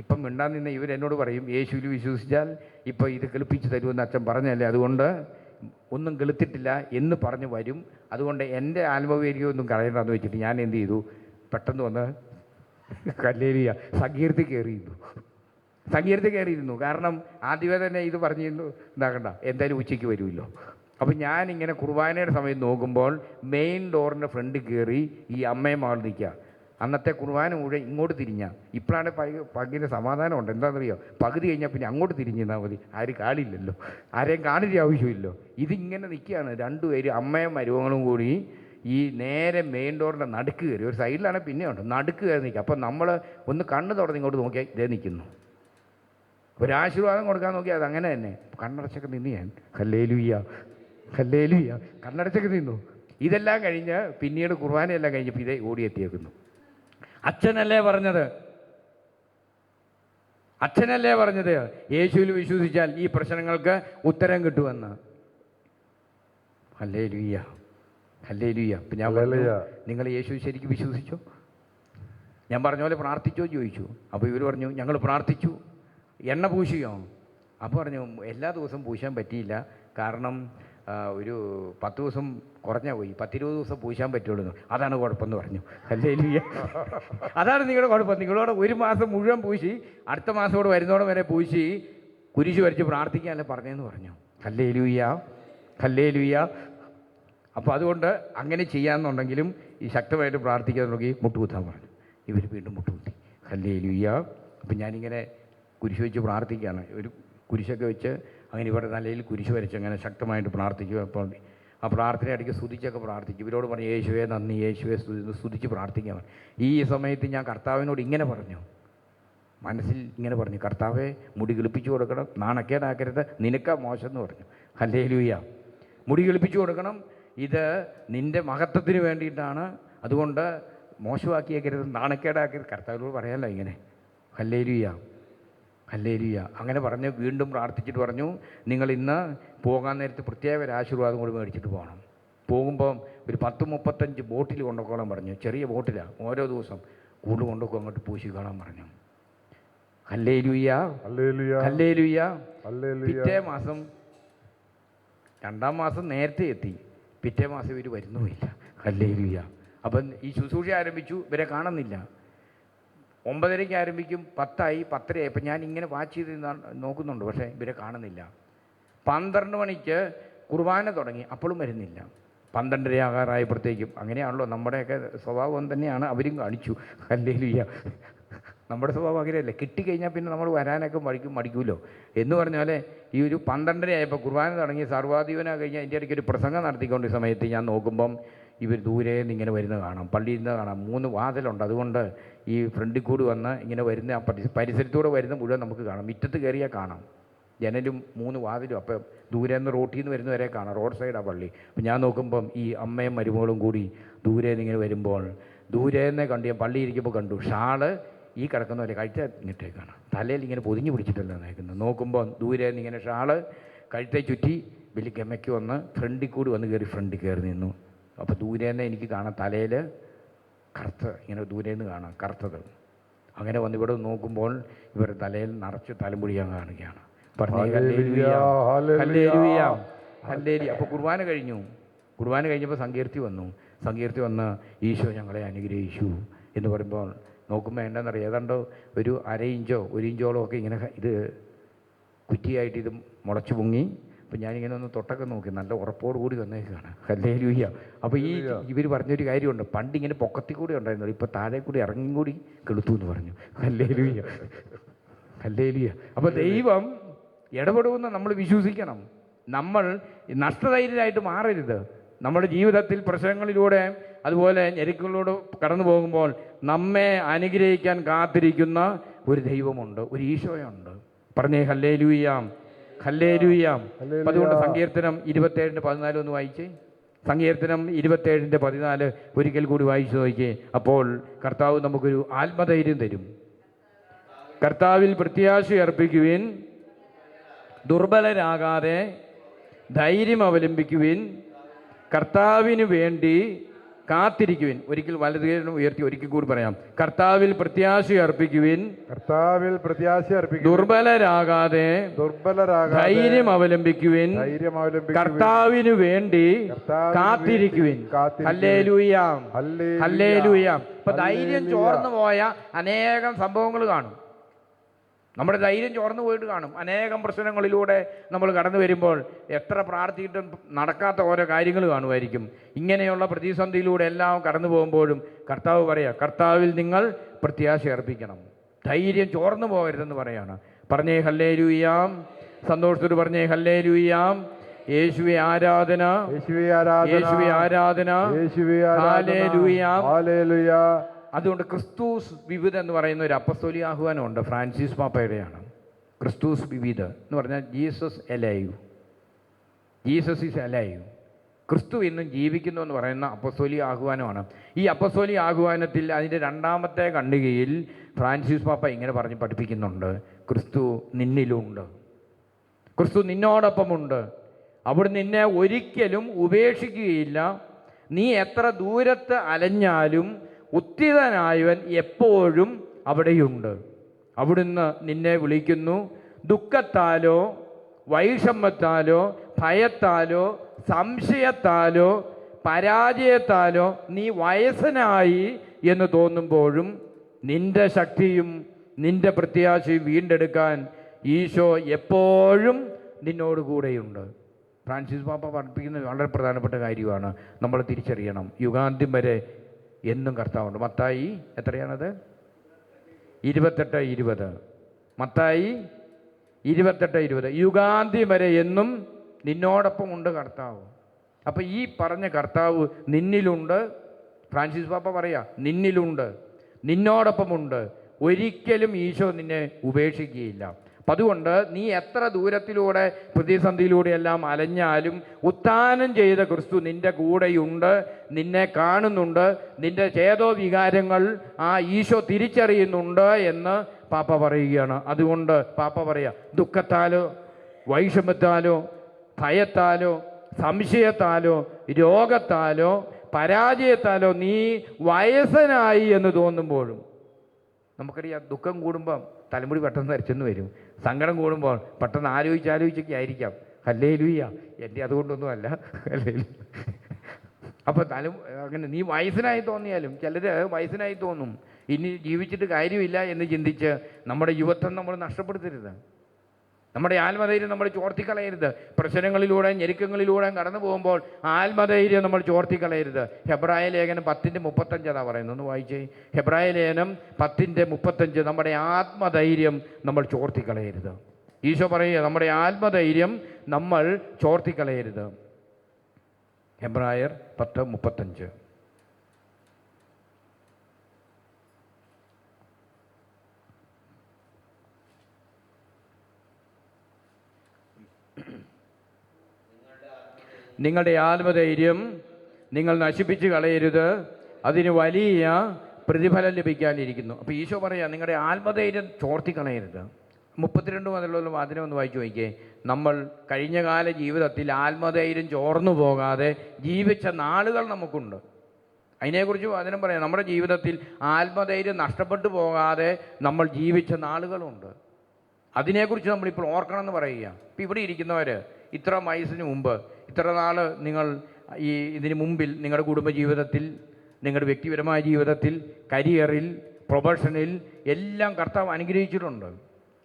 ഇപ്പം മിണ്ടാൻ നിന്ന് ഇവരെന്നോട് പറയും, യേശുവിൽ വിശ്വസിച്ചാൽ ഇപ്പോൾ ഇത് കിളിപ്പിച്ച് തരുമെന്ന് അച്ഛൻ പറഞ്ഞല്ലേ, അതുകൊണ്ട് ഒന്നും കിളുത്തിട്ടില്ല എന്ന് പറഞ്ഞ് വരും, അതുകൊണ്ട് എൻ്റെ ആത്മവീര്യമൊന്നും കളയണ്ടെന്ന് വെച്ചിട്ട് ഞാൻ എന്ത് ചെയ്തു, പെട്ടെന്ന് വന്ന് ഹല്ലേലൂയ സങ്കീർത്തി കയറിയിരുന്നു. കാരണം ആദ്യമേ തന്നെ ഇത് പറഞ്ഞിരുന്നു, ഇതാകണ്ട എന്തായാലും ഉച്ചയ്ക്ക് വരുമല്ലോ. അപ്പം ഞാനിങ്ങനെ കുർബാനയുടെ സമയം നോക്കുമ്പോൾ മെയിൻ ഡോറിൻ്റെ ഫ്രണ്ടിൽ കയറി ഈ അമ്മയും മകൾ നിൽക്കുക. അന്നത്തെ കുർബാന മുഴുവൻ ഇങ്ങോട്ട് തിരിഞ്ഞാൽ, ഇപ്പോഴാണ് പങ്കിന് സമാധാനമുണ്ട്. എന്താണെന്നറിയോ, പകുതി കഴിഞ്ഞാൽ പിന്നെ അങ്ങോട്ട് തിരിഞ്ഞാൽ മതി, ആരും കാണില്ലല്ലോ, ആരെയും കാണില്ല ആവശ്യമില്ലോ. ഇതിങ്ങനെ നിൽക്കുകയാണ് രണ്ടുപേരും, അമ്മയും മരുമകളും കൂടി ഈ നേരെ മെയിൻ ഡോറിൻ്റെ നടുക്ക് കയറി, ഒരു സൈഡിലാണ് പിന്നെ ഉണ്ട്, നടുക്ക് കയറി നിൽക്കുക. അപ്പം നമ്മൾ ഒന്ന് കണ്ണ് തുറന്ന് ഇങ്ങോട്ട് നോക്കിയാൽ ഇതേ നിൽക്കുന്നു. ഒരാശീർവാദം കൊടുക്കാൻ നോക്കിയാൽ അത് അങ്ങനെ തന്നെ കണ്ണടച്ചൊക്കെ നിന്ന് ഞാൻ ഹല്ലേലൂയ, ഹല്ലേലൂയ കണ്ണടച്ചൊക്കെ നിന്നു. ഇതെല്ലാം കഴിഞ്ഞ് പിന്നീട് കുർബാനയെല്ലാം കഴിഞ്ഞപ്പോൾ ഇതേ ഓടിയെത്തിയേക്കുന്നു. അച്ഛനല്ലേ പറഞ്ഞത് യേശുവിൽ വിശ്വസിച്ചാൽ ഈ പ്രശ്നങ്ങൾക്ക് ഉത്തരം കിട്ടുമെന്ന്. Hallelujah, hallelujah. അപ്പം ഞാൻ പറഞ്ഞു, നിങ്ങൾ യേശു ശരിക്കും വിശ്വസിച്ചോ? ഞാൻ പറഞ്ഞ പോലെ പ്രാർത്ഥിച്ചോ ചോദിച്ചു. അപ്പോൾ ഇവർ പറഞ്ഞു, ഞങ്ങൾ പ്രാർത്ഥിച്ചു. എണ്ണ പൂശിയോ? അപ്പോൾ പറഞ്ഞു, എല്ലാ ദിവസവും പൂശാൻ പറ്റിയില്ല, കാരണം ഒരു 10 ദിവസം കുറഞ്ഞാൽ പോയി, 10-20 ദിവസം പൂശാൻ പറ്റുള്ളൂ. അതാണ് കുഴപ്പമെന്ന് പറഞ്ഞു. ഹല്ലേലൂയ, അതാണ് നിങ്ങളുടെ കുഴപ്പം. നിങ്ങളോട് 1 മാസം മുഴുവൻ പൂശി, അടുത്ത മാസം കൂടെ വരുന്നോളം വരെ പൂശി കുരിശ് വരച്ച് പ്രാർത്ഥിക്കാനല്ലേ പറഞ്ഞതെന്ന് പറഞ്ഞു. Hallelujah, hallelujah. അപ്പോൾ അതുകൊണ്ട് അങ്ങനെ ചെയ്യാമെന്നുണ്ടെങ്കിലും ഈ ശക്തമായിട്ട് പ്രാർത്ഥിക്കാൻ നോക്കി മുട്ടുകുത്താൻ പറഞ്ഞു. ഇവർ വീണ്ടും മുട്ടുകുത്തി. ഹല്ലേലൂയ. അപ്പം ഞാനിങ്ങനെ കുരിശ് വെച്ച് പ്രാർത്ഥിക്കുകയാണ്, ഒരു കുരിശൊക്കെ വെച്ച് അങ്ങനെ ഇവരുടെ തലയിൽ കുരിശ് വരച്ച് അങ്ങനെ ശക്തമായിട്ട് പ്രാർത്ഥിക്കും. അപ്പോൾ ആ പ്രാർത്ഥന ഇടയ്ക്ക് സ്തുതിച്ചൊക്കെ പ്രാർത്ഥിക്കും. ഇവരോട് പറഞ്ഞു, യേശുവേ നന്ദി, യേശുവേ സ്തുതിച്ച് പ്രാർത്ഥിക്കാൻ. ഈ സമയത്ത് ഞാൻ കർത്താവിനോട് ഇങ്ങനെ പറഞ്ഞു, മനസ്സിൽ ഇങ്ങനെ പറഞ്ഞു, കർത്താവെ മുടി കിളിപ്പിച്ചു കൊടുക്കണം, നാണക്കേടാക്കരുത്, നിനക്കാ മോശം എന്ന് പറഞ്ഞു. ഹല്ലേലൂയ. മുടി കിളിപ്പിച്ചു കൊടുക്കണം, ഇത് നിൻ്റെ മഹത്വത്തിന് വേണ്ടിയിട്ടാണ്, അതുകൊണ്ട് മോശമാക്കിയേക്കരുത്, നാണക്കേടാക്കരുത്. കർത്താവിനോട് പറയാമല്ലോ ഇങ്ങനെ. Hallelujah, hallelujah. അങ്ങനെ പറഞ്ഞ് വീണ്ടും പ്രാർത്ഥിച്ചിട്ട് പറഞ്ഞു, നിങ്ങൾ ഇന്ന് പോകാൻ നേരത്ത് പ്രത്യേക ഒരു ആശീർവാദം കൂടി മേടിച്ചിട്ട് പോകണം. പോകുമ്പം ഒരു 10-35 ബോട്ടിൽ കൊണ്ടുപോകാൻ പറഞ്ഞു. ചെറിയ ബോട്ടിലാണ്, ഓരോ ദിവസം കൂടുതൽ കൊണ്ടുപോയി അങ്ങോട്ട് പൂശി കാണാൻ പറഞ്ഞു. Hallelujah, hallelujah. പിറ്റേ മാസം 2-ാം മാസം നേരത്തെ എത്തി, പിറ്റേ മാസം ഇവർ വരുന്നുമില്ല. ഹല്ലേലൂയ. അപ്പം ഈ ശുശ്രൂഷ ആരംഭിച്ചു, ഇവരെ കാണുന്നില്ല. 9:30 ആരംഭിക്കും, 10 ആയി, 10:30 ആയി. ഇപ്പം ഞാൻ ഇങ്ങനെ വാച്ച് ചെയ്ത് നോക്കുന്നുണ്ട്, പക്ഷേ ഇവരെ കാണുന്നില്ല. 12 മണിക്ക് കുർബാന തുടങ്ങി, അപ്പോഴും വരുന്നില്ല. 12:30 ആകാറായപ്പോഴത്തേക്കും, അങ്ങനെയാണല്ലോ നമ്മുടെയൊക്കെ സ്വഭാവം തന്നെയാണ് അവരും കാണിച്ചു. ഹല്ലേലൂയ. നമ്മുടെ സ്വഭാവം അങ്ങനെയല്ലേ, കിട്ടിക്കഴിഞ്ഞാൽ പിന്നെ നമ്മൾ വരാനൊക്കെ മടിക്കുമല്ലോ എന്ന് പറഞ്ഞാൽ ഈ ഒരു 12:30 ആയപ്പോൾ കുർബാന തുടങ്ങി, സർവാധീവന കഴിഞ്ഞാൽ അതിൻ്റെ ഇടയ്ക്ക് ഒരു പ്രസംഗം നടത്തിക്കൊണ്ട് സമയത്ത് ഞാൻ നോക്കുമ്പം ഇവർ ദൂരെ നിന്ന് ഇങ്ങനെ വരുന്നത് കാണാം, പള്ളിയിൽ നിന്ന് കാണാം. 3 വാതിലുണ്ട്, അതുകൊണ്ട് ഈ ഫ്രണ്ടിൽ കൂടി വന്ന് ഇങ്ങനെ വരുന്ന ആ പരിസരത്തൂടെ വരുന്ന മുഴുവൻ നമുക്ക് കാണാം. മുറ്റത്ത് കയറിയാൽ കാണാം, ജനലും 3 വാതിലും. അപ്പം ദൂരെ നിന്ന് റോട്ടിൽ നിന്ന് വരുന്നവരെ കാണാം, റോഡ് സൈഡാണ് പള്ളി. അപ്പം ഞാൻ നോക്കുമ്പം ഈ അമ്മയും മരുമകളും കൂടി ദൂരെ നിന്ന് ഇങ്ങനെ വരുമ്പോൾ ദൂരേന്നെ കണ്ടു, ഞാൻ പള്ളി ഇരിക്കുമ്പോൾ കണ്ടു, ഷാള് ഈ കിടക്കുന്ന പോലെ കഴുത്തെ ഇങ്ങോട്ടേക്കാണ്, തലയിൽ ഇങ്ങനെ പൊതിഞ്ഞ് പിടിച്ചിട്ടല്ല നിൽക്കുന്നത്. നോക്കുമ്പോൾ ദൂരെ നിന്ന് ഇങ്ങനെ ഷാള് കഴുത്തെ ചുറ്റി വലിയ ഗമയ്ക്ക് വന്ന് ഫ്രണ്ടിൽ കൂടി വന്ന് കയറി ഫ്രണ്ടിൽ കയറി നിന്നു. അപ്പോൾ ദൂരേന്നെ എനിക്ക് കാണാം തലയിൽ കറുത്ത, ഇങ്ങനെ ദൂരേന്ന് കാണാം കറുത്തത്. അങ്ങനെ വന്ന് ഇവിടെ നോക്കുമ്പോൾ ഇവരുടെ തലയിൽ നിറച്ച് തലമുടിയാൻ കാണുകയാണ്. പറഞ്ഞു ഹല്ലേലൂയ, ഹല്ലേലൂയ, ഹല്ലേലൂയ. അപ്പോൾ കുർബാന കഴിഞ്ഞു. കുർബാന കഴിഞ്ഞപ്പോൾ സങ്കീർത്തി വന്നു. സങ്കീർത്തി വന്ന് ഈശോ ഞങ്ങളെ അനുഗ്രഹിച്ചു എന്ന് പറയുമ്പോൾ നോക്കുമ്പോൾ എന്താണെന്നറിയാം, ഏതാണ്ട് ഒരു 1/2 ഇഞ്ചോ 1 ഇഞ്ചോളം ഒക്കെ ഇങ്ങനെ ഇത് കുറ്റിയായിട്ട് ഇത് മുളച്ചു പൊങ്ങി. അപ്പം ഞാനിങ്ങനെ ഒന്ന് തൊട്ടൊക്കെ നോക്കി, നല്ല ഉറപ്പോട് കൂടി വന്നേക്കാണ്. ഹല്ലേലൂയ. അപ്പോൾ ഈ ഇവർ പറഞ്ഞൊരു കാര്യമുണ്ട്, പണ്ടിങ്ങനെ പൊക്കത്തിൽ കൂടി ഉണ്ടായിരുന്നു, ഇപ്പോൾ താഴെ കൂടി ഇറങ്ങി കൂടി കെളുത്തു എന്ന് പറഞ്ഞു. Hallelujah, hallelujah. അപ്പോൾ ദൈവം ഇടപെടുമെന്ന് നമ്മൾ വിശ്വസിക്കണം. നമ്മൾ നഷ്ടധൈര്യരായിട്ട് മാറരുത്. നമ്മുടെ ജീവിതത്തിൽ പ്രശ്നങ്ങളിലൂടെ അതുപോലെ ഞെരുക്കളിലൂടെ കടന്നു പോകുമ്പോൾ നമ്മെ അനുഗ്രഹിക്കാൻ കാത്തിരിക്കുന്ന ഒരു ദൈവമുണ്ട്, ഒരു ഈശോയുണ്ട്. പറഞ്ഞേ ഹല്ലേലൂയ, ഹല്ലേലൂയ. അതുകൊണ്ട് സങ്കീർത്തനം 27:14 ഒന്ന് വായിച്ചേ. സങ്കീർത്തനം 27:14 ഒരിക്കൽ കൂടി വായിച്ചു നോക്കിയേ. അപ്പോൾ കർത്താവ് നമുക്കൊരു ആത്മധൈര്യം തരും. കർത്താവിൽ പ്രത്യാശ അർപ്പിക്കുവിൻ, ദുർബലരാകാതെ ധൈര്യം അവലംബിക്കുവിൻ, കർത്താവിന് വേണ്ടി കാത്തിരിക്കുവിൻ. ഒരിക്കൽ വലതുകൈ ഉയർത്തി ഒരിക്കൽ കൂടി പറയാം. കർത്താവിൽ പ്രത്യാശ അർപ്പിക്കുവിൻ, കർത്താവിൽ പ്രത്യാശ അർപ്പിക്കുവിൻ, ദുർബലരാകാതെ ധൈര്യം അവലംബിക്കുവിൻ, കർത്താവിന് വേണ്ടി കാത്തിരിക്കുവിൻ. Hallelujah, hallelujah. ഇപ്പൊ ധൈര്യം ചോർന്നു പോയ അനേകം സംഭവങ്ങൾ കാണും. നമ്മുടെ ധൈര്യം ചോർന്നു പോയിട്ട് കാണും. അനേകം പ്രശ്നങ്ങളിലൂടെ നമ്മൾ കടന്നു വരുമ്പോൾ എത്ര പ്രാർത്ഥിച്ചിട്ടും നടക്കാത്ത ഓരോ കാര്യങ്ങൾ കാണുമായിരിക്കും. ഇങ്ങനെയുള്ള പ്രതിസന്ധിയിലൂടെ എല്ലാം കടന്നു പോകുമ്പോഴും കർത്താവ് പറയുക, കർത്താവിൽ നിങ്ങൾ പ്രത്യാശ അർപ്പിക്കണം, ധൈര്യം ചോർന്നു പോകരുതെന്ന് പറയാണ്. പറഞ്ഞേ ഹല്ലേലൂയാം, സന്തോഷത്തോട് പറഞ്ഞേ ഹല്ലേലൂയാം. യേശുവേ ആരാധന, യേശുവേ ആരാധന, ഹല്ലേലൂയാം, ഹല്ലേലൂയ. അതുകൊണ്ട് ക്രിസ്തുസ് വിവിധ എന്ന് പറയുന്ന ഒരു അപ്പസ്തോലിക ആഹ്വാനമുണ്ട്, ഫ്രാൻസിസ് പാപ്പയുടെയാണ്. ക്രിസ്തുസ് വിവിധ എന്ന് പറഞ്ഞാൽ Jesus alive, Jesus is alive, ക്രിസ്തു ഇന്നും ജീവിക്കുന്നു എന്ന് പറയുന്ന അപ്പസ്തോലിക ആഹ്വാനമാണ്. ഈ അപ്പസ്തോലിക ആഹ്വാനത്തിൽ അതിൻ്റെ 2ാമത്തെ ഖണ്ഡികയിൽ ഫ്രാൻസിസ് പാപ്പ ഇങ്ങനെ പറഞ്ഞ് പഠിപ്പിക്കുന്നുണ്ട്, ക്രിസ്തു നിന്നിലുണ്ട്, ക്രിസ്തു നിന്നോടൊപ്പമുണ്ട്, അവിടെ നിന്നെ ഒരിക്കലും ഉപേക്ഷിക്കുകയില്ല, നീ എത്ര ദൂരത്ത് അലഞ്ഞാലും ഉത്തിതനായവൻ എപ്പോഴും അവിടെയുണ്ട്, അവിടുന്ന് നിന്നെ വിളിക്കുന്നു. ദുഃഖത്താലോ വൈഷമ്യത്താലോ ഭയത്താലോ സംശയത്താലോ പരാജയത്താലോ നീ വയസ്സനായി എന്ന് തോന്നുമ്പോഴും നിന്റെ ശക്തിയും നിന്റെ പ്രത്യാശയും വീണ്ടെടുക്കാൻ ഈശോ എപ്പോഴും നിന്നോട് കൂടെയുണ്ട്. ഫ്രാൻസിസ് പാപ്പ പഠിപ്പിക്കുന്നത് വളരെ പ്രധാനപ്പെട്ട കാര്യമാണ്. നമ്മൾ തിരിച്ചറിയണം, യുഗാന്ത്യം വരെ എന്നും കർത്താവുണ്ട്. മത്തായി എത്രയാണത്? 28:20. മത്തായി 28:20. യുഗാന്ത്യം വരെ എന്നും നിന്നോടൊപ്പം ഉണ്ട് കർത്താവ്. അപ്പം ഈ പറഞ്ഞ കർത്താവ് നിന്നിലുണ്ട്. ഫ്രാൻസിസ് പാപ്പ പറയാ, നിന്നിലുണ്ട്, നിന്നോടൊപ്പമുണ്ട്, ഒരിക്കലും ഈശോ നിന്നെ ഉപേക്ഷിക്കുകയില്ല. അപ്പം അതുകൊണ്ട് നീ എത്ര ദൂരത്തിലൂടെ പ്രതിസന്ധിയിലൂടെ എല്ലാം അലഞ്ഞാലും ഉത്ഥാനം ചെയ്ത ക്രിസ്തു നിൻ്റെ കൂടെയുണ്ട്, നിന്നെ കാണുന്നുണ്ട്, നിൻ്റെ ചേതോ വികാരങ്ങൾ ആ ഈശോ തിരിച്ചറിയുന്നുണ്ട് എന്ന് പാപ്പ പറയുകയാണ്. അതുകൊണ്ട് പാപ്പ പറയുക, ദുഃഖത്താലോ വൈഷമ്യത്താലോ ഭയത്താലോ സംശയത്താലോ രോഗത്താലോ പരാജയത്താലോ നീ വയസ്സനായി എന്ന് തോന്നുമ്പോഴും, നമുക്കറിയാം ദുഃഖം കൂടുമ്പം തലമുടി പെട്ടെന്ന് വരച്ചെന്ന് വരും, സങ്കടം കൂടുമ്പോൾ പെട്ടെന്ന് ആലോചിച്ചൊക്കെ ആയിരിക്കാം. ഹല്ലേലൂയ, എൻ്റെ അതുകൊണ്ടൊന്നും അല്ല, ഹല്ലേലൂയ. അപ്പോൾ അങ്ങനെ നീ വയസ്സനായി തോന്നിയാലും, ചിലർ വയസ്സനായി തോന്നും, ഇനി ജീവിച്ചിട്ട് കാര്യമില്ല എന്ന് ചിന്തിച്ച് നമ്മുടെ യുവത്വം നമ്മൾ നഷ്ടപ്പെടുത്തരുത്, നമ്മുടെ ആത്മധൈര്യം നമ്മൾ ചോർത്തിക്കളയരുത്. പ്രശ്നങ്ങളിലൂടെ ഞെരുക്കങ്ങളിലൂടെ കടന്നു പോകുമ്പോൾ ആത്മധൈര്യം നമ്മൾ ചോർത്തിക്കളയരുത്. ഹെബ്രായ ലേഖനം 10:35 അതാ പറയുന്നത്, ഒന്ന് വായിച്ചേ. ഹെബ്രായ ലേഖനം 10:35. നമ്മുടെ ആത്മധൈര്യം നമ്മൾ ചോർത്തിക്കളയരുത്. ഈശോ പറയുക, നമ്മുടെ ആത്മധൈര്യം നമ്മൾ ചോർത്തിക്കളയരുത്. ഹെബ്രായർ 10:35. നിങ്ങളുടെ ആത്മധൈര്യം നിങ്ങൾ നശിപ്പിച്ച് കളയരുത്, അതിന് വലിയ പ്രതിഫലം ലഭിക്കാനിരിക്കുന്നു. അപ്പോൾ ഈശോ പറയാം, നിങ്ങളുടെ ആത്മധൈര്യം ചോർത്തിക്കളയരുത്. 32 മുതലുള്ള വാചനം ഒന്ന് വായിച്ചു നോക്കിയേ. നമ്മൾ കഴിഞ്ഞകാല ജീവിതത്തിൽ ആത്മധൈര്യം ചോർന്നു പോകാതെ ജീവിച്ച നാളുകൾ നമുക്കുണ്ട്. അതിനെക്കുറിച്ച് വചനം പറയാം. നമ്മുടെ ജീവിതത്തിൽ ആത്മധൈര്യം നഷ്ടപ്പെട്ടു പോകാതെ നമ്മൾ ജീവിച്ച നാളുകളുണ്ട്. അതിനെക്കുറിച്ച് നമ്മളിപ്പോൾ ഓർക്കണം എന്ന് പറയുക. ഇപ്പം ഇവിടെ ഇരിക്കുന്നവർ ഇത്ര വയസ്സിന് മുമ്പ്, ഇത്ര നാൾ നിങ്ങൾ ഇതിന് മുമ്പിൽ നിങ്ങളുടെ കുടുംബജീവിതത്തിൽ, നിങ്ങളുടെ വ്യക്തിപരമായ ജീവിതത്തിൽ, കരിയറിൽ, പ്രൊഫഷനിൽ എല്ലാം കർത്താവ് അനുഗ്രഹിച്ചിട്ടുണ്ട്.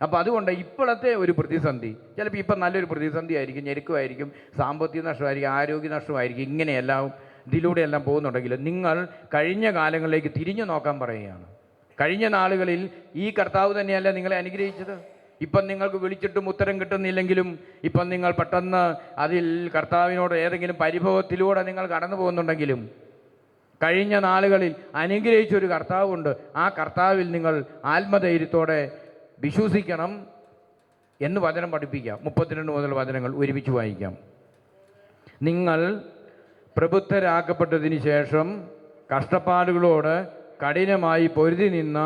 അപ്പോൾ അതുകൊണ്ട് ഇപ്പോഴത്തെ ഒരു പ്രതിസന്ധി, ചിലപ്പോൾ ഇപ്പം നല്ലൊരു പ്രതിസന്ധി ആയിരിക്കും, ഞെരുക്കമായിരിക്കും, സാമ്പത്തിക നഷ്ടമായിരിക്കും, ആരോഗ്യ നഷ്ടമായിരിക്കും, ഇങ്ങനെയെല്ലാം ഇതിലൂടെയെല്ലാം പോകുന്നുണ്ടെങ്കിൽ നിങ്ങൾ കഴിഞ്ഞ കാലങ്ങളിലേക്ക് തിരിഞ്ഞു നോക്കാൻ പറയുകയാണ്. കഴിഞ്ഞ നാളുകളിൽ ഈ കർത്താവ് തന്നെയല്ല നിങ്ങളെ അനുഗ്രഹിച്ചത്. ഇപ്പം നിങ്ങൾക്ക് വിളിച്ചിട്ടും ഉത്തരം കിട്ടുന്നില്ലെങ്കിലും, ഇപ്പം നിങ്ങൾ പെട്ടെന്ന് അതിൽ കർത്താവിനോട് ഏതെങ്കിലും പരിഭവത്തിലൂടെ നിങ്ങൾ കടന്നു പോകുന്നുണ്ടെങ്കിലും, കഴിഞ്ഞ നാളുകളിൽ അനുഗ്രഹിച്ചൊരു കർത്താവുണ്ട്. ആ കർത്താവിൽ നിങ്ങൾ ആത്മധൈര്യത്തോടെ വിശ്വസിക്കണം എന്ന് വചനം പഠിപ്പിക്കാം. 32 മുതൽ വചനങ്ങൾ ഒരുമിച്ച് വായിക്കാം. നിങ്ങൾ പ്രബുദ്ധരാക്കപ്പെട്ടതിന് ശേഷം കഷ്ടപ്പാടുകളോട് കഠിനമായി പൊരുതി നിന്ന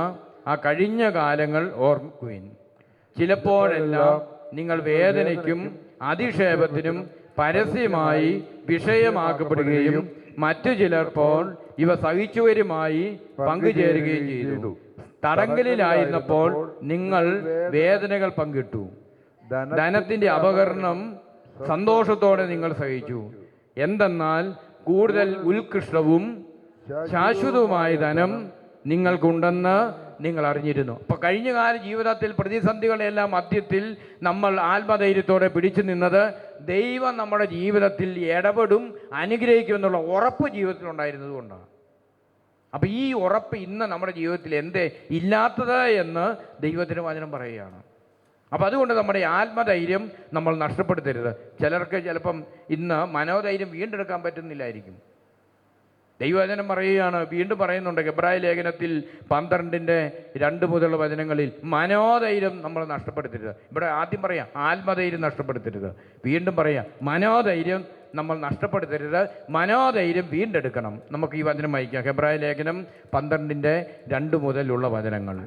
ആ കഴിഞ്ഞ കാലങ്ങൾ ഓർക്കുവിൻ. ചിലപ്പോഴെല്ലാം നിങ്ങൾ വേദനയ്ക്കും അധിക്ഷേപത്തിനും പരസ്യമായി വിഷയമാക്കപ്പെടുകയും മറ്റു ചിലപ്പോൾ ഇവ സഹിച്ചവരുമായി പങ്കുചേരുകയും ചെയ്തു. തടങ്കലിലായിരുന്നപ്പോൾ നിങ്ങൾ വേദനകൾ പങ്കിട്ടു. ധനത്തിൻ്റെ അപകരണം സന്തോഷത്തോടെ നിങ്ങൾ സഹിച്ചു. എന്തെന്നാൽ കൂടുതൽ ഉത്കൃഷ്ടവും ശാശ്വതവുമായ ധനം നിങ്ങൾക്കുണ്ടെന്ന് നിങ്ങൾ അറിഞ്ഞിരുന്നു. അപ്പോൾ കഴിഞ്ഞകാല ജീവിതത്തിൽ പ്രതിസന്ധികളെല്ലാം മധ്യത്തിൽ നമ്മൾ ആത്മധൈര്യത്തോടെ പിടിച്ചു നിന്നത് ദൈവം നമ്മുടെ ജീവിതത്തിൽ ഇടപെടും, അനുഗ്രഹിക്കുമെന്നുള്ള ഉറപ്പ് ജീവിതത്തിലുണ്ടായിരുന്നത് കൊണ്ടാണ്. അപ്പോൾ ഈ ഉറപ്പ് ഇന്ന് നമ്മുടെ ജീവിതത്തിൽ എന്തേ ഇല്ലാത്തത് എന്ന് ദൈവത്തിന് വചനം പറയുകയാണ്. അപ്പോൾ അതുകൊണ്ട് നമ്മുടെ ആത്മധൈര്യം നമ്മൾ നഷ്ടപ്പെടുത്തരുത്. ചിലർക്ക് ചിലപ്പം ഇന്ന് മനോധൈര്യം വീണ്ടെടുക്കാൻ പറ്റുന്നില്ലായിരിക്കും. ദൈവവചനം പറയുകയാണ്, വീണ്ടും പറയുന്നുണ്ട് എബ്രായ ലേഖനത്തിൽ 12:2 മുതലുള്ള വചനങ്ങളിൽ, മനോധൈര്യം നമ്മൾ നഷ്ടപ്പെടുത്തരുത്. ഇവിടെ ആദ്യം പറയാം ആത്മധൈര്യം നഷ്ടപ്പെടുത്തരുത്, വീണ്ടും പറയാം മനോധൈര്യം നമ്മൾ നഷ്ടപ്പെടുത്തരുത്, മനോധൈര്യം വീണ്ടെടുക്കണം. നമുക്ക് ഈ വചനം വായിക്കാം. എബ്രായ ലേഖനം 12:2 മുതലുള്ള വചനങ്ങൾ.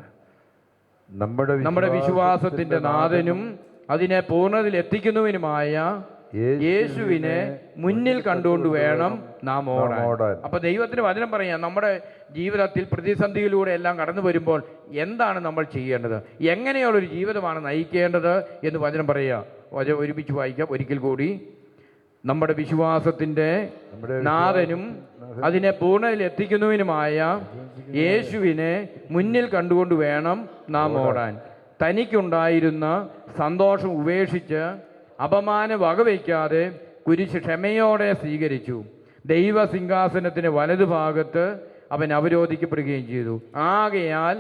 നമ്മുടെ വിശ്വാസത്തിന്റെ നാഥനും അതിനെ പൂർണ്ണതയിൽ എത്തിക്കുന്നവനുമായ യേശുവിനെ മുന്നിൽ കണ്ടുകൊണ്ട് വേണം നാം ഓടാൻ. അപ്പൊ ദൈവത്തിന് വചനം പറയാം, നമ്മുടെ ജീവിതത്തിൽ പ്രതിസന്ധിയിലൂടെ എല്ലാം കടന്നു വരുമ്പോൾ എന്താണ് നമ്മൾ ചെയ്യേണ്ടത്, എങ്ങനെയുള്ളൊരു ജീവിതമാണ് നയിക്കേണ്ടത് എന്ന് വചനം പറയുക. വചനം ഒരുമിച്ച് വായിക്കാം ഒരിക്കൽ കൂടി. നമ്മുടെ വിശ്വാസത്തിന്റെ നാഥനും അതിനെ പൂർണ്ണതയിൽ എത്തിക്കുന്നവനുമായ ക്ഷുവിനെ മുന്നിൽ കണ്ടുകൊണ്ട് വേണം നാം ഓടാൻ. തനിക്കുണ്ടായിരുന്ന സന്തോഷം ഉപേക്ഷിച്ച് അപമാനം വകവയ്ക്കാതെ കുരിശ് ക്ഷമയോടെ സ്വീകരിച്ചു. ദൈവസിംഹാസനത്തിന് വലതുഭാഗത്ത് അവൻ അവരോധിക്കപ്പെടുകയും ചെയ്തു. ആകയാൽ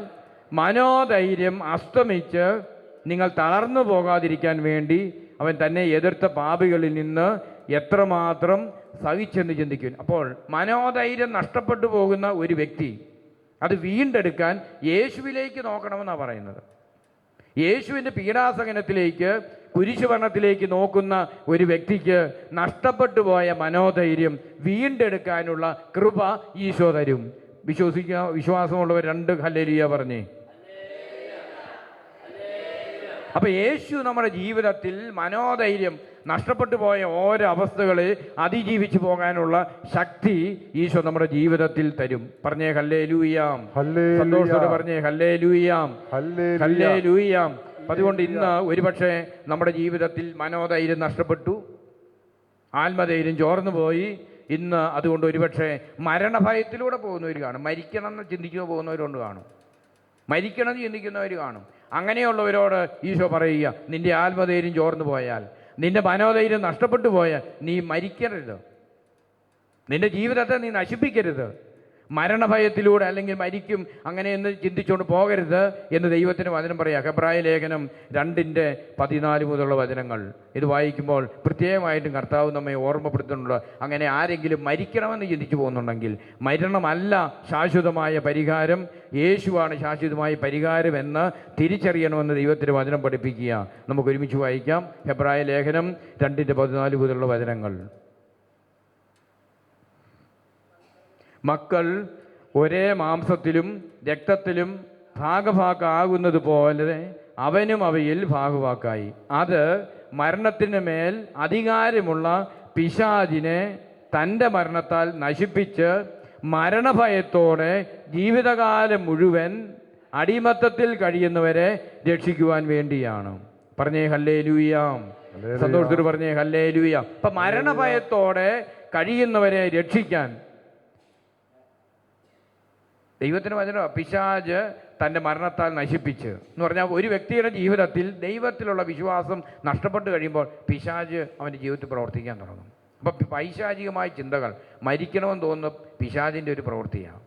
മനോധൈര്യം അസ്തമിച്ച് നിങ്ങൾ തളർന്നു പോകാതിരിക്കാൻ വേണ്ടി അവൻ തന്നെ എതിർത്ത പാപികളിൽ നിന്ന് എത്രമാത്രം സഹിച്ചെന്ന് ചിന്തിക്കും. അപ്പോൾ മനോധൈര്യം നഷ്ടപ്പെട്ടു പോകുന്ന ഒരു വ്യക്തി അത് വീണ്ടെടുക്കാൻ യേശുവിലേക്ക് നോക്കണമെന്നാണ് പറയുന്നത്. യേശുവിൻ്റെ പീഡാസഹനത്തിലേക്ക്, കുരിശുമരണത്തിലേക്ക് നോക്കുന്ന ഒരു വ്യക്തിക്ക് നഷ്ടപ്പെട്ടു പോയ മനോധൈര്യം വീണ്ടെടുക്കാനുള്ള കൃപ ഈശോ തരും. വിശ്വാസമുള്ളവർ 2 ഹല്ലേലൂയ പറഞ്ഞേ. അപ്പോൾ യേശു നമ്മുടെ ജീവിതത്തിൽ മനോധൈര്യം നഷ്ടപ്പെട്ടു പോയ ഓരോ അവസ്ഥകളെ അതിജീവിച്ചു പോകാനുള്ള ശക്തി ഈശോ നമ്മുടെ ജീവിതത്തിൽ തരും. പറഞ്ഞേ ഹല്ലേലൂയാം. സന്തോഷത്തോടെ പറഞ്ഞേ ഹല്ലേലൂയാം, ഹല്ലേലൂയാം. അതുകൊണ്ട് ഇന്ന് ഒരുപക്ഷെ നമ്മുടെ ജീവിതത്തിൽ മനോധൈര്യം നഷ്ടപ്പെട്ടു, ആത്മധൈര്യം ചോർന്നു പോയി. ഇന്ന് അതുകൊണ്ട് ഒരുപക്ഷെ മരണഭയത്തിലൂടെ പോകുന്നവർ കാണും, മരിക്കണം എന്ന് ചിന്തിച്ചു പോകുന്നവരുണ്ട് കാണും, മരിക്കണം എന്ന് ചിന്തിക്കുന്നവർ കാണും. അങ്ങനെയുള്ളവരോട് ഈശോ പറയുക, നിൻ്റെ ആത്മധൈര്യം ചോർന്നു പോയാൽ, നിൻ്റെ മനോധൈര്യം നഷ്ടപ്പെട്ടു പോയാൽ നീ മരിക്കരുത്, നിൻ്റെ ജീവിതത്തെ നീ നശിപ്പിക്കരുത്, മരണഭയത്തിലൂടെ അല്ലെങ്കിൽ മരിക്കും അങ്ങനെയെന്ന് ചിന്തിച്ചുകൊണ്ട് പോകരുത് എന്ന് ദൈവത്തിന് വചനം പറയാം. എബ്രായ ലേഖനം 2:14 മുതലുള്ള വചനങ്ങൾ ഇത് വായിക്കുമ്പോൾ പ്രത്യേകമായിട്ടും കർത്താവ് നമ്മെ ഓർമ്മപ്പെടുത്തുന്നുണ്ട്. അങ്ങനെ ആരെങ്കിലും മരിക്കണമെന്ന് ചിന്തിച്ചു പോകുന്നുണ്ടെങ്കിൽ മരണമല്ല ശാശ്വതമായ പരിഹാരം, യേശുവാണ് ശാശ്വതമായ പരിഹാരം എന്ന് തിരിച്ചറിയണമെന്ന് ദൈവത്തിന് വചനം പഠിപ്പിക്കുക. നമുക്ക് ഒരുമിച്ച് വായിക്കാം. എബ്രായ ലേഖനം 2:14 മുതലുള്ള വചനങ്ങൾ. മക്കൾ ഒരേ മാംസത്തിലും രക്തത്തിലും ഭാഗഭാക്കാകുന്നത് പോലെ അവനും അവയിൽ ഭാഗവാക്കായി. അത് മരണത്തിന് മേൽ അധികാരമുള്ള പിശാചിനെ തൻ്റെ മരണത്താൽ നശിപ്പിച്ച് മരണഭയത്തോടെ ജീവിതകാലം മുഴുവൻ അടിമത്തത്തിൽ കഴിയുന്നവരെ രക്ഷിക്കുവാൻ വേണ്ടിയാണ്. പറഞ്ഞേ ഹല്ലേലൂയാം. സന്തോഷത്തോട് പറഞ്ഞേ ഹല്ലേലൂയാം. അപ്പൊ മരണഭയത്തോടെ കഴിയുന്നവരെ രക്ഷിക്കാൻ ദൈവത്തിന് വചനം. പിശാച് തൻ്റെ മരണത്താൽ നശിപ്പിച്ച് എന്ന് പറഞ്ഞാൽ ഒരു വ്യക്തിയുടെ ജീവിതത്തിൽ ദൈവത്തിലുള്ള വിശ്വാസം നഷ്ടപ്പെട്ട് കഴിയുമ്പോൾ പിശാച് അവൻ്റെ ജീവിതത്തിൽ പ്രവർത്തിക്കാൻ തുടങ്ങും. അപ്പം പൈശാചികമായ ചിന്തകൾ, മരിക്കണമെന്ന് തോന്നുന്ന പിശാചിൻ്റെ ഒരു പ്രവൃത്തിയാണ്.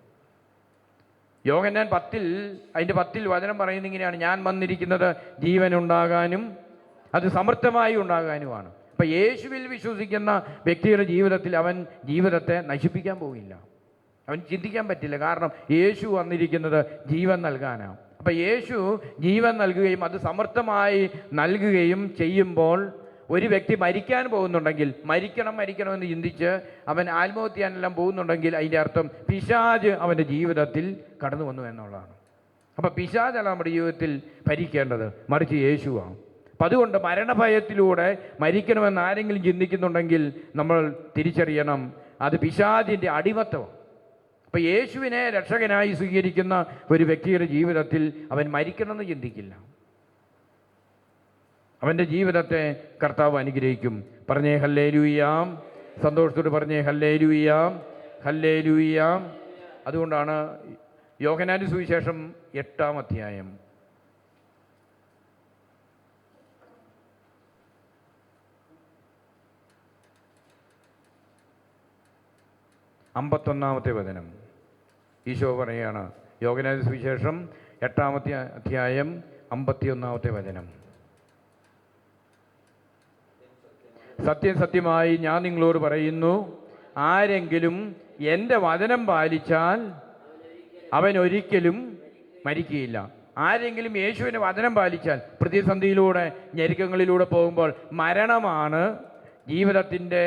യോഹന്നാൻ 10 വചനം പറയുന്നത് ഇങ്ങനെയാണ്: ഞാൻ വന്നിരിക്കുന്നത് ജീവനുണ്ടാകാനും അത് സമൃദ്ധമായി ഉണ്ടാകാനുമാണ്. അപ്പം യേശുവിൽ വിശ്വസിക്കുന്ന വ്യക്തിയുടെ ജീവിതത്തിൽ അവൻ ജീവിതത്തെ നശിപ്പിക്കാൻ പോകില്ല. അവൻ ചിന്തിക്കാൻ പറ്റില്ല. കാരണം യേശു വന്നിരിക്കുന്നത് ജീവൻ നൽകാനാണ്. അപ്പം യേശു ജീവൻ നൽകുകയും അത് സമൃദ്ധമായി നൽകുകയും ചെയ്യുമ്പോൾ ഒരു വ്യക്തി മരിക്കാൻ പോകുന്നുണ്ടെങ്കിൽ, മരിക്കണമെന്ന് ചിന്തിച്ച് അവൻ ആത്മഹത്യ ചെയ്യാനെല്ലാം പോകുന്നുണ്ടെങ്കിൽ അതിൻ്റെ അർത്ഥം പിശാച് അവൻ്റെ ജീവിതത്തിൽ കടന്നു വന്നു എന്നുള്ളതാണ്. അപ്പം പിശാചല്ല നമ്മുടെ ജീവിതത്തിൽ ഭരിക്കേണ്ടത്, മറിച്ച് യേശുവാണ്. അപ്പം അതുകൊണ്ട് മരണഭയത്തിലൂടെ മരിക്കണമെന്ന് ആരെങ്കിലും ചിന്തിക്കുന്നുണ്ടെങ്കിൽ നമ്മൾ തിരിച്ചറിയണം, അത് പിശാചിൻ്റെ അടിമത്തമാണ്. അപ്പം യേശുവിനെ രക്ഷകനായി സ്വീകരിക്കുന്ന ഒരു വ്യക്തിയുടെ ജീവിതത്തിൽ അവൻ മരിക്കണമെന്ന് ചിന്തിക്കില്ല. അവൻ്റെ ജീവിതത്തെ കർത്താവ് അനുഗ്രഹിക്കും. പറഞ്ഞേ ഹല്ലേലൂയാം. സന്തോഷത്തോട് പറഞ്ഞേ ഹല്ലേലൂയാം, ഹല്ലേലൂയാം. അതുകൊണ്ടാണ് യോഹന്നാന്റെ സുവിശേഷം 8-ാം അധ്യായം 51-ാമത്തെ വചനം ഈശോ പറയുകയാണ്. യോഹന്നാന്റെ സുവിശേഷം 8-ാമത്തെ അധ്യായം 51-ാമത്തെ വചനം: സത്യം സത്യമായി ഞാൻ നിങ്ങളോട് പറയുന്നു, ആരെങ്കിലും എൻ്റെ വചനം പാലിച്ചാൽ അവൻ ഒരിക്കലും മരിക്കുകയില്ല. ആരെങ്കിലും യേശുവിൻ്റെ വചനം പാലിച്ചാൽ, പ്രതിസന്ധിയിലൂടെ ഞെരുക്കങ്ങളിലൂടെ പോകുമ്പോൾ മരണമാണ് ജീവിതത്തിൻ്റെ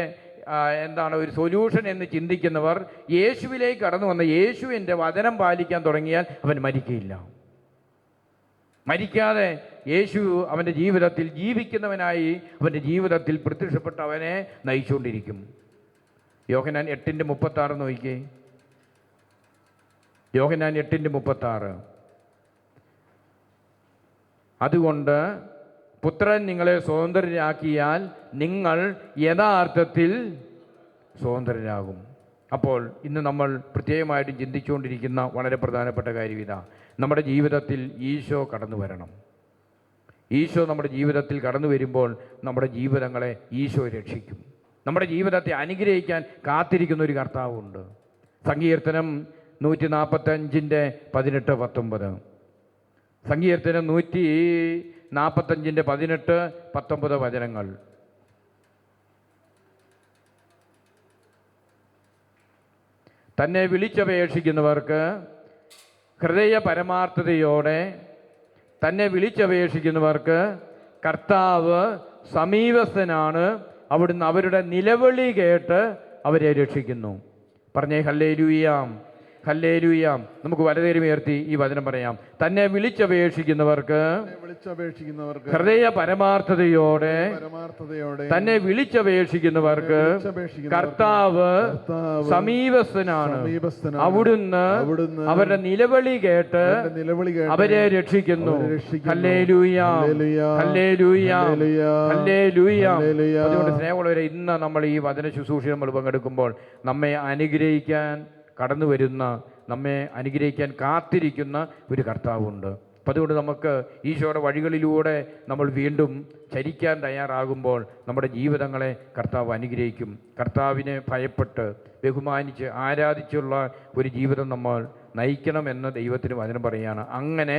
ഒരു സൊല്യൂഷൻ എന്ന് ചിന്തിക്കുന്നവർ യേശുവിലേക്ക് കടന്നു വന്ന യേശുവിൻ്റെ വചനം പാലിക്കാൻ തുടങ്ങിയാൽ അവൻ മരിക്കുകയില്ല. മരിക്കാതെ യേശു അവൻ്റെ ജീവിതത്തിൽ ജീവിക്കുന്നവനായി അവൻ്റെ ജീവിതത്തിൽ പ്രത്യക്ഷപ്പെട്ട് അവനെ നയിച്ചുകൊണ്ടിരിക്കും. യോഹന്നാൻ 8:36 നോക്കിക്കേ. യോഹന്നാൻ 8:36: അതുകൊണ്ട് പുത്രൻ നിങ്ങളെ സ്വതന്ത്രരാക്കിയാൽ നിങ്ങൾ യഥാർത്ഥത്തിൽ സ്വതന്ത്രരാകും. അപ്പോൾ ഇന്ന് നമ്മൾ പ്രത്യേകമായിട്ടും ചിന്തിച്ചുകൊണ്ടിരിക്കുന്ന വളരെ പ്രധാനപ്പെട്ട കാര്യം ഇതാ: നമ്മുടെ ജീവിതത്തിൽ ഈശോ കടന്നു വരണം. ഈശോ നമ്മുടെ ജീവിതത്തിൽ കടന്നു വരുമ്പോൾ നമ്മുടെ ജീവിതങ്ങളെ ഈശോ രക്ഷിക്കും. നമ്മുടെ ജീവിതത്തെ അനുഗ്രഹിക്കാൻ കാത്തിരിക്കുന്ന ഒരു കർത്താവുണ്ട്. സങ്കീർത്തനം 145:18-19. സങ്കീർത്തനം 145:18-19 വചനങ്ങൾ: തന്നെ വിളിച്ചപേക്ഷിക്കുന്നവർക്ക് ഹൃദയ പരമാർത്ഥതയോടെ തന്നെ വിളിച്ചപേക്ഷിക്കുന്നവർക്ക് കർത്താവ് സമീപസ്ഥനാണ്. അവിടുന്ന് അവരുടെ നിലവിളി കേട്ട് അവരെ രക്ഷിക്കുന്നു. പറഞ്ഞേ ഹല്ലേലൂയാം, ഹല്ലേലൂയാം. നമുക്ക് വലതുകരമുയർത്തി ഈ വചനം പറയാം. തന്നെ വിളിച്ചപേക്ഷിക്കുന്നവർക്ക് ഹൃദയ പരമാർത്ഥതയോടെ തന്നെ വിളിച്ചപേക്ഷിക്കുന്നവർക്ക് കർത്താവ് സമീപസ്ഥനാണ്. അവിടുന്ന് അവരുടെ നിലവിളി കേട്ട് അവരെ രക്ഷിക്കുന്നു. ഹല്ലേലൂയാം, ഹല്ലേലൂയാം, ഹല്ലേലൂയാം. അതുകൊണ്ട് സ്നേഹമുള്ളവരെ, ഇന്ന് നമ്മൾ ഈ വചന ശുശ്രൂഷ നമ്മൾ പങ്കെടുക്കുമ്പോൾ നമ്മെ അനുഗ്രഹിക്കാൻ കടന്നു വരുന്ന, നമ്മെ അനുഗ്രഹിക്കാൻ കാത്തിരിക്കുന്ന ഒരു കർത്താവുണ്ട്. അപ്പം അതുകൊണ്ട് നമുക്ക് ഈശോയുടെ വഴികളിലൂടെ നമ്മൾ വീണ്ടും ചരിക്കാൻ തയ്യാറാകുമ്പോൾ നമ്മുടെ ജീവിതങ്ങളെ കർത്താവ് അനുഗ്രഹിക്കും. കർത്താവിനെ ഭയപ്പെട്ട് ബഹുമാനിച്ച് ആരാധിച്ചുള്ള ഒരു ജീവിതം നമ്മൾ നയിക്കണമെന്ന് ദൈവത്തിന് വചനം പറയുകയാണ്. അങ്ങനെ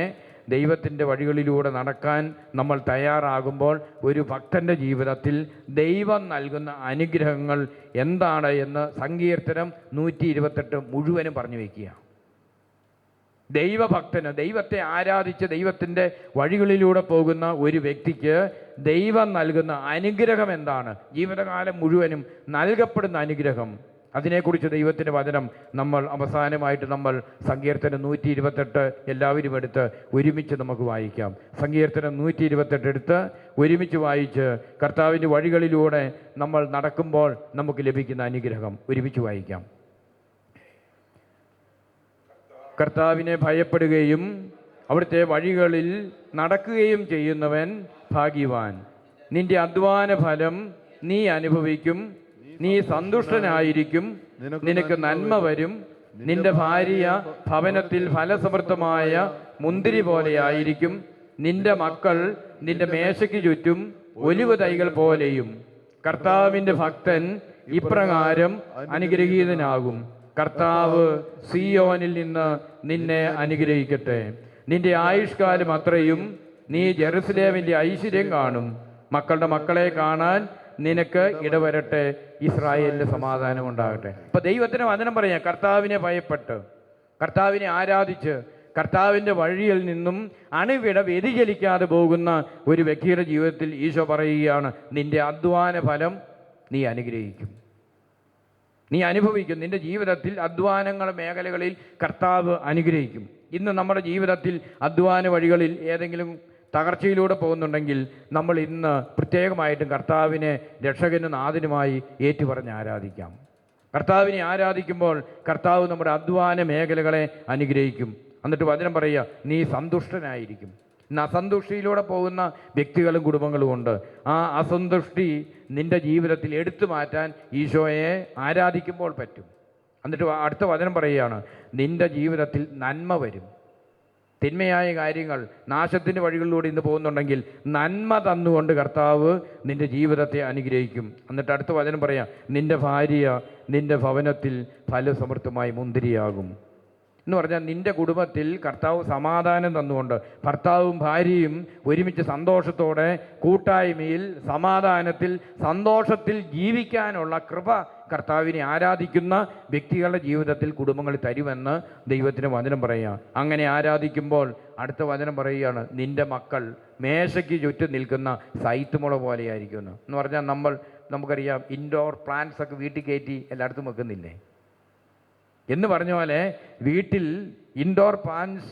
ദൈവത്തിൻ്റെ വഴികളിലൂടെ നടക്കാൻ നമ്മൾ തയ്യാറാകുമ്പോൾ ഒരു ഭക്തൻ്റെ ജീവിതത്തിൽ ദൈവം നൽകുന്ന അനുഗ്രഹങ്ങൾ എന്താണ് എന്ന് സങ്കീർത്തനം 128 മുഴുവനും പറഞ്ഞു വയ്ക്കുക. ദൈവഭക്തന്, ദൈവത്തെ ആരാധിച്ച് ദൈവത്തിൻ്റെ വഴികളിലൂടെ പോകുന്ന ഒരു വ്യക്തിക്ക് ദൈവം നൽകുന്ന അനുഗ്രഹം എന്താണ്, ജീവിതകാലം മുഴുവനും നൽകപ്പെടുന്ന അനുഗ്രഹം, അതിനെക്കുറിച്ച് ദൈവത്തിൻ്റെ വചനം നമ്മൾ അവസാനമായിട്ട് നമ്മൾ സങ്കീർത്തനം 128 എല്ലാവരും എടുത്ത് ഒരുമിച്ച് നമുക്ക് വായിക്കാം. സങ്കീർത്തനം 128 എടുത്ത് ഒരുമിച്ച് വായിച്ച് കർത്താവിൻ്റെ വഴികളിലൂടെ നമ്മൾ നടക്കുമ്പോൾ നമുക്ക് ലഭിക്കുന്ന അനുഗ്രഹം ഒരുമിച്ച് വായിക്കാം. കർത്താവിനെ ഭയപ്പെടുകയും അവിടുത്തെ വഴികളിൽ നടക്കുകയും ചെയ്യുന്നവൻ ഭാഗ്യവാൻ. നിന്റെ അധ്വാന ഫലം നീ അനുഭവിക്കും. നീ സന്തുഷ്ടനായിരിക്കും. നിനക്ക് നന്മ വരും. നിന്റെ ഭാര്യ ഭവനത്തിൽ ഫലസമൃദ്ധമായ മുന്തിരി പോലെയായിരിക്കും. നിന്റെ മക്കൾ നിന്റെ മേശയ്ക്ക് ചുറ്റും ഒലിവ് തൈകൾ പോലെയും. കർത്താവിൻ്റെ ഭക്തൻ ഇപ്രകാരം അനുഗ്രഹീതനാകും. കർത്താവ് സിയോനിൽ നിന്ന് നിന്നെ അനുഗ്രഹിക്കട്ടെ. നിന്റെ ആയുഷ്കാലം അത്രയും നീ ജെറുസലേമിൻ്റെ ഐശ്വര്യം കാണും. മക്കളുടെ മക്കളെ കാണാൻ നിനക്ക് ഇടവരട്ടെ. ഇസ്രായേലിന് സമാധാനം ഉണ്ടാകട്ടെ. ഇപ്പൊ ദൈവത്തിന് വചനം പറയാം, കർത്താവിനെ ഭയപ്പെട്ട് കർത്താവിനെ ആരാധിച്ച് കർത്താവിൻ്റെ വഴിയിൽ നിന്നും അണുവിട വ്യതിചലിക്കാതെ പോകുന്ന ഒരു വ്യക്തിയുടെ ജീവിതത്തിൽ ഈശോ പറയുകയാണ്, നിന്റെ അധ്വാന ഫലം നീ അനുഗ്രഹിക്കും, നീ അനുഭവിക്കും. നിന്റെ ജീവിതത്തിൽ അധ്വാനങ്ങളുടെ മേഖലകളിൽ കർത്താവ് അനുഗ്രഹിക്കും. ഇന്ന് നമ്മുടെ ജീവിതത്തിൽ അധ്വാന വഴികളിൽ ഏതെങ്കിലും തകർച്ചയിലൂടെ പോകുന്നുണ്ടെങ്കിൽ നമ്മൾ ഇന്ന് പ്രത്യേകമായിട്ടും കർത്താവിനെ രക്ഷകനും നാഥനുമായി ഏറ്റുപറഞ്ഞ് ആരാധിക്കാം. കർത്താവിനെ ആരാധിക്കുമ്പോൾ കർത്താവ് നമ്മുടെ അധ്വാന മേഖലകളെ അനുഗ്രഹിക്കും. എന്നിട്ട് വചനം പറയുക, നീ സന്തുഷ്ടനായിരിക്കും. ഇന്ന് അസന്തുഷ്ടിയിലൂടെ പോകുന്ന വ്യക്തികളും കുടുംബങ്ങളും ഉണ്ട്. ആ അസന്തുഷ്ടി നിൻ്റെ ജീവിതത്തിൽ എടുത്തു മാറ്റാൻ ഈശോയെ ആരാധിക്കുമ്പോൾ പറ്റും. എന്നിട്ട് അടുത്ത വചനം പറയുകയാണ്, നിൻ്റെ ജീവിതത്തിൽ നന്മ വരും. തിന്മയായ കാര്യങ്ങൾ നാശത്തിൻ്റെ വഴികളിലൂടെ ഇന്ന് പോകുന്നുണ്ടെങ്കിൽ നന്മ തന്നുകൊണ്ട് കർത്താവ് നിൻ്റെ ജീവിതത്തെ അനുഗ്രഹിക്കും. എന്നിട്ട് അടുത്ത വചനം പറയാം, നിൻ്റെ ഭാര്യ നിൻ്റെ ഭവനത്തിൽ ഫലസമൃദ്ധമായി മുന്തിരിയാകും എന്ന് പറഞ്ഞാൽ നിൻ്റെ കുടുംബത്തിൽ കർത്താവ് സമാധാനം തന്നുകൊണ്ട് ഭർത്താവും ഭാര്യയും ഒരുമിച്ച് സന്തോഷത്തോടെ കൂട്ടായ്മയിൽ സമാധാനത്തിൽ സന്തോഷത്തിൽ ജീവിക്കാനുള്ള കൃപ കർത്താവിനെ ആരാധിക്കുന്ന വ്യക്തികളുടെ ജീവിതത്തിൽ കുടുംബങ്ങൾ തരുമെന്ന് ദൈവത്തിന് വചനം പറയുക. അങ്ങനെ ആരാധിക്കുമ്പോൾ അടുത്ത വചനം പറയുകയാണ്, നിൻ്റെ മക്കൾ മേശയ്ക്ക് ചുറ്റും നിൽക്കുന്ന സൈത്തുമുള പോലെയായിരിക്കുമെന്ന്. എന്ന് പറഞ്ഞാൽ നമുക്കറിയാം ഇൻഡോർ പ്ലാന്റ്സ് ഒക്കെ വീട്ടിൽ കയറ്റി എല്ലായിടത്തും വെക്കുന്നില്ലേ എന്ന് പറഞ്ഞ പോലെ വീട്ടിൽ ഇൻഡോർ പ്ലാന്റ്സ്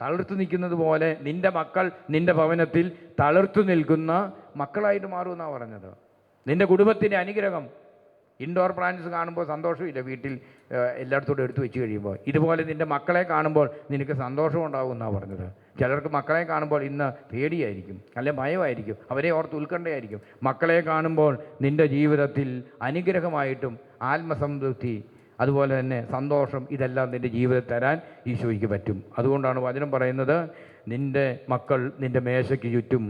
തളിർത്തു നിൽക്കുന്നത് പോലെ നിൻ്റെ മക്കൾ നിൻ്റെ ഭവനത്തിൽ തളിർത്തു നിൽക്കുന്ന മക്കളായിട്ട് മാറുമെന്നാണ് പറഞ്ഞത്. നിൻ്റെ കുടുംബത്തിൻ്റെ അനുഗ്രഹം. ഇൻഡോർ പ്ലാന്റ്സ് കാണുമ്പോൾ സന്തോഷമില്ല വീട്ടിൽ എല്ലായിടത്തോടും എടുത്തു വെച്ച് കഴിയുമ്പോൾ. ഇതുപോലെ നിൻ്റെ മക്കളെ കാണുമ്പോൾ നിനക്ക് സന്തോഷം ഉണ്ടാകുമെന്നാണ് പറഞ്ഞത്. ചിലർക്ക് മക്കളെ കാണുമ്പോൾ ഇന്ന് പേടിയായിരിക്കും, അല്ലെങ്കിൽ ഭയമായിരിക്കും, അവരെ ഓർത്ത് ഉത്കണ്ഠയായിരിക്കും. മക്കളെ കാണുമ്പോൾ നിൻ്റെ ജീവിതത്തിൽ അനുഗ്രഹമായിട്ടും ആത്മസംതൃപ്തി അതുപോലെ തന്നെ സന്തോഷം ഇതെല്ലാം നിൻ്റെ ജീവിതത്തിൽ തരാൻ ഈശോയ്ക്ക് പറ്റും. അതുകൊണ്ടാണ് വചനം പറയുന്നത്, നിൻ്റെ മക്കൾ നിൻ്റെ മേശയ്ക്ക് ചുറ്റും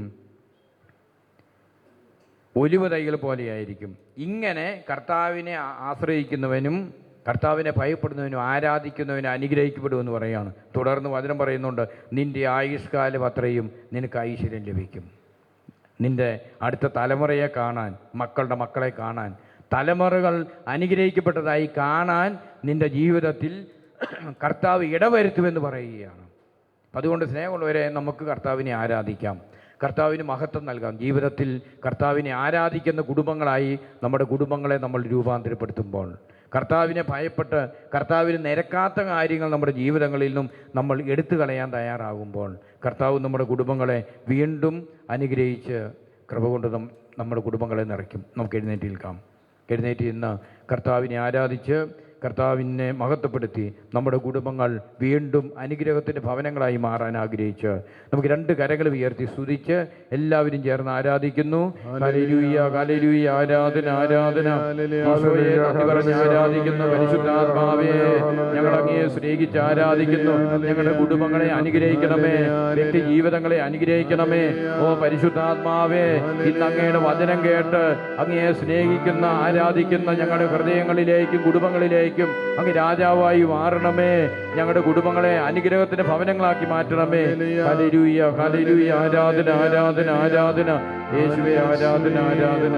ഒലിവ് തൈകൾ പോലെയായിരിക്കും. ഇങ്ങനെ കർത്താവിനെ ആശ്രയിക്കുന്നവനും കർത്താവിനെ ഭയപ്പെടുന്നവനും ആരാധിക്കുന്നവനും അനുഗ്രഹിക്കപ്പെടുമെന്ന് പറയുകയാണ്. തുടർന്ന് വചനം പറയുന്നുണ്ട്, നിൻ്റെ ആയുഷ്കാലം അത്രയും നിനക്ക് ഐശ്വര്യം ലഭിക്കും. നിൻ്റെ അടുത്ത തലമുറയെ കാണാൻ, മക്കളുടെ മക്കളെ കാണാൻ, തലമുറകൾ അനുഗ്രഹിക്കപ്പെട്ടതായി കാണാൻ നിൻ്റെ ജീവിതത്തിൽ കർത്താവ് ഇടവരുത്തുമെന്ന് പറയുകയാണ്. അതുകൊണ്ട് സ്നേഹമുള്ളവരെ, നമുക്ക് കർത്താവിനെ ആരാധിക്കാം, കർത്താവിന് മഹത്വം നൽകാം. ജീവിതത്തിൽ കർത്താവിനെ ആരാധിക്കുന്ന കുടുംബങ്ങളായി നമ്മുടെ കുടുംബങ്ങളെ നമ്മൾ രൂപാന്തരപ്പെടുത്തുമ്പോൾ, കർത്താവിനെ ഭയപ്പെട്ട് കർത്താവിന് നിരക്കാത്ത കാര്യങ്ങൾ നമ്മുടെ ജീവിതങ്ങളിൽ നിന്നും നമ്മൾ എടുത്തു കളയാൻ തയ്യാറാകുമ്പോൾ കർത്താവ് നമ്മുടെ കുടുംബങ്ങളെ വീണ്ടും അനുഗ്രഹിച്ച് കൃപ കൊണ്ട് നമ്മുടെ കുടുംബങ്ങളെ നിറയ്ക്കും. നമുക്ക് എഴുന്നേറ്റ് നിൽക്കാം. എഴുന്നേറ്റ് ഇന്ന് കർത്താവിനെ ആരാധിച്ച് കർത്താവിനെ മഹത്വപ്പെടുത്തി നമ്മുടെ കുടുംബങ്ങൾ വീണ്ടും അനുഗ്രഹത്തിൻ്റെ ഭവനങ്ങളായി മാറാൻ ആഗ്രഹിച്ച് നമുക്ക് രണ്ട് കരങ്ങൾ ഉയർത്തി സ്തുതിച്ച് എല്ലാവരും ചേർന്ന് ആരാധിക്കുന്നു. ഹല്ലേലൂയ, ഹല്ലേലൂയ, ആരാധന, ആരാധന. ഈശോയെ നന്ദി പറഞ്ഞ് ആരാധിക്കുന്നു. പരിശുദ്ധാത്മാവേ, ഞങ്ങൾ അങ്ങയെ സ്നേഹിച്ച് ആരാധിക്കുന്നു. ഞങ്ങളുടെ കുടുംബങ്ങളെ അനുഗ്രഹിക്കണമേ, വ്യക്തി ജീവിതങ്ങളെ അനുഗ്രഹിക്കണമേ. ഓ പരിശുദ്ധാത്മാവേ, ഇന്ന് അങ്ങയുടെ വചനം കേട്ട് അങ്ങയെ സ്നേഹിക്കുന്ന ആരാധിക്കുന്ന ഞങ്ങളുടെ ഹൃദയങ്ങളിലേക്കും കുടുംബങ്ങളിലേക്കും അങ്ങ് രാജാവായി മാറണമേ. ഞങ്ങളുടെ കുടുംബങ്ങളെ അനുഗ്രഹത്തിന്റെ ഭവനങ്ങളാക്കി മാറ്റണമേ. ഹല്ലേലൂയ, ഹല്ലേലൂയ, ആരാധന, ആരാധന, ആരാധന. യേശുവേ, ആരാധന, ആരാധന.